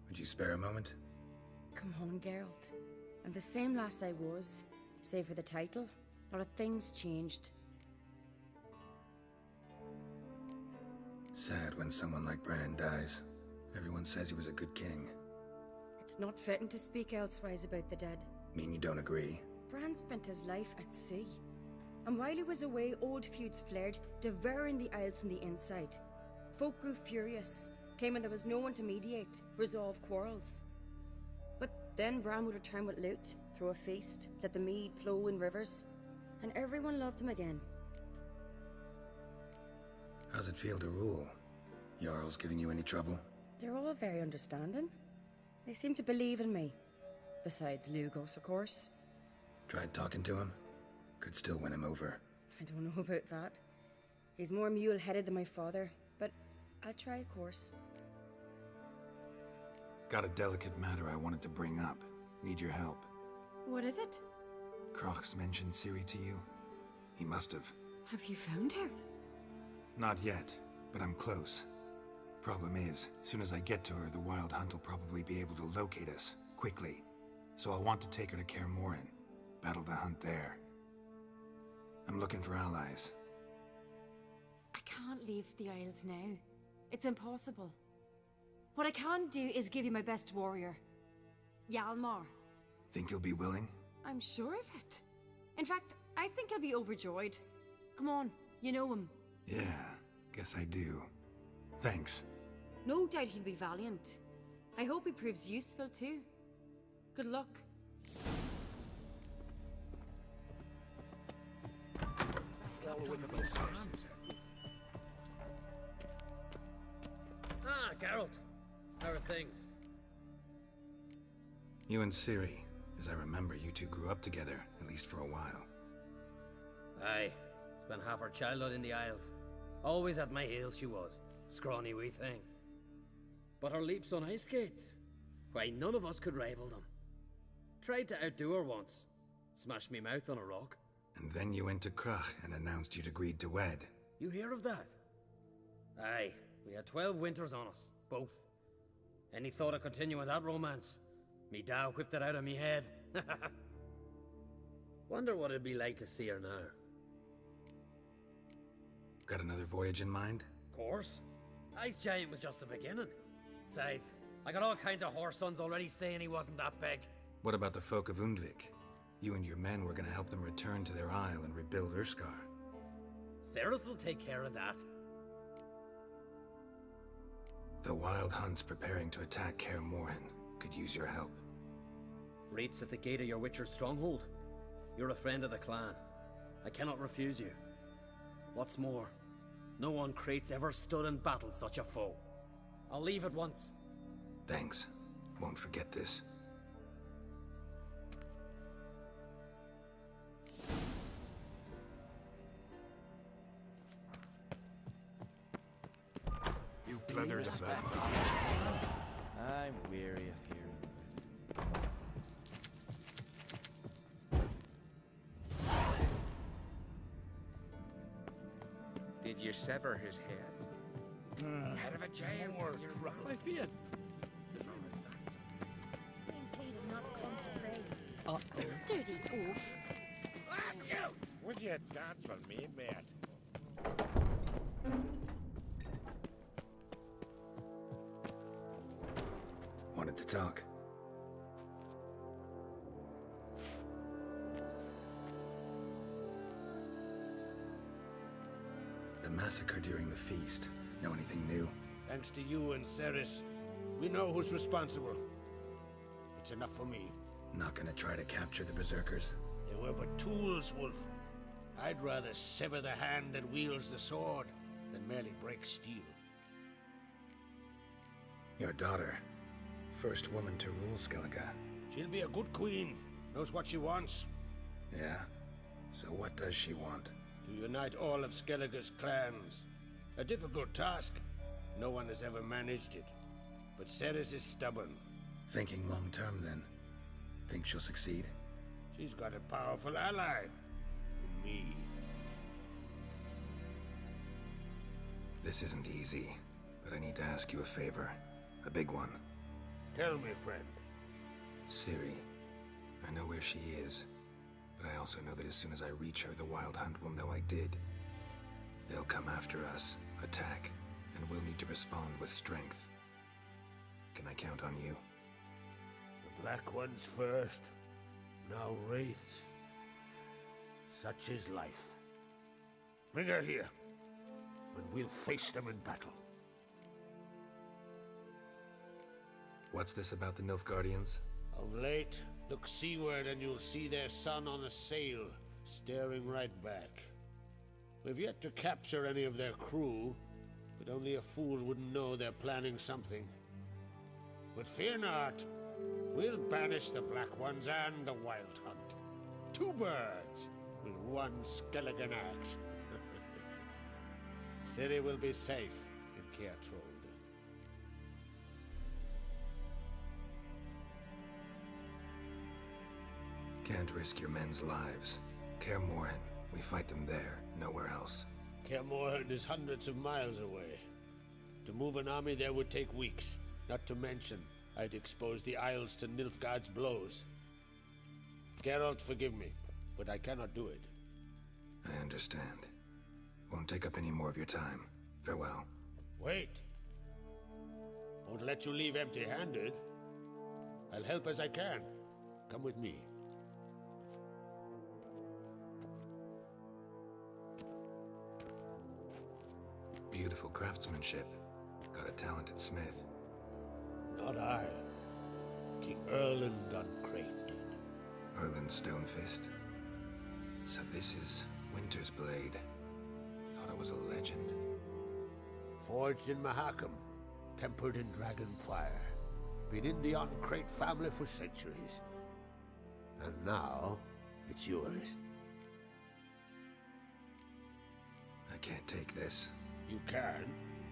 [SPEAKER 12] would you spare a moment?
[SPEAKER 20] Come on, Geralt. I'm the same lass I was, save for the title. A lot of things changed.
[SPEAKER 12] Sad when someone like Bran dies. Everyone says he was a good king.
[SPEAKER 20] It's not fitting to speak elsewise about the dead.
[SPEAKER 12] Mean you don't agree?
[SPEAKER 20] Bran spent his life at sea. And while he was away, old feuds flared, devouring the Isles from the inside. Folk grew furious, claiming there was no one to mediate, resolve quarrels. But then Bran would return with loot, throw a feast, let the mead flow in rivers, and everyone loved him again.
[SPEAKER 12] How's it feel to rule? Jarl's giving you any trouble?
[SPEAKER 20] They're all very understanding. They seem to believe in me. Besides Lugos, of course.
[SPEAKER 12] Tried talking to him? Could still win him over.
[SPEAKER 20] I don't know about that. He's more mule-headed than my father, but I'll try, of course.
[SPEAKER 12] got a delicate matter I wanted to bring up. Need your help.
[SPEAKER 20] What is it?
[SPEAKER 12] Croc's mentioned Ciri to you? He must have.
[SPEAKER 20] Have you found her?
[SPEAKER 12] Not yet, but I'm close. Problem is, soon as I get to her, the Wild Hunt will probably be able to locate us, quickly. So I'll want to take her to Kaer Morhen, battle the hunt there. I'm looking for allies.
[SPEAKER 20] I can't leave the Isles now. It's impossible. What I can do is give you my best warrior, Hjalmar.
[SPEAKER 12] Think you'll be willing?
[SPEAKER 20] I'm sure of it. In fact, I think he'll be overjoyed. Come on, you know him.
[SPEAKER 12] Yeah, guess I do. Thanks.
[SPEAKER 20] No doubt he'll be valiant. I hope he proves useful too. Good luck.
[SPEAKER 21] Ah, Geralt. How are things?
[SPEAKER 12] You and Ciri. As I remember, you two grew up together, at least for a while.
[SPEAKER 21] Aye. Spent half her childhood in the Isles. Always at my heels she was. Scrawny wee thing. But her leaps on ice skates? Why, none of us could rival them. Tried to outdo her once. Smashed me mouth on a rock.
[SPEAKER 12] And then you went to Krach and announced you'd agreed to wed.
[SPEAKER 21] You hear of that? Aye. We had 12 winters on us. Both. Any thought of continuing that romance? Me da whipped it out of me head. Wonder what it'd be like to see her now.
[SPEAKER 12] Got another voyage in mind?
[SPEAKER 21] Course. Ice Giant was just the beginning. Besides, I got all kinds of horse sons already saying he wasn't that big.
[SPEAKER 12] What about the folk of Undvik? You and your men were gonna help them return to their isle and rebuild Urskar.
[SPEAKER 21] Ceres will take care of that.
[SPEAKER 12] The Wild Hunt's preparing to attack Kaer Morhen. Could use your help.
[SPEAKER 21] Rates at the gate of your Witcher's stronghold. You're a friend of the clan. I cannot refuse you. What's more, no one Krait's ever stood in battle such a foe. I'll leave at once.
[SPEAKER 12] Thanks. Won't forget this.
[SPEAKER 14] You pleathered about.
[SPEAKER 1] I'm weary of hearing it.
[SPEAKER 22] Did you sever his head? Head of a giant.
[SPEAKER 18] I fear.
[SPEAKER 7] Means he did not come to pray.
[SPEAKER 20] Dirty oaf.
[SPEAKER 22] Ah, shoot! Would you dance for me, mate?
[SPEAKER 12] Wanted to talk. The massacre during the feast. Know anything new?
[SPEAKER 10] Thanks to you and Ceres, we know who's responsible. It's enough for me.
[SPEAKER 12] Not gonna try to capture the berserkers?
[SPEAKER 10] They were but tools, Wolf. I'd rather sever the hand that wields the sword than merely break steel.
[SPEAKER 12] Your daughter. First woman to rule Skellige.
[SPEAKER 10] She'll be a good queen. Knows what she wants.
[SPEAKER 12] Yeah? So what does she want?
[SPEAKER 10] To unite all of Skellige's clans. A difficult task. No one has ever managed it. But Ceres is stubborn.
[SPEAKER 12] Thinking long term, then. Think she'll succeed?
[SPEAKER 10] She's got a powerful ally. In me.
[SPEAKER 12] This isn't easy, but I need to ask you a favor. A big one.
[SPEAKER 10] Tell me, friend.
[SPEAKER 12] Ciri. I know where she is, but I also know that as soon as I reach her, the Wild Hunt will know I did. They'll come after us, attack, and we'll need to respond with strength. Can I count on you?
[SPEAKER 10] The Black Ones first, now Wraiths. Such is life. Bring her here, and we'll face them in battle.
[SPEAKER 12] What's this about the Nilfgaardians?
[SPEAKER 10] Of late, look seaward and you'll see their sun on a sail, staring right back. We've yet to capture any of their crew, but only a fool wouldn't know they're planning something. But fear not, we'll banish the Black Ones and the Wild Hunt. Two birds with one Skelligan axe. Ciri will be safe in Caer Trond.
[SPEAKER 12] Can't risk your men's lives. Kaer Morhen, we fight them there, nowhere else.
[SPEAKER 5] Kaer Morhen is hundreds of miles away. To move an army there would take weeks. Not to mention, I'd expose the Isles to Nilfgaard's blows. Geralt, forgive me, but I cannot do it.
[SPEAKER 12] I understand. Won't take up any more of your time. Farewell.
[SPEAKER 5] Wait. Won't let you leave empty-handed. I'll help as I can. Come with me.
[SPEAKER 12] Beautiful craftsmanship. Got a talented smith.
[SPEAKER 5] Not I. King Erland Uncrate did.
[SPEAKER 12] Erland Stonefist. So this is Winter's blade. Thought it was a legend.
[SPEAKER 5] Forged in Mahakam, tempered in dragon fire. Been in the Uncrate family for centuries. And now, it's yours.
[SPEAKER 12] I can't take this.
[SPEAKER 5] You can,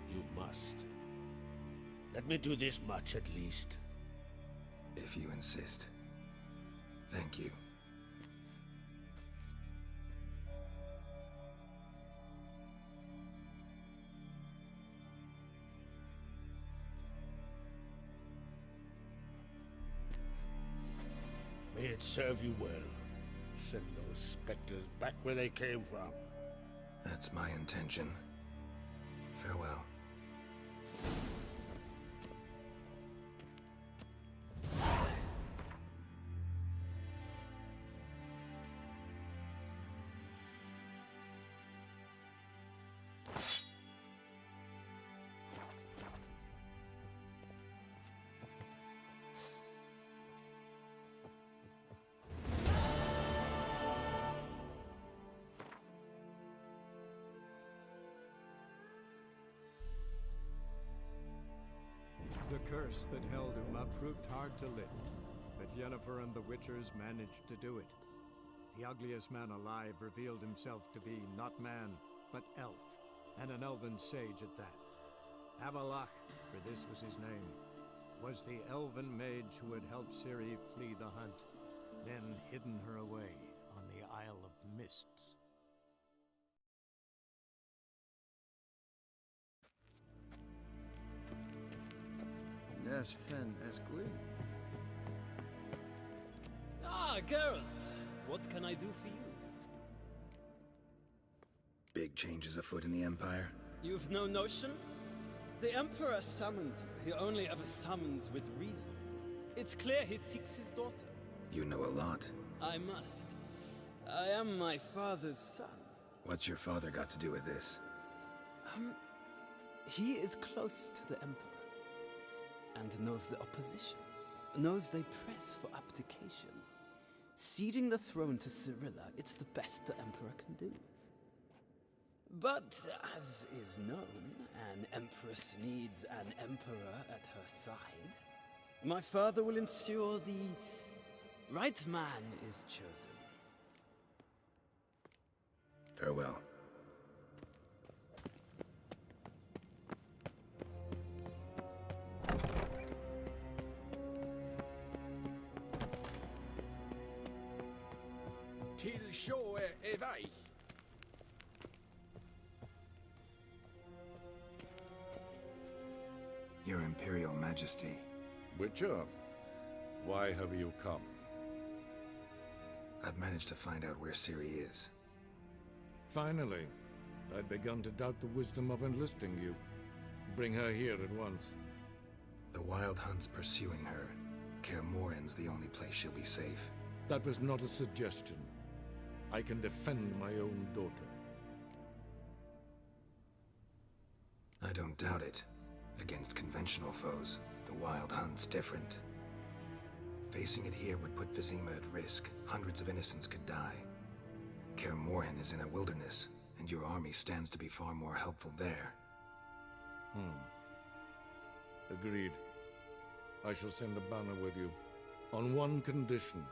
[SPEAKER 5] you must. Let me do this much at least.
[SPEAKER 12] If you insist. Thank you.
[SPEAKER 5] May it serve you well. Send those specters back where they came from.
[SPEAKER 12] That's my intention. Farewell.
[SPEAKER 2] The curse that held Uma proved hard to lift, but Yennefer and the Witchers managed to do it. The ugliest man alive revealed himself to be not man, but elf, and an elven sage at that. Avalach, for this was his name, was the elven mage who had helped Ciri flee the hunt, then hidden her away on the Isle of Mists.
[SPEAKER 8] Yes, hen as Gwyn.
[SPEAKER 23] Ah, Geralt! What can I do for you?
[SPEAKER 12] Big changes afoot in the Empire.
[SPEAKER 23] You've no notion? The Emperor summoned you. He only ever summons with reason. It's clear he seeks his daughter.
[SPEAKER 12] You know a lot.
[SPEAKER 23] I must. I am my father's son.
[SPEAKER 12] What's your father got to do with this?
[SPEAKER 23] He is close to the Emperor. And knows the opposition. Knows they press for abdication. Ceding the throne to Cirilla, it's the best the Emperor can do. But, as is known, an Empress needs an Emperor at her side. My father will ensure the right man is chosen.
[SPEAKER 12] Farewell.
[SPEAKER 6] Till sjå är väg.
[SPEAKER 12] Your Imperial Majesty.
[SPEAKER 14] Witcher, why have you come?
[SPEAKER 12] I've managed to find out where Ciri is.
[SPEAKER 14] Finally. I'd begun to doubt the wisdom of enlisting you. Bring her here at once.
[SPEAKER 12] The Wild Hunt's pursuing her. Kaer Morhen's the only place she'll be safe.
[SPEAKER 14] That was not a suggestion. I can defend my own daughter.
[SPEAKER 12] I don't doubt it. Against conventional foes, the Wild Hunt's different. Facing it here would put Vizima at risk. Hundreds of innocents could die. Kaer Morhen is in a wilderness, and your army stands to be far more helpful there.
[SPEAKER 14] Agreed. I shall send a banner with you. On one condition.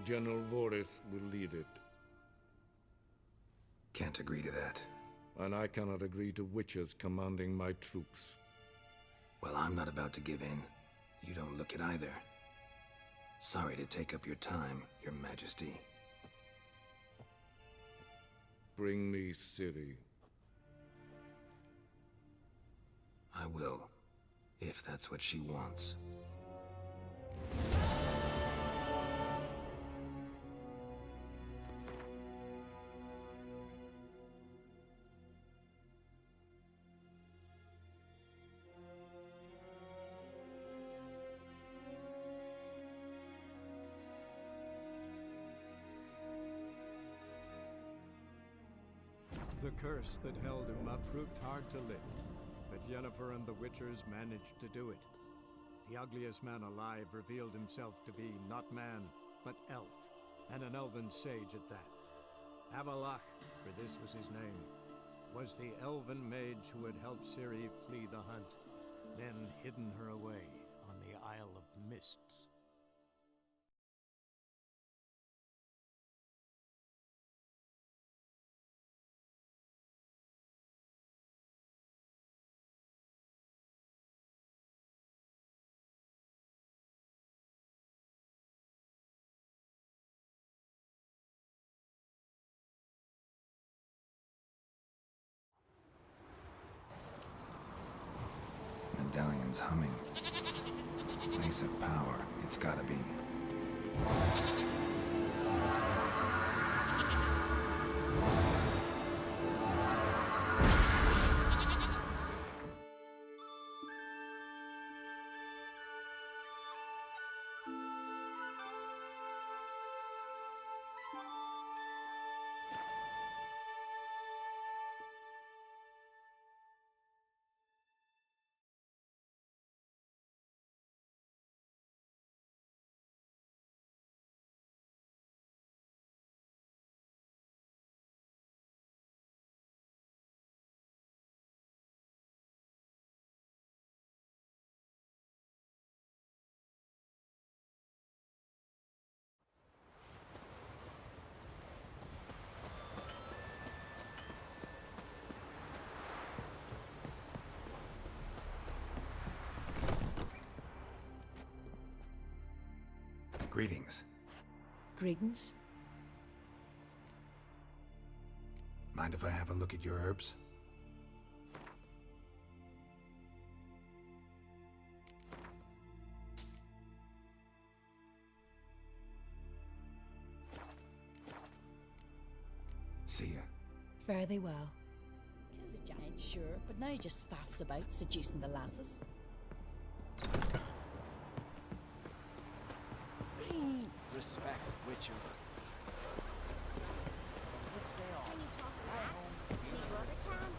[SPEAKER 14] General Voris will lead it.
[SPEAKER 12] Can't agree to that.
[SPEAKER 14] And I cannot agree to witches commanding my troops.
[SPEAKER 12] Well, I'm not about to give in. You don't look it either. Sorry to take up your time, Your Majesty.
[SPEAKER 14] Bring me Ciri.
[SPEAKER 12] I will, if that's what she wants.
[SPEAKER 2] The curse that held Uma proved hard to lift, but Yennefer and the Witchers managed to do it. The ugliest man alive revealed himself to be not man, but elf, and an elven sage at that. Avalach, for this was his name, was the elven mage who had helped Ciri flee the hunt, then hidden her away on the Isle of Mists.
[SPEAKER 12] Medallion's humming. Place of power, it's gotta be. Greetings.
[SPEAKER 9] Greetings.
[SPEAKER 12] Mind if I have a look at your herbs? See ya.
[SPEAKER 8] Fare thee well.
[SPEAKER 11] Killed a giant, sure, but now he just faffs about, seducing the lasses.
[SPEAKER 15] Respect, Witcher.
[SPEAKER 7] Can you toss an axe? Any brother can?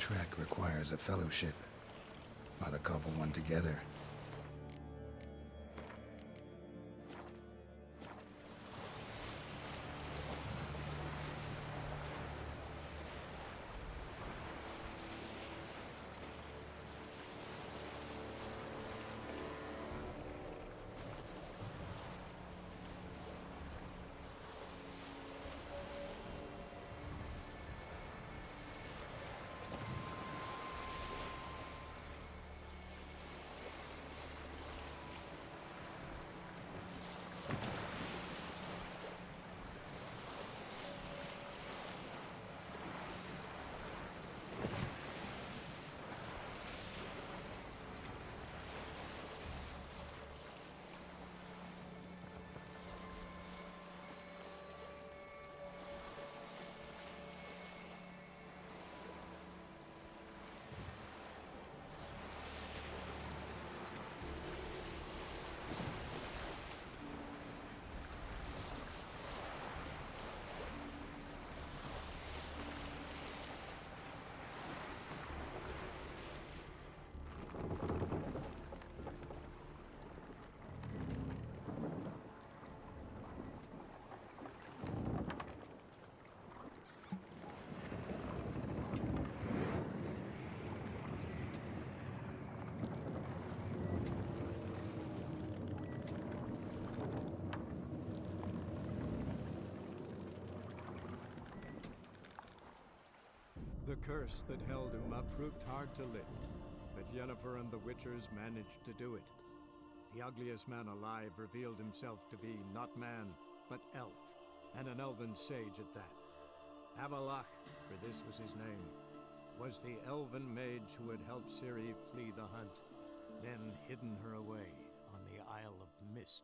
[SPEAKER 12] trek requires a fellowship. Ought to cobble one together.
[SPEAKER 2] The curse that held Uma proved hard to lift, but Yennefer and the Witchers managed to do it. The ugliest man alive revealed himself to be not man, but elf, and an elven sage at that. Avalach, for this was his name, was the elven mage who had helped Ciri flee the hunt, then hidden her away on the Isle of Mists.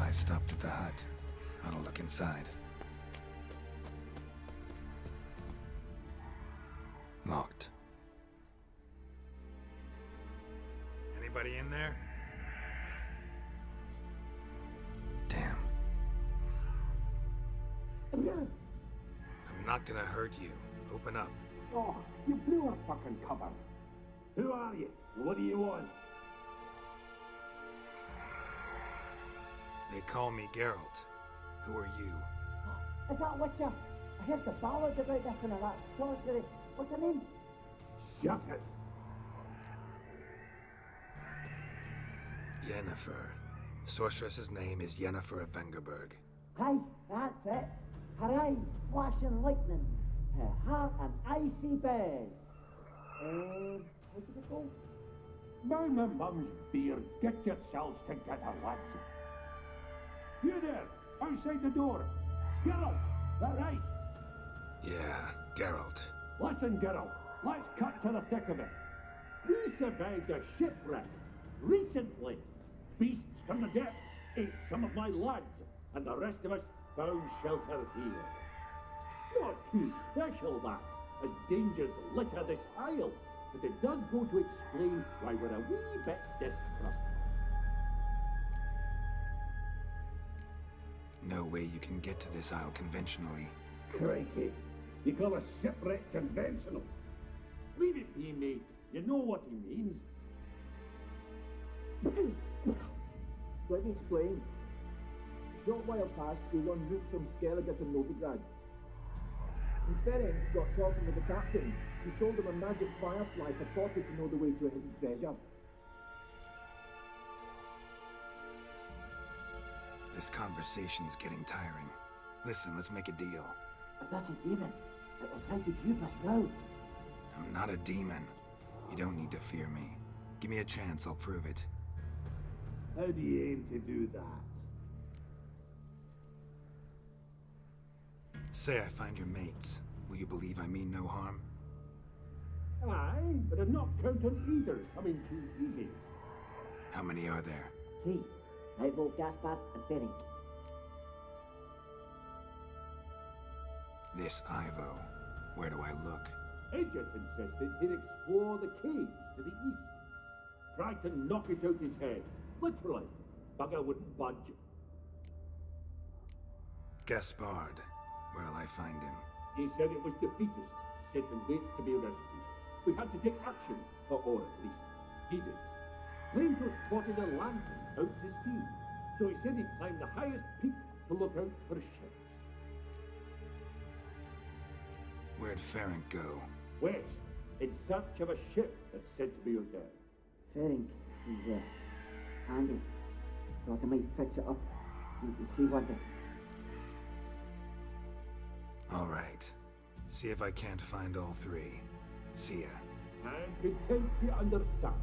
[SPEAKER 12] I stopped at the hut. I'll look inside. Locked.
[SPEAKER 6] Anybody in there?
[SPEAKER 12] Damn. I'm not gonna hurt you. Open up.
[SPEAKER 3] Oh, you blew our fucking cover. Who are you? What do you want?
[SPEAKER 12] They call me Geralt. Who are you?
[SPEAKER 8] Is that Witcher? I heard the ballad about this and that sorceress. What's her name?
[SPEAKER 3] Shut it.
[SPEAKER 12] Yennefer. Sorceress's name is Yennefer of Vengerberg.
[SPEAKER 8] Aye, that's it. Her eyes flashing lightning. Her heart an icy bed. Where did it go?
[SPEAKER 3] By my mum's beard, get yourselves together, lads. You there, outside the door. Geralt, that right?
[SPEAKER 12] Yeah, Geralt.
[SPEAKER 3] Listen, Geralt, let's cut to the thick of it. We survived a shipwreck recently. Beasts from the depths ate some of my lads, and the rest of us found shelter here. Not too special, that, as dangers litter this isle, but it does go to explain why we're a wee bit distrustful.
[SPEAKER 12] No way you can get to this isle conventionally.
[SPEAKER 3] Crikey, you call a shipwreck conventional? Leave it be, mate. You know what he means.
[SPEAKER 13] Let me explain. A short while past, we were en route from Skellige to Novigrad. And Ferenc got talking with the captain, who sold him a magic firefly purported to know the way to a hidden treasure.
[SPEAKER 12] This conversation's getting tiring. Listen, let's make a deal.
[SPEAKER 8] If that's a demon, it will try to dupe us now.
[SPEAKER 12] I'm not a demon. You don't need to fear me. Give me a chance, I'll prove it.
[SPEAKER 3] How do you aim to do that?
[SPEAKER 12] Say I find your mates. Will you believe I mean no harm?
[SPEAKER 3] Aye, but I'm not count on either coming too easy.
[SPEAKER 12] How many are there?
[SPEAKER 8] 3. Ivo, Gaspard, and Ferenc.
[SPEAKER 12] This Ivo. Where do I look?
[SPEAKER 3] Agent insisted he'd explore the caves to the east. Tried to knock it out his head. Literally. Bugger wouldn't budge.
[SPEAKER 12] Gaspard. Where'll I find him?
[SPEAKER 3] He said it was defeatist, set and wait to be rescued. We had to take action, or at least he did. Claimed to have spotted a lantern out to sea, so he said he'd climb the highest peak to look out for ships.
[SPEAKER 12] Where'd Ferenc go?
[SPEAKER 3] West, in search of a ship that's said to be out there.
[SPEAKER 8] Ferenc, he's handy. Thought I might fix it up. You see what the...
[SPEAKER 12] All right. See if I can't find all 3. See ya.
[SPEAKER 3] I'm content to understand.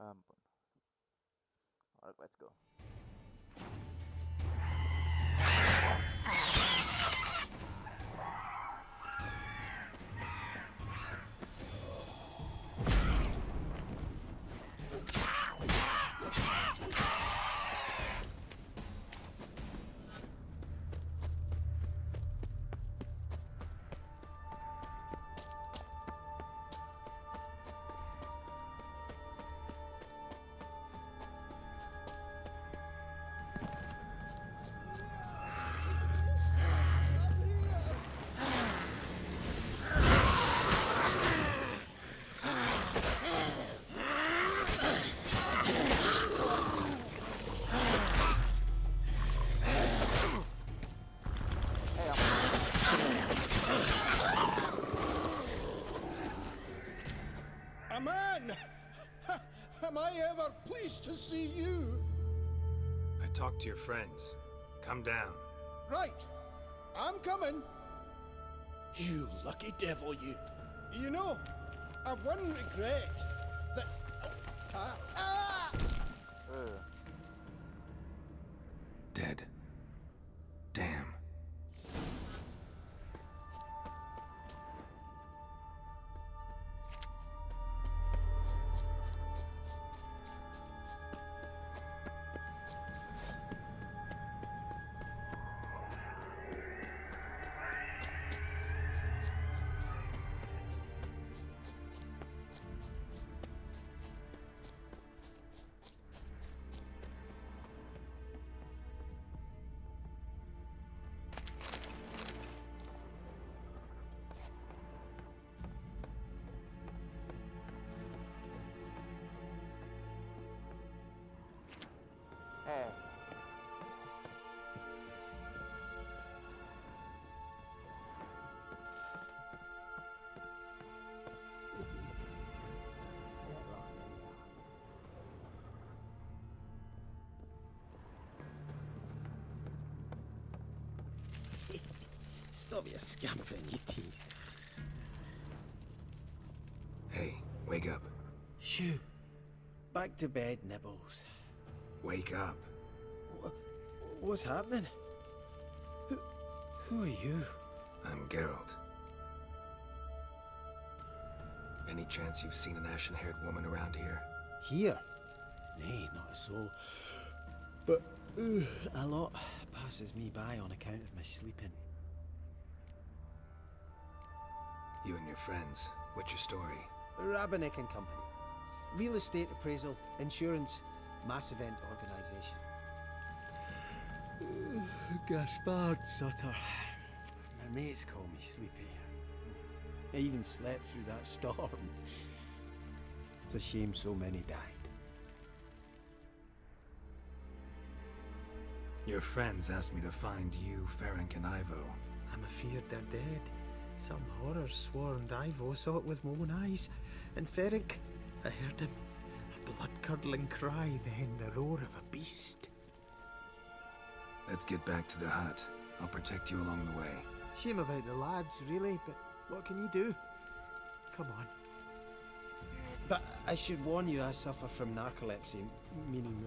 [SPEAKER 1] Ampun. Alright, let's go.
[SPEAKER 18] Aman! Am I ever pleased to see you?
[SPEAKER 12] I talked to your friends. Come down.
[SPEAKER 18] Right. I'm coming. You lucky devil, you. You know, I've one regret. That...
[SPEAKER 12] Dead. Damn.
[SPEAKER 15] Stop your scampering, you teeth.
[SPEAKER 12] Hey, wake up.
[SPEAKER 15] Shoo. Back to bed, Nibbles.
[SPEAKER 12] Wake up.
[SPEAKER 15] What's happening? Who are you?
[SPEAKER 12] I'm Geralt. Any chance you've seen an ashen-haired woman around here?
[SPEAKER 15] Here? Nay, not a soul. But a lot passes me by on account of my sleeping.
[SPEAKER 12] You and your friends, what's your story?
[SPEAKER 15] Rabinick and Company. Real estate appraisal, insurance, mass event organisation. Gaspard Sutter. My mates call me Sleepy. I even slept through that storm. It's a shame so many died.
[SPEAKER 12] Your friends asked me to find you, Ferenc, and Ivo.
[SPEAKER 15] I'm afeard they're dead. Some horrors swarmed Ivo, saw it with my own eyes. And Ferenc, I heard him. A blood-curdling cry, then the roar of a beast.
[SPEAKER 12] Let's get back to the hut. I'll protect you along the way.
[SPEAKER 15] Shame about the lads, really, but what can you do? Come on. But I should warn you, I suffer from narcolepsy, meaning...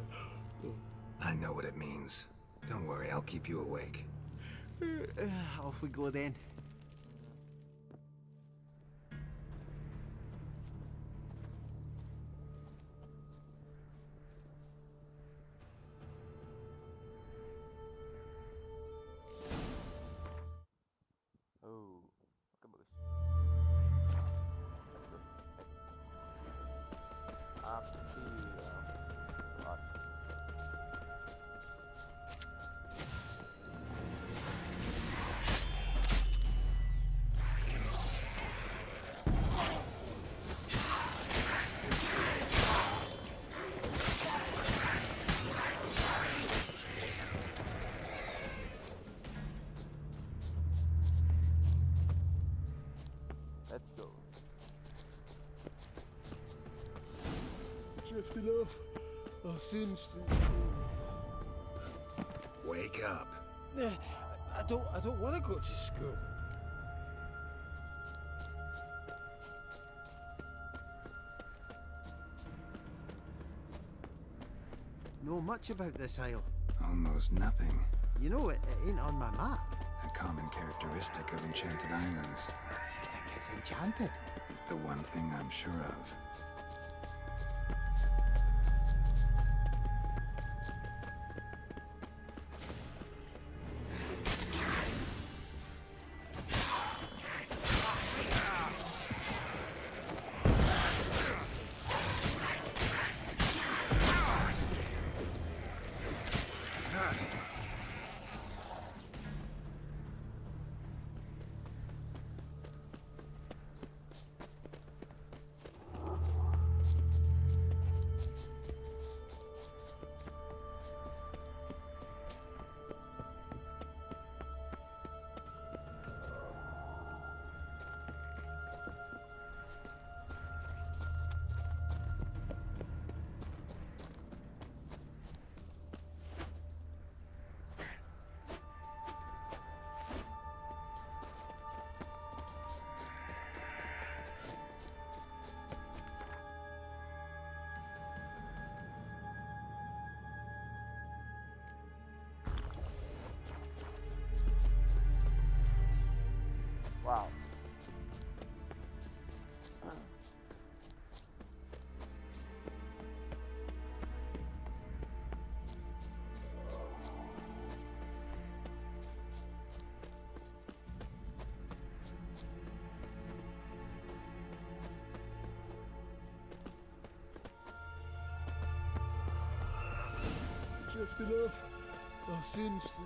[SPEAKER 12] I know what it means. Don't worry, I'll keep you awake.
[SPEAKER 15] Off we go then. Drifting off. I'll soon sleep.
[SPEAKER 12] Wake up.
[SPEAKER 15] I don't want to go to school. know much about this isle.
[SPEAKER 12] Almost nothing.
[SPEAKER 15] You know, it ain't on my map.
[SPEAKER 12] A common characteristic of enchanted islands.
[SPEAKER 15] You think it's enchanted?
[SPEAKER 12] It's the one thing I'm sure of.
[SPEAKER 1] Wow.
[SPEAKER 18] Drifting off. I'll soon sleep.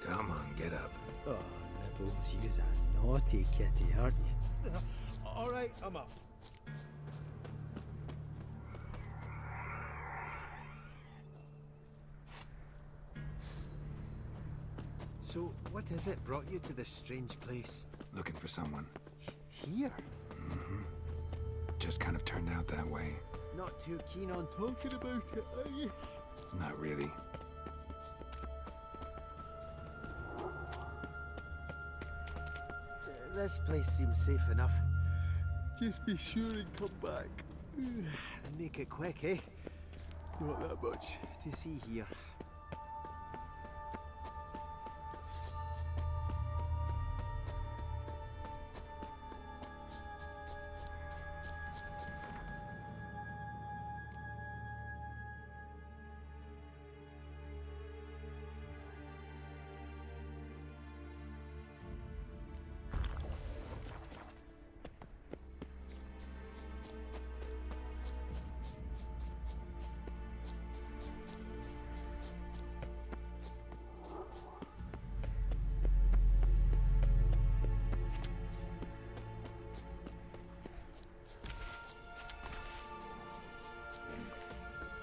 [SPEAKER 12] Come on, get up.
[SPEAKER 15] Oh, Nibbles, you's a naughty kitty, aren't you?
[SPEAKER 18] All right, I'm up.
[SPEAKER 15] So, what is it brought you to this strange place?
[SPEAKER 12] Looking for someone.
[SPEAKER 15] Here?
[SPEAKER 12] Mm-hmm. Just kind of turned out that way.
[SPEAKER 15] Not too keen on talking about it, are you?
[SPEAKER 12] Not really.
[SPEAKER 15] This place seems safe enough. Just be sure and come back. And make it quick, eh? Not that much to see here.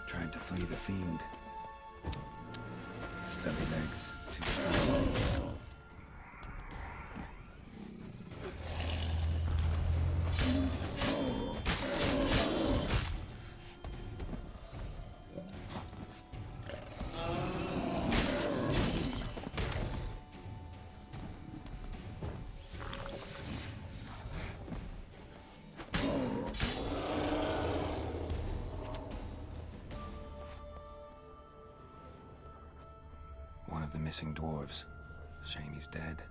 [SPEAKER 12] Tried to flee the fiend. Stubby legs, too strong. One of the missing dwarves. Shame he's dead.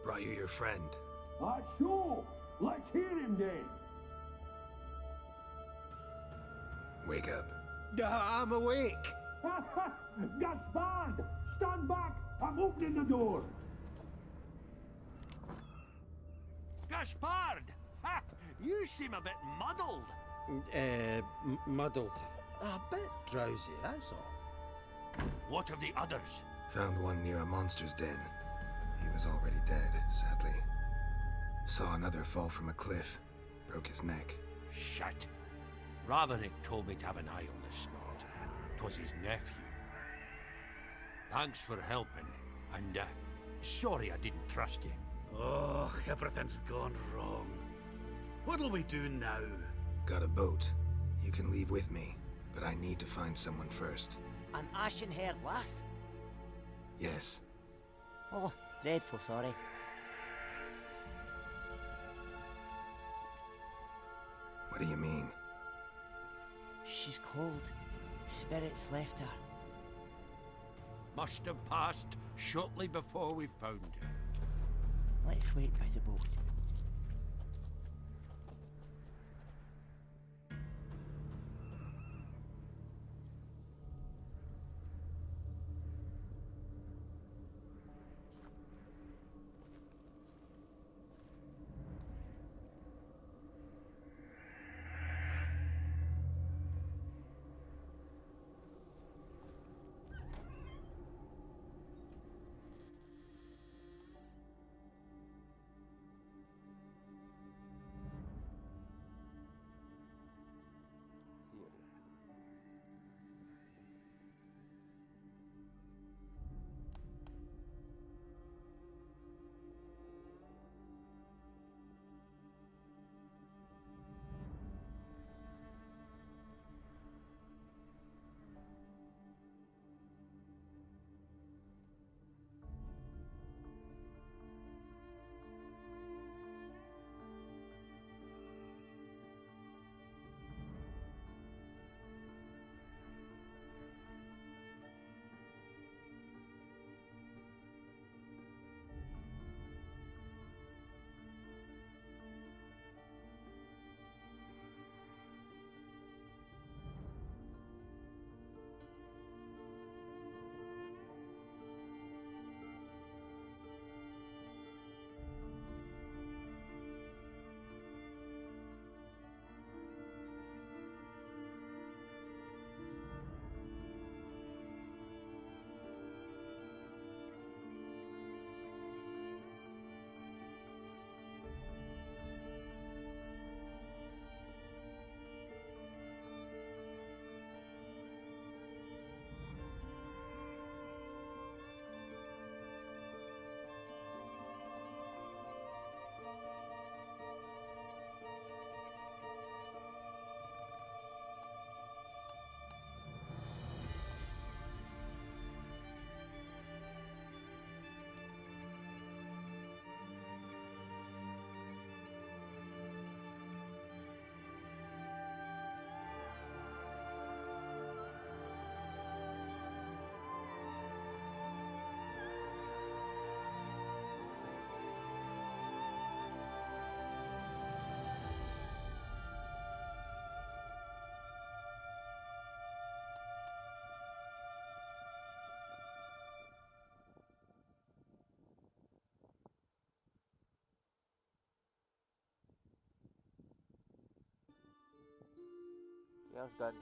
[SPEAKER 12] Brought you your friend.
[SPEAKER 3] That's so. Let's hear him then.
[SPEAKER 12] Wake up.
[SPEAKER 15] I'm awake.
[SPEAKER 3] Gaspard! Stand back! I'm opening the door.
[SPEAKER 5] Gaspard! Ha! You seem a bit muddled.
[SPEAKER 4] Muddled. A bit drowsy, that's all.
[SPEAKER 5] What of the others?
[SPEAKER 12] Found one near a monster's den. He was already dead, sadly. Saw another fall from a cliff. Broke his neck.
[SPEAKER 5] Shit. Ramanick told me to have an eye on the snot. 'Twas his nephew. Thanks for helping, and sorry I didn't trust you.
[SPEAKER 16] Oh, everything's gone wrong. What'll we do now?
[SPEAKER 12] Got a boat. You can leave with me, but I need to find someone first.
[SPEAKER 8] An ashen-haired lass?
[SPEAKER 12] Yes.
[SPEAKER 8] Oh, dreadful sorry.
[SPEAKER 12] What do you mean?
[SPEAKER 8] She's cold. Spirits left her.
[SPEAKER 5] Must have passed shortly before we found her.
[SPEAKER 8] Let's wait by the boat.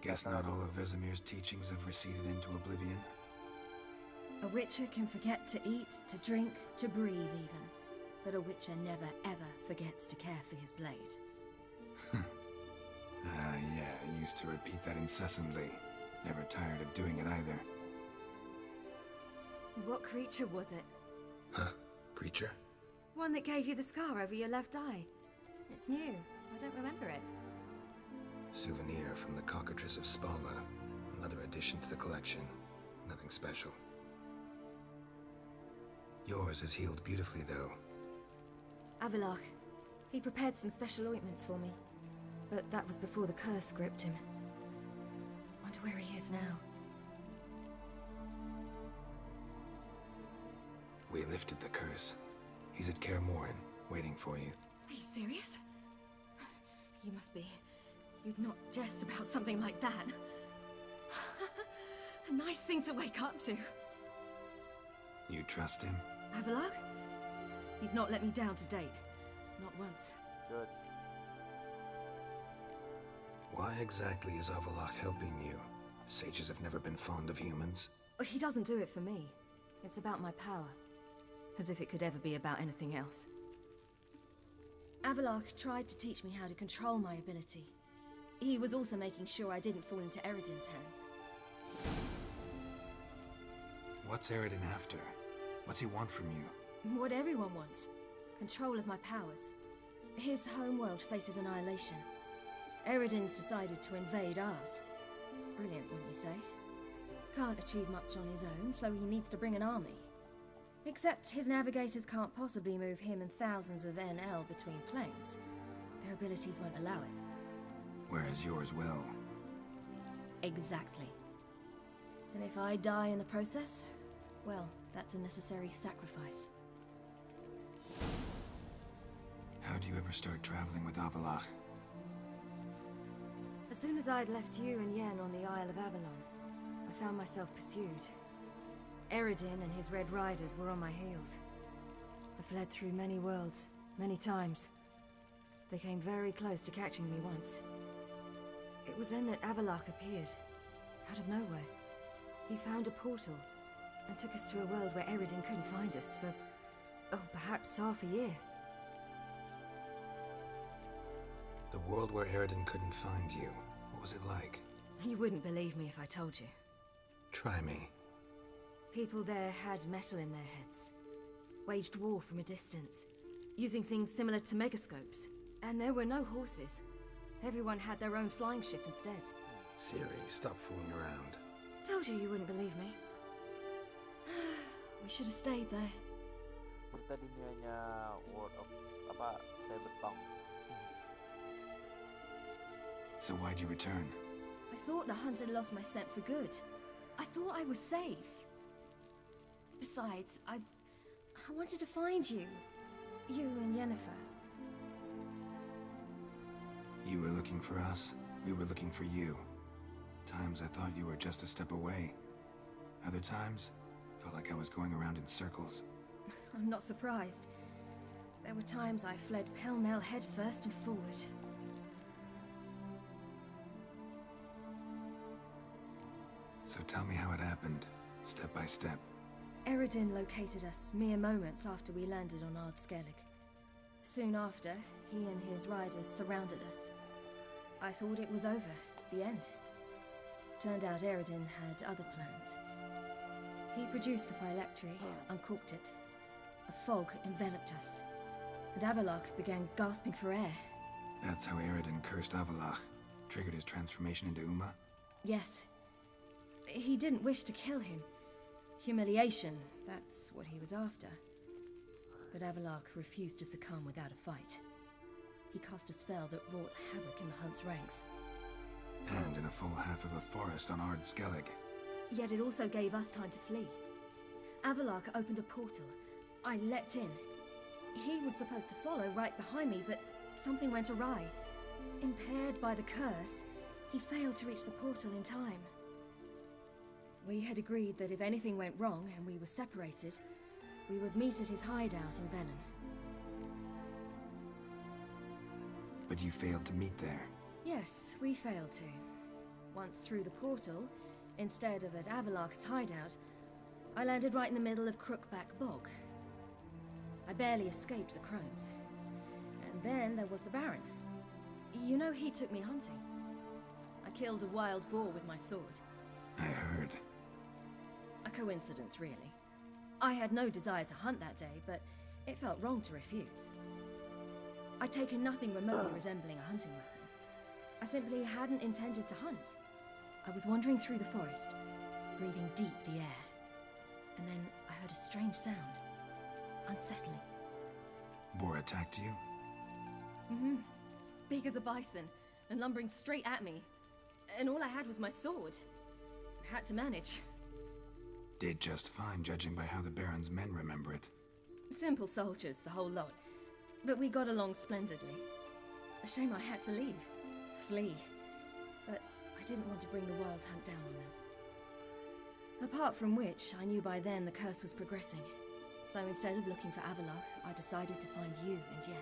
[SPEAKER 12] Guess not all of Vesemir's teachings have receded into oblivion.
[SPEAKER 20] A witcher can forget to eat, to drink, to breathe even. But a witcher never ever forgets to care for his blade.
[SPEAKER 12] Yeah, I used to repeat that incessantly. Never tired of doing it either.
[SPEAKER 20] What creature was it?
[SPEAKER 12] Huh? Creature?
[SPEAKER 20] One that gave you the scar over your left eye. It's new. I don't remember it.
[SPEAKER 12] Souvenir from the cockatrice of Spala. Another addition to the collection. Nothing special. Yours is healed beautifully, though.
[SPEAKER 20] Avalok. He prepared some special ointments for me. But that was before the curse gripped him. Wonder where he is now.
[SPEAKER 12] We lifted the curse. He's at Kaer Morhen, waiting for you.
[SPEAKER 20] Are you serious? You must be. You'd not jest about something like that. A nice thing to wake up to.
[SPEAKER 12] You trust him?
[SPEAKER 20] Avalok? He's not let me down to date. Not once.
[SPEAKER 1] Good.
[SPEAKER 12] Why exactly is Avalok helping you? Sages have never been fond of humans.
[SPEAKER 20] He doesn't do it for me. It's about my power. As if it could ever be about anything else. Avalok tried to teach me how to control my ability. He was also making sure I didn't fall into Eredin's hands.
[SPEAKER 12] What's Eredin after? What's he want from you?
[SPEAKER 20] What everyone wants. Control of my powers. His homeworld faces annihilation. Eredin's decided to invade ours. Brilliant, wouldn't you say? Can't achieve much on his own, so he needs to bring an army. Except his navigators can't possibly move him and thousands of NL between planes. Their abilities won't allow it.
[SPEAKER 12] Whereas yours will.
[SPEAKER 20] Exactly. And if I die in the process, well, that's a necessary sacrifice.
[SPEAKER 12] How do you ever start traveling with Avalok?
[SPEAKER 20] As soon as I'd left you and Yen on the Isle of Avalon, I found myself pursued. Eredin and his Red Riders were on my heels. I fled through many worlds, many times. They came very close to catching me once. It was then that Avalok appeared, out of nowhere. He found a portal, and took us to a world where Eredin couldn't find us for, oh, perhaps half a year.
[SPEAKER 12] The world where Eredin couldn't find you, what was it like?
[SPEAKER 20] You wouldn't believe me if I told you.
[SPEAKER 12] Try me.
[SPEAKER 20] People there had metal in their heads, waged war from a distance, using things similar to megascopes. And there were no horses. Everyone had their own flying ship instead.
[SPEAKER 12] Ciri, stop fooling around.
[SPEAKER 20] Told you you wouldn't believe me. We should have stayed there.
[SPEAKER 1] Cerita dunianya World of Cyberpunk.
[SPEAKER 12] So why'd you return?
[SPEAKER 20] I thought the hunt had lost my scent for good. I thought I was safe. Besides, I wanted to find you. You and Yennefer.
[SPEAKER 12] You were looking for us, we were looking for you. Times I thought you were just a step away. Other times, felt like I was going around in circles.
[SPEAKER 20] I'm not surprised. There were times I fled pell-mell head first and forward.
[SPEAKER 12] So tell me how it happened, step by step.
[SPEAKER 20] Eredin located us mere moments after we landed on Ard Skellig. Soon after, he and his riders surrounded us. I thought it was over, the end. Turned out Eredin had other plans. He produced the phylactery, uncorked it. A fog enveloped us, and Avalok began gasping for air.
[SPEAKER 12] That's how Eredin cursed Avalok, triggered his transformation into Uma?
[SPEAKER 20] Yes. He didn't wish to kill him. Humiliation, that's what he was after. But Avalok refused to succumb without a fight. He cast a spell that wrought havoc in the hunt's ranks.
[SPEAKER 12] And in a full half of a forest on Ard Skellig.
[SPEAKER 20] Yet it also gave us time to flee. Avalok opened a portal. I leapt in. He was supposed to follow right behind me, but something went awry. Impaired by the curse, he failed to reach the portal in time. We had agreed that if anything went wrong and we were separated, we would meet at his hideout in Velen.
[SPEAKER 12] But you failed to meet there.
[SPEAKER 20] Yes, we failed to. Once through the portal, instead of at Avalok's hideout, I landed right in the middle of Crookback Bog. I barely escaped the crones. And then there was the Baron. You know, he took me hunting. I killed a wild boar with my sword.
[SPEAKER 12] I heard.
[SPEAKER 20] A coincidence, really. I had no desire to hunt that day, but it felt wrong to refuse. I'd taken nothing remotely resembling a hunting weapon. I simply hadn't intended to hunt. I was wandering through the forest, breathing deep the air. And then I heard a strange sound. Unsettling.
[SPEAKER 12] Boar attacked you?
[SPEAKER 20] Mm-hmm. Big as a bison, and lumbering straight at me. And all I had was my sword. Had to manage.
[SPEAKER 12] Did just fine, judging by how the Baron's men remember it.
[SPEAKER 20] Simple soldiers, the whole lot. But we got along splendidly. A shame I had to leave. Flee. But I didn't want to bring the wild hunt down on them. Apart from which, I knew by then the curse was progressing. So instead of looking for Avalok, I decided to find you and Yen.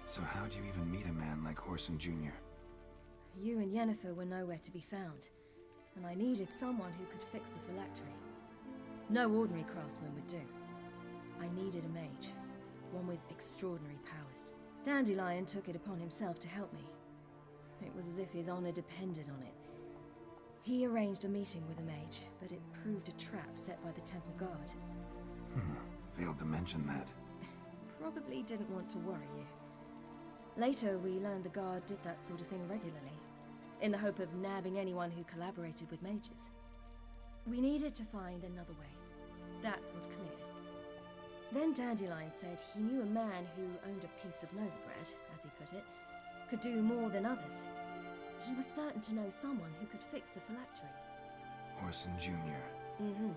[SPEAKER 12] So how do you even meet a man like Horson Jr.?
[SPEAKER 20] You and Yennefer were nowhere to be found, and I needed someone who could fix the phylactery. No ordinary craftsman would do. I needed a mage, one with extraordinary powers. Dandelion took it upon himself to help me. It was as if his honor depended on it. He arranged a meeting with a mage, but it proved a trap set by the temple guard.
[SPEAKER 12] Failed to mention that.
[SPEAKER 20] Probably didn't want to worry you. Later, we learned the guard did that sort of thing regularly, in the hope of nabbing anyone who collaborated with mages. We needed to find another way. That was clear. Then Dandelion said he knew a man who owned a piece of Novigrad, as he put it, could do more than others. He was certain to know someone who could fix the phylactery.
[SPEAKER 12] Horson Jr.
[SPEAKER 20] Mm-hmm.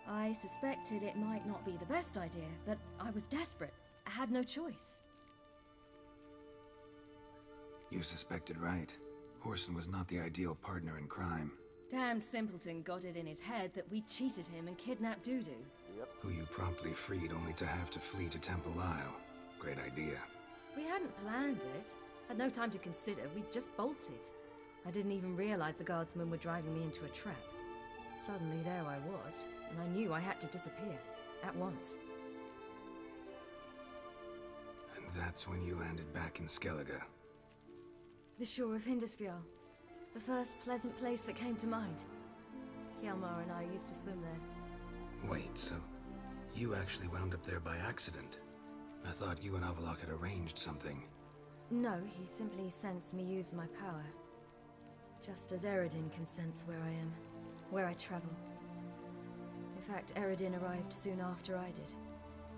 [SPEAKER 20] I suspected it might not be the best idea, but I was desperate. I had no choice.
[SPEAKER 12] You suspected right. Horson was not the ideal partner in crime.
[SPEAKER 20] Damned simpleton got it in his head that we cheated him and kidnapped Dudu.
[SPEAKER 12] Who you promptly freed only to have to flee to Temple Isle. Great idea.
[SPEAKER 20] We hadn't planned it. Had no time to consider. We just bolted. I didn't even realize the guardsmen were driving me into a trap. Suddenly there I was, and I knew I had to disappear. At once.
[SPEAKER 12] And that's when you landed back in Skellige.
[SPEAKER 20] The shore of Hindisfjall. The first pleasant place that came to mind. Hjalmar and I used to swim there.
[SPEAKER 12] Wait, so you actually wound up there by accident? I thought you and Avalok had arranged something.
[SPEAKER 20] No, he simply sensed me use my power. Just as Eredin can sense where I am, where I travel. In fact, Eredin arrived soon after I did.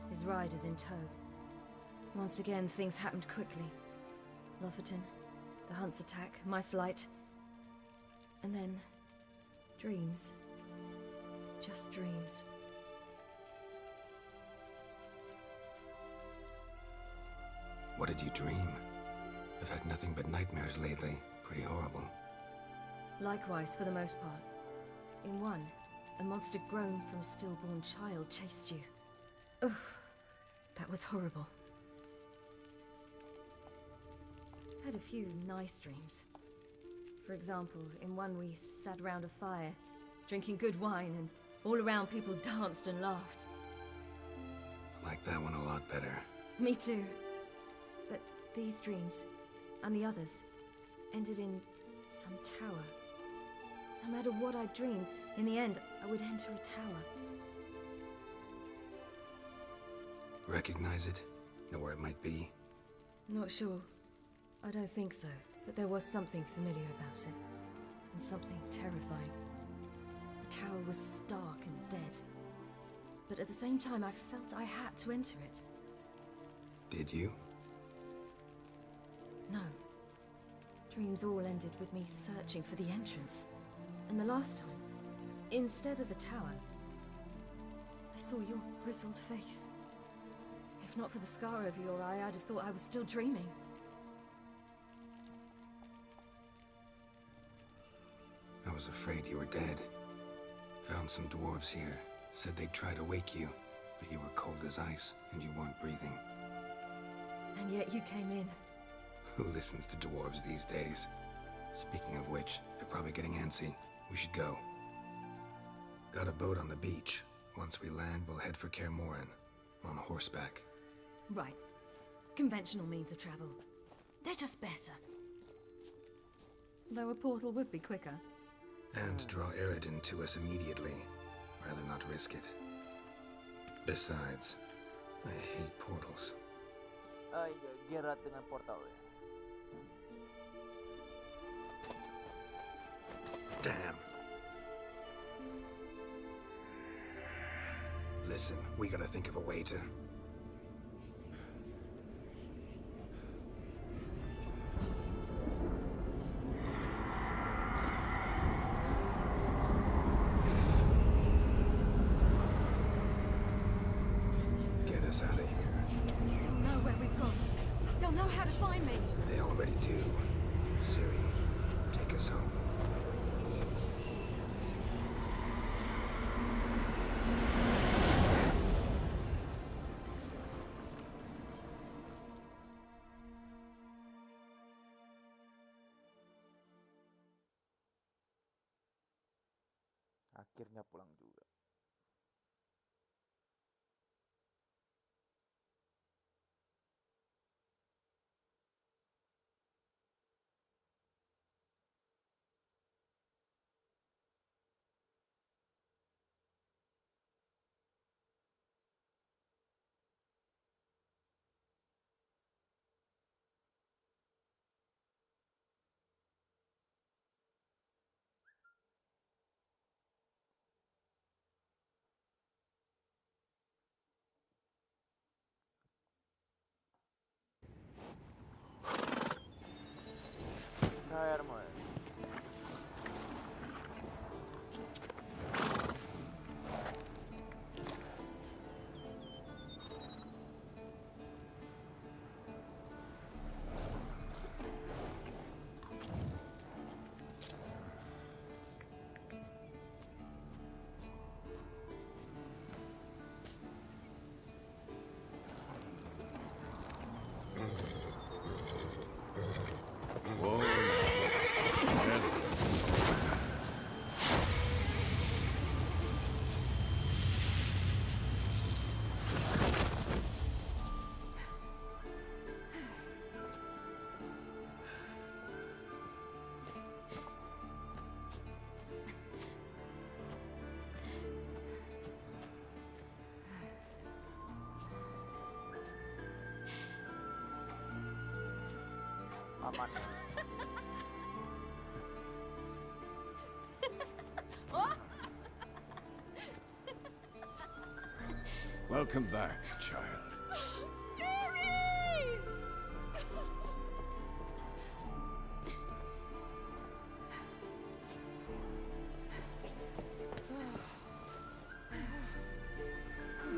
[SPEAKER 20] His riders in tow. Once again, things happened quickly. Lofoten, the Hunt's attack, my flight. And then, dreams. Just dreams.
[SPEAKER 12] What did you dream? I've had nothing but nightmares lately. Pretty horrible.
[SPEAKER 20] Likewise, for the most part. In one, a monster grown from a stillborn child chased you. Ugh, that was horrible. Had a few nice dreams. For example, in one we sat around a fire, drinking good wine, and all around people danced and laughed.
[SPEAKER 12] I like that one a lot better.
[SPEAKER 20] Me too. But these dreams, and the others, ended in some tower. No matter what I dreamed, in the end, I would enter a tower.
[SPEAKER 12] Recognize it? Know where it might be?
[SPEAKER 20] Not sure. I don't think so, but there was something familiar about it. And something terrifying. The tower was stark and dead. But at the same time, I felt I had to enter it.
[SPEAKER 12] Did you?
[SPEAKER 20] No. Dreams all ended with me searching for the entrance. And the last time, instead of the tower, I saw your grizzled face. If not for the scar over your eye, I'd have thought I was still dreaming.
[SPEAKER 12] I was afraid you were dead. Found some dwarves here. Said they'd try to wake you, but you were cold as ice and you weren't breathing.
[SPEAKER 20] And yet you came in.
[SPEAKER 12] Who listens to dwarves these days? Speaking of which, they're probably getting antsy. We should go. Got a boat on the beach. Once we land, we'll head for Kaer Morhen. On horseback.
[SPEAKER 20] Right. Conventional means of travel. They're just better. Though a portal would be quicker.
[SPEAKER 12] And draw Eredin to us immediately. Rather not risk it. Besides, I hate portals.
[SPEAKER 1] Ay, Geralt dengan portal ya.
[SPEAKER 12] Damn. Listen, we gotta think of a way to... Get us out of here.
[SPEAKER 20] They'll know where we've gone. They'll know how to find me.
[SPEAKER 12] They already do. Ciri, take us home.
[SPEAKER 1] Akhirnya pulang juga. Hai Armoy.
[SPEAKER 10] Whoa.
[SPEAKER 1] Aman.
[SPEAKER 10] Welcome back, child.
[SPEAKER 7] Ciri!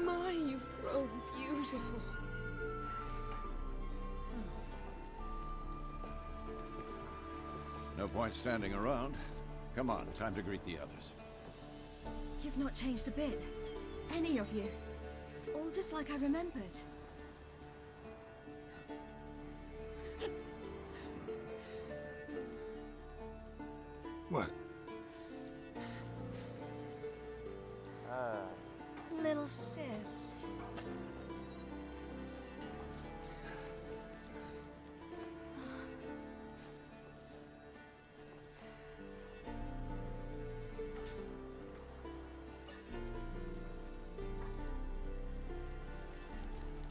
[SPEAKER 9] My, you've grown beautiful.
[SPEAKER 10] No point standing around. Come on, time to greet the others.
[SPEAKER 20] You've not changed a bit. Any of you. All just like I remembered.
[SPEAKER 12] What?
[SPEAKER 9] Little sis.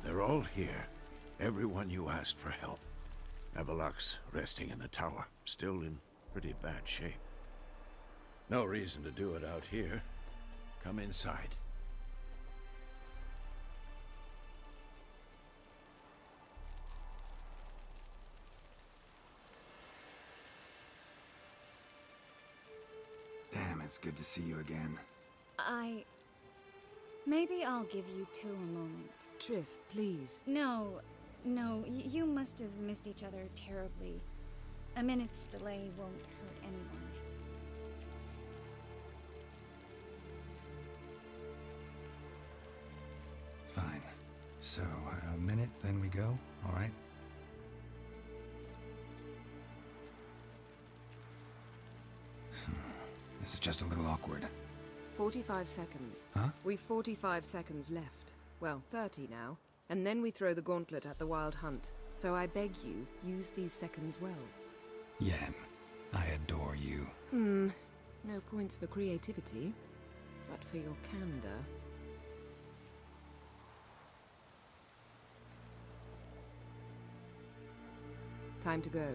[SPEAKER 10] They're all here. Everyone you asked for help. Avalok's resting in the tower, still in pretty bad shape. No reason to do it out here. Come inside.
[SPEAKER 12] Damn, it's good to see you again.
[SPEAKER 20] Maybe I'll give you two a moment.
[SPEAKER 9] Tris, please.
[SPEAKER 20] No, you must have missed each other terribly. A minute's delay won't hurt anyone.
[SPEAKER 12] Fine. So, a minute, then we go, all right? This is just a little awkward.
[SPEAKER 9] 45 seconds.
[SPEAKER 12] Huh?
[SPEAKER 9] We've 45 seconds left. Well, 30 now. And then we throw the gauntlet at the Wild Hunt. So I beg you, use these seconds well.
[SPEAKER 12] Yen, I adore you.
[SPEAKER 9] No points for creativity, but for your candor. Time to go.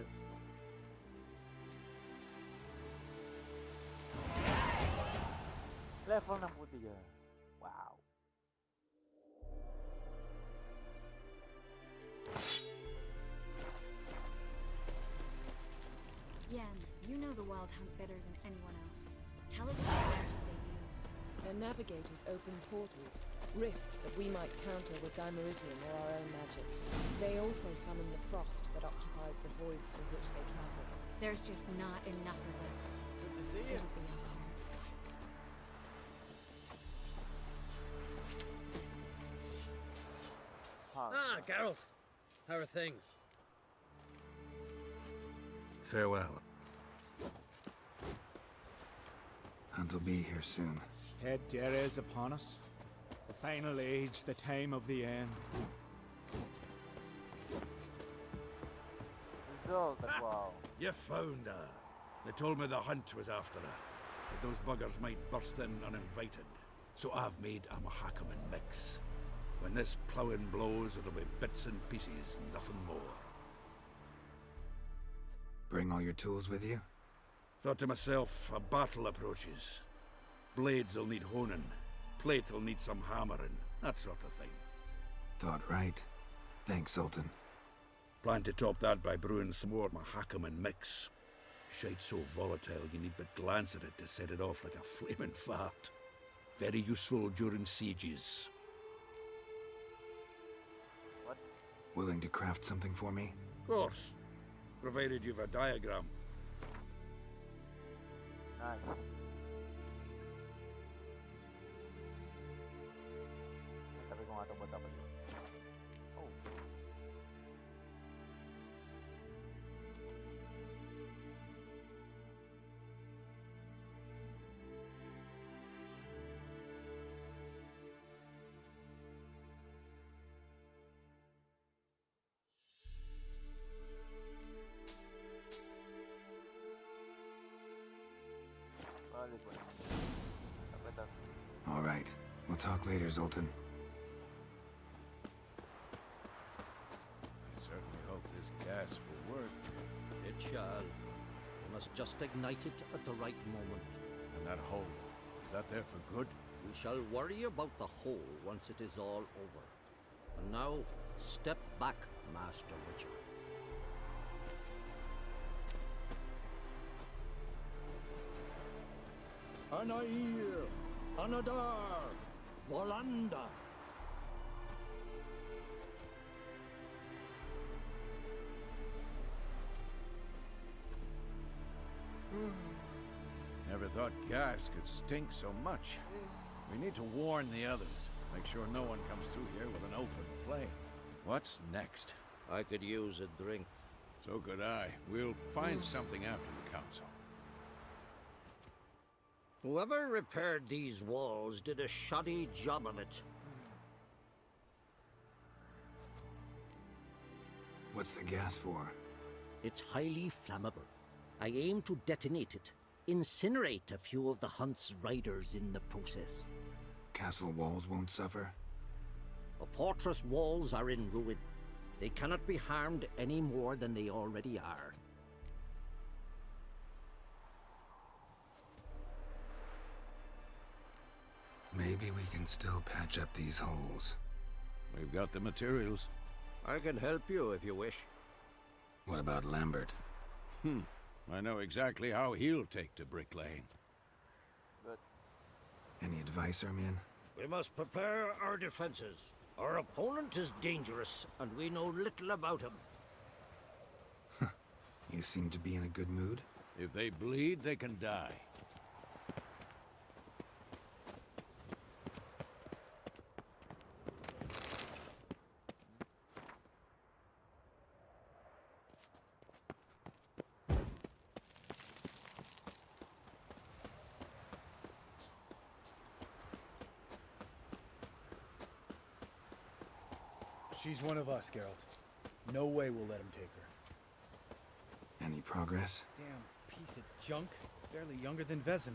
[SPEAKER 1] Level 63. Wow.
[SPEAKER 20] Yen, you know the Wild Hunt better than anyone else. Tell us about the magic they use.
[SPEAKER 9] Their navigators open portals, rifts that we might counter with Dimeridium or our own magic. They also summon the frost that occupies the voids through which they travel.
[SPEAKER 20] There's just not enough of us.
[SPEAKER 23] Good to see you.
[SPEAKER 20] It'll be a hard fight.
[SPEAKER 23] Ah, Geralt. How are things?
[SPEAKER 12] Farewell. Hunt will be here soon.
[SPEAKER 6] Het Terre is upon us. The final age, the time of the end.
[SPEAKER 1] Result, wow.
[SPEAKER 10] You found her. They told me the hunt was after her. That those buggers might burst in uninvited. So I've made a Mahakaman mix. When this ploughing blows, it'll be bits and pieces, nothing more.
[SPEAKER 12] Bring all your tools with you?
[SPEAKER 10] Thought to myself, a battle approaches. Blades will need honing. Plate will need some hammering. That sort of thing.
[SPEAKER 12] Thought right. Thanks, Sultan.
[SPEAKER 10] Plan to top that by brewing some more Mahakaman mix. Shite so volatile you need but glance at it to set it off like a flaming fart. Very useful during sieges.
[SPEAKER 1] What?
[SPEAKER 12] Willing to craft something for me?
[SPEAKER 10] Of course. Provided you've a diagram.
[SPEAKER 1] Nice. Tapi gua nggak tahu buat apa itu. Oh.
[SPEAKER 12] All right. We'll talk later, Zoltan.
[SPEAKER 10] I certainly hope this gas will work.
[SPEAKER 17] It shall. You must just ignite it at the right moment.
[SPEAKER 10] And that hole, is that there for good?
[SPEAKER 17] We shall worry about the hole once it is all over. And now, step back, Master Witcher.
[SPEAKER 3] Anair, Anadar, Volanda.
[SPEAKER 10] Never thought gas could stink so much. We need to warn the others. Make sure no one comes through here with an open flame. What's next?
[SPEAKER 17] I could use a drink.
[SPEAKER 10] So could I. We'll find something after the council.
[SPEAKER 17] Whoever repaired these walls did a shoddy job of it.
[SPEAKER 12] What's the gas for?
[SPEAKER 17] It's highly flammable. I aim to detonate it. Incinerate a few of the hunt's riders in the process.
[SPEAKER 12] Castle walls won't suffer?
[SPEAKER 17] The fortress walls are in ruin. They cannot be harmed any more than they already are.
[SPEAKER 12] Maybe we can still patch up these holes.
[SPEAKER 10] We've got the materials.
[SPEAKER 17] I can help you if you wish.
[SPEAKER 12] What about Lambert?
[SPEAKER 10] I know exactly how he'll take to bricklaying.
[SPEAKER 1] Good.
[SPEAKER 12] Any advice, Ermion?
[SPEAKER 17] We must prepare our defenses. Our opponent is dangerous, and we know little about him.
[SPEAKER 12] You seem to be in a good mood.
[SPEAKER 10] If they bleed, they can die.
[SPEAKER 6] She's one of us, Geralt. No way we'll let him take her.
[SPEAKER 12] Any progress?
[SPEAKER 6] Damn piece of junk. Barely younger than Vesemir.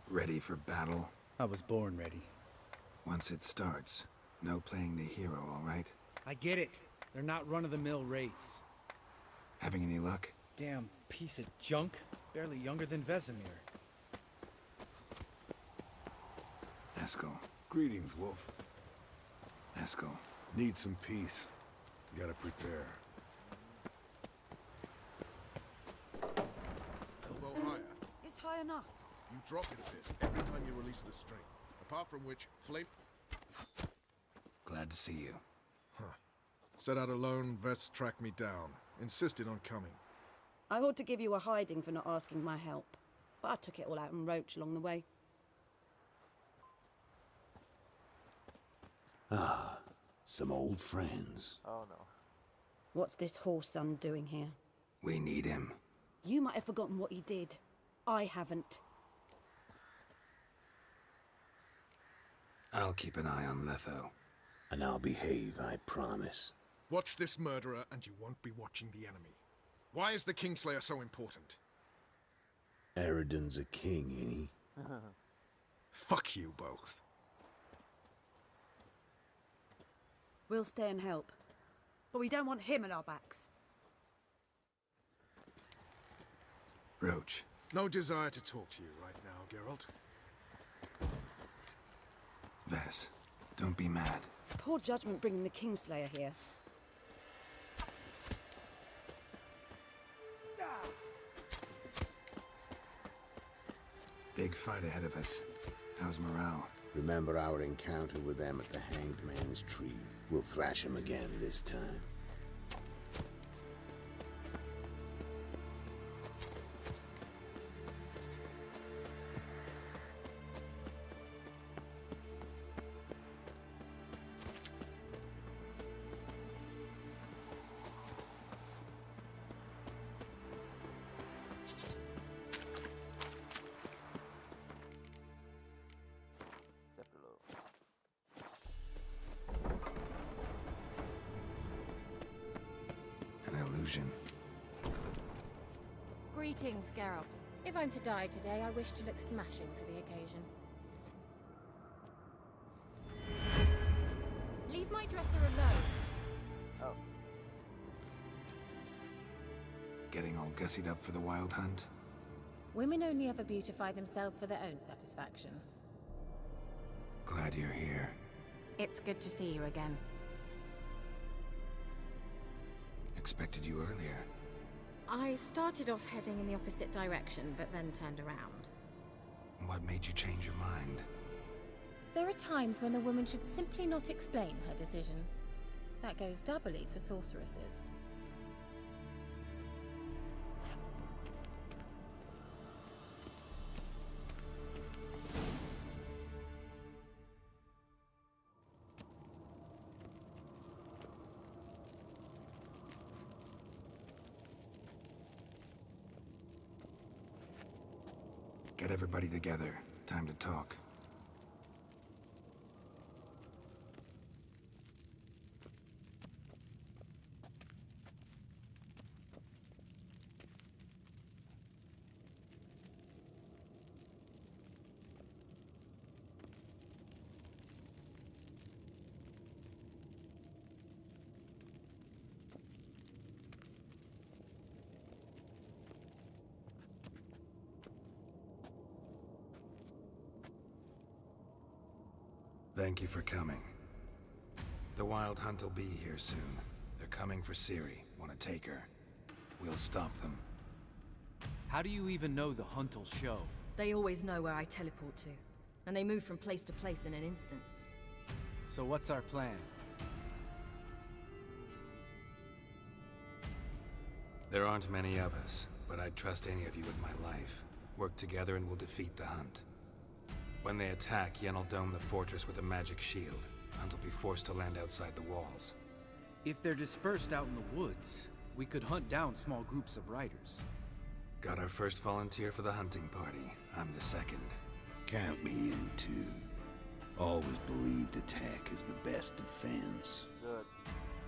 [SPEAKER 12] Ready for battle?
[SPEAKER 6] I was born ready.
[SPEAKER 12] Once it starts, no playing the hero, all right?
[SPEAKER 6] I get it. They're not run-of-the-mill rates.
[SPEAKER 12] Having any luck?
[SPEAKER 6] Damn piece of junk. Barely younger than Vesemir.
[SPEAKER 12] Eskel.
[SPEAKER 19] Greetings, Wolf.
[SPEAKER 12] Eskel.
[SPEAKER 19] Need some peace. Gotta prepare.
[SPEAKER 21] Elbow higher.
[SPEAKER 7] It's high enough.
[SPEAKER 21] You drop it a bit every time you release the string. Apart from which, flame...
[SPEAKER 12] Glad to see you.
[SPEAKER 21] Set out alone, Vest tracked me down. Insisted on coming.
[SPEAKER 7] I ought to give you a hiding for not asking my help, but I took it all out in Roach along the way.
[SPEAKER 24] Ah, some old friends.
[SPEAKER 1] Oh no.
[SPEAKER 7] What's this whoreson doing here?
[SPEAKER 12] We need him.
[SPEAKER 7] You might have forgotten what he did. I haven't.
[SPEAKER 12] I'll keep an eye on Letho.
[SPEAKER 10] And I'll behave, I promise.
[SPEAKER 21] Watch this murderer and you won't be watching the enemy. Why is the Kingslayer so important?
[SPEAKER 10] Eridan's a king, ain't he?
[SPEAKER 21] Fuck you both.
[SPEAKER 7] We'll stay and help. But we don't want him at our backs.
[SPEAKER 12] Roach.
[SPEAKER 21] No desire to talk to you right now, Geralt.
[SPEAKER 12] Vess, don't be mad.
[SPEAKER 7] Poor judgment bringing the Kingslayer here.
[SPEAKER 12] Big fight ahead of us. How's morale?
[SPEAKER 10] Remember our encounter with them at the Hanged Man's Tree. We'll thrash him again this time.
[SPEAKER 11] Greetings, Geralt. If I'm to die today, I wish to look smashing for the occasion. Leave my dresser alone.
[SPEAKER 1] Oh.
[SPEAKER 12] Getting all gussied up for the wild hunt?
[SPEAKER 11] Women only ever beautify themselves for their own satisfaction.
[SPEAKER 12] Glad you're here.
[SPEAKER 11] It's good to see you again.
[SPEAKER 12] Expected you earlier.
[SPEAKER 11] I started off heading in the opposite direction, but then turned around.
[SPEAKER 12] What made you change your mind?
[SPEAKER 11] There are times when a woman should simply not explain her decision. That goes doubly for sorceresses.
[SPEAKER 12] Get everybody together. Time to talk. Thank you for coming. The Wild Hunt will be here soon. They're coming for Ciri. Want to take her? We'll stop them.
[SPEAKER 14] How do you even know the hunt will show?
[SPEAKER 22] They always know where I teleport to, and they move from place to place in an instant.
[SPEAKER 14] So what's our plan?
[SPEAKER 12] There aren't many of us, but I'd trust any of you with my life. Work together and we'll defeat the Hunt. When they attack, Yen'll dome the fortress with a magic shield. Hunt will be forced to land outside the walls.
[SPEAKER 14] If they're dispersed out in the woods, we could hunt down small groups of riders.
[SPEAKER 12] Got our first volunteer for the hunting party. I'm the second.
[SPEAKER 10] Count me in too. Always believed attack is the best defense.
[SPEAKER 1] Good.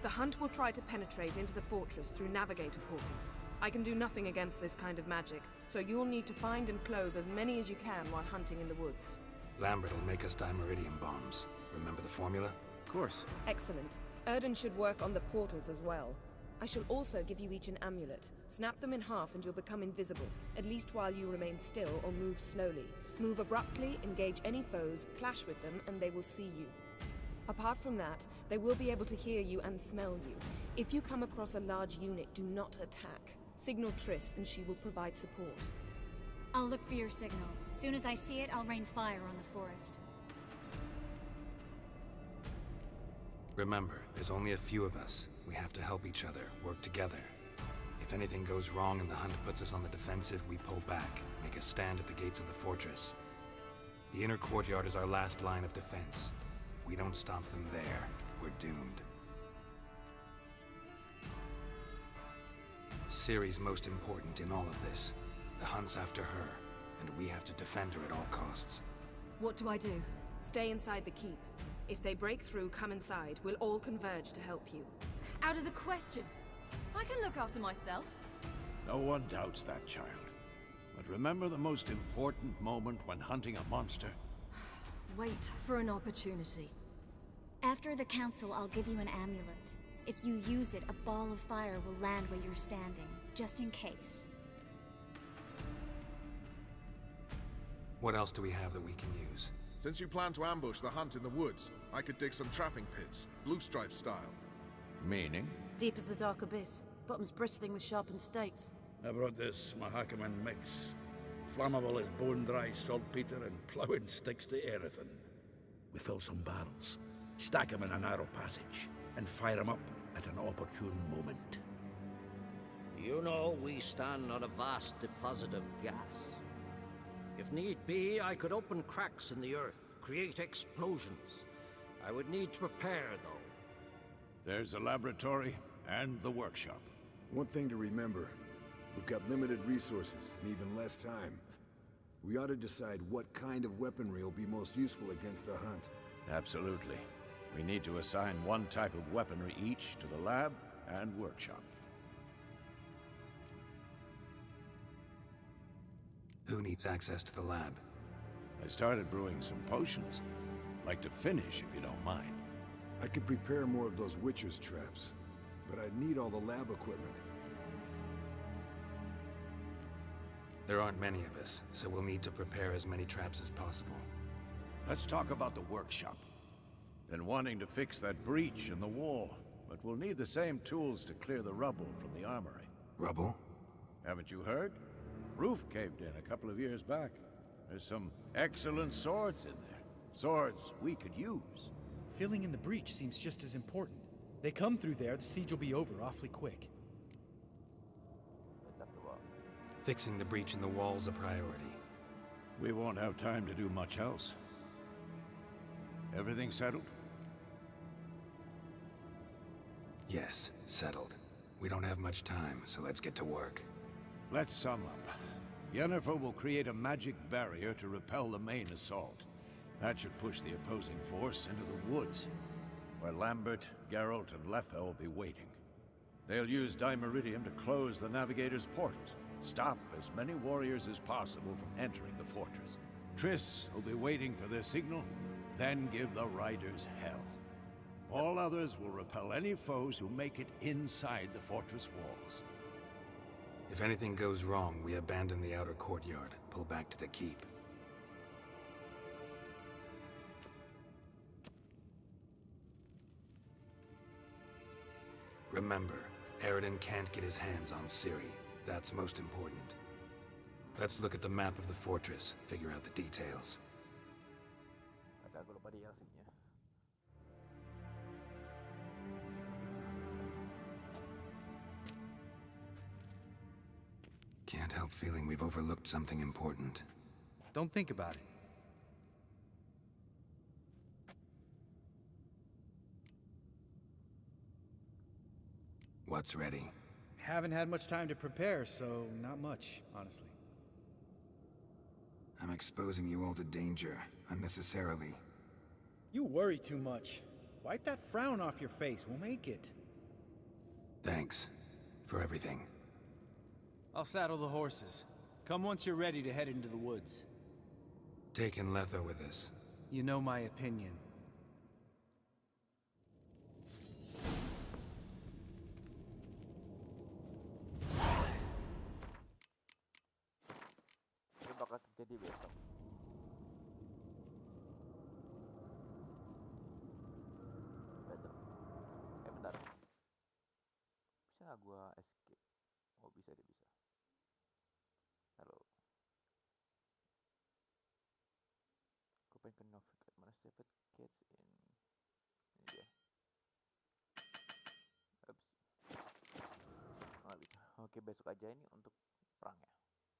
[SPEAKER 9] The Hunt will try to penetrate into the fortress through navigator portals. I can do nothing against this kind of magic, so you'll need to find and close as many as you can while hunting in the woods.
[SPEAKER 12] Lambert will make us dimeridium bombs. Remember the formula?
[SPEAKER 14] Of course.
[SPEAKER 9] Excellent. Erden should work on the portals as well. I shall also give you each an amulet. Snap them in half and you'll become invisible, at least while you remain still or move slowly. Move abruptly, engage any foes, clash with them, and they will see you. Apart from that, they will be able to hear you and smell you. If you come across a large unit, do not attack. Signal Triss and she will provide support.
[SPEAKER 24] I'll look for your signal. As soon as I see it, I'll rain fire on the forest.
[SPEAKER 12] Remember, there's only a few of us. We have to help each other, work together. If anything goes wrong and the Hunt puts us on the defensive, we pull back, make a stand at the gates of the fortress. The inner courtyard is our last line of defense. If we don't stop them there, we're doomed. Ciri's most important in all of this. The hunt's after her, and we have to defend her at all costs.
[SPEAKER 9] What do I do?
[SPEAKER 2] Stay inside the keep. If they break through, come inside. We'll all converge to help you.
[SPEAKER 22] Out of the question. I can look after myself.
[SPEAKER 10] No one doubts that, child. But remember the most important moment when hunting a monster?
[SPEAKER 22] Wait for an opportunity.
[SPEAKER 24] After the council, I'll give you an amulet. If you use it, a ball of fire will land where you're standing, just in case.
[SPEAKER 12] What else do we have that we can use?
[SPEAKER 21] Since you plan to ambush the hunt in the woods, I could dig some trapping pits, blue stripe style.
[SPEAKER 10] Meaning?
[SPEAKER 7] Deep as the dark abyss, bottoms bristling with sharpened stakes.
[SPEAKER 13] I brought this Mahakaman mix. Flammable as bone-dry saltpeter and ploughing sticks to everything. We fill some barrels, stack them in a narrow passage, and fire them up at an opportune moment.
[SPEAKER 17] You know, we stand on a vast deposit of gas. If need be, I could open cracks in the earth, create explosions. I would need to prepare, though.
[SPEAKER 10] There's a laboratory and the workshop.
[SPEAKER 19] One thing to remember, we've got limited resources and even less time. We ought to decide what kind of weaponry will be most useful against the hunt.
[SPEAKER 10] Absolutely. We need to assign one type of weaponry each to the lab and workshop.
[SPEAKER 12] Who needs access to the lab?
[SPEAKER 10] I started brewing some potions. Like to finish, if you don't mind.
[SPEAKER 19] I could prepare more of those Witcher's traps, but I'd need all the lab equipment.
[SPEAKER 12] There aren't many of us, so we'll need to prepare as many traps as possible.
[SPEAKER 10] Let's talk about the workshop. Been wanting to fix that breach in the wall, but we'll need the same tools to clear the rubble from the armory.
[SPEAKER 12] Rubble?
[SPEAKER 10] Haven't you heard? Roof caved in a couple of years back. There's some excellent swords in there. Swords we could use.
[SPEAKER 14] Filling in the breach seems just as important. They come through there, the siege will be over awfully quick.
[SPEAKER 12] Fixing the breach in the wall's a priority.
[SPEAKER 10] We won't have time to do much else. Everything settled?
[SPEAKER 12] Yes, settled. We don't have much time, so let's get to work.
[SPEAKER 10] Let's sum up. Yennefer will create a magic barrier to repel the main assault. That should push the opposing force into the woods, where Lambert, Geralt, and Letha will be waiting. They'll use Dimeridium to close the Navigator's portals, stop as many warriors as possible from entering the fortress. Triss will be waiting for their signal, then give the riders hell. All others will repel any foes who make it inside the fortress walls.
[SPEAKER 12] If anything goes wrong, we abandon the outer courtyard, pull back to the keep. Remember, Eridan can't get his hands on Ciri. That's most important. Let's look at the map of the fortress, figure out the details.
[SPEAKER 1] Agak gue lupa DLC-nya.
[SPEAKER 12] Can't help feeling we've overlooked something important.
[SPEAKER 14] Don't think about it.
[SPEAKER 12] What's ready?
[SPEAKER 14] Haven't had much time to prepare, so not much, honestly.
[SPEAKER 12] I'm exposing you all to danger, unnecessarily.
[SPEAKER 14] You worry too much. Wipe that frown off your face, we'll make it.
[SPEAKER 12] Thanks for everything.
[SPEAKER 23] I'll saddle the horses. Come once you're ready to head into the woods.
[SPEAKER 12] Taking Letha with us.
[SPEAKER 23] You know my opinion.
[SPEAKER 1] Ini bakal terjadi besok. Betul. Bentar. Bisa nggak gua escape? Oh bisa, dia bisa. Halo. Gue pengen ke navigate mana Stephen Cats in. Ini dia. Ups. Nggak bisa. Oke, besok aja ini untuk perangnya.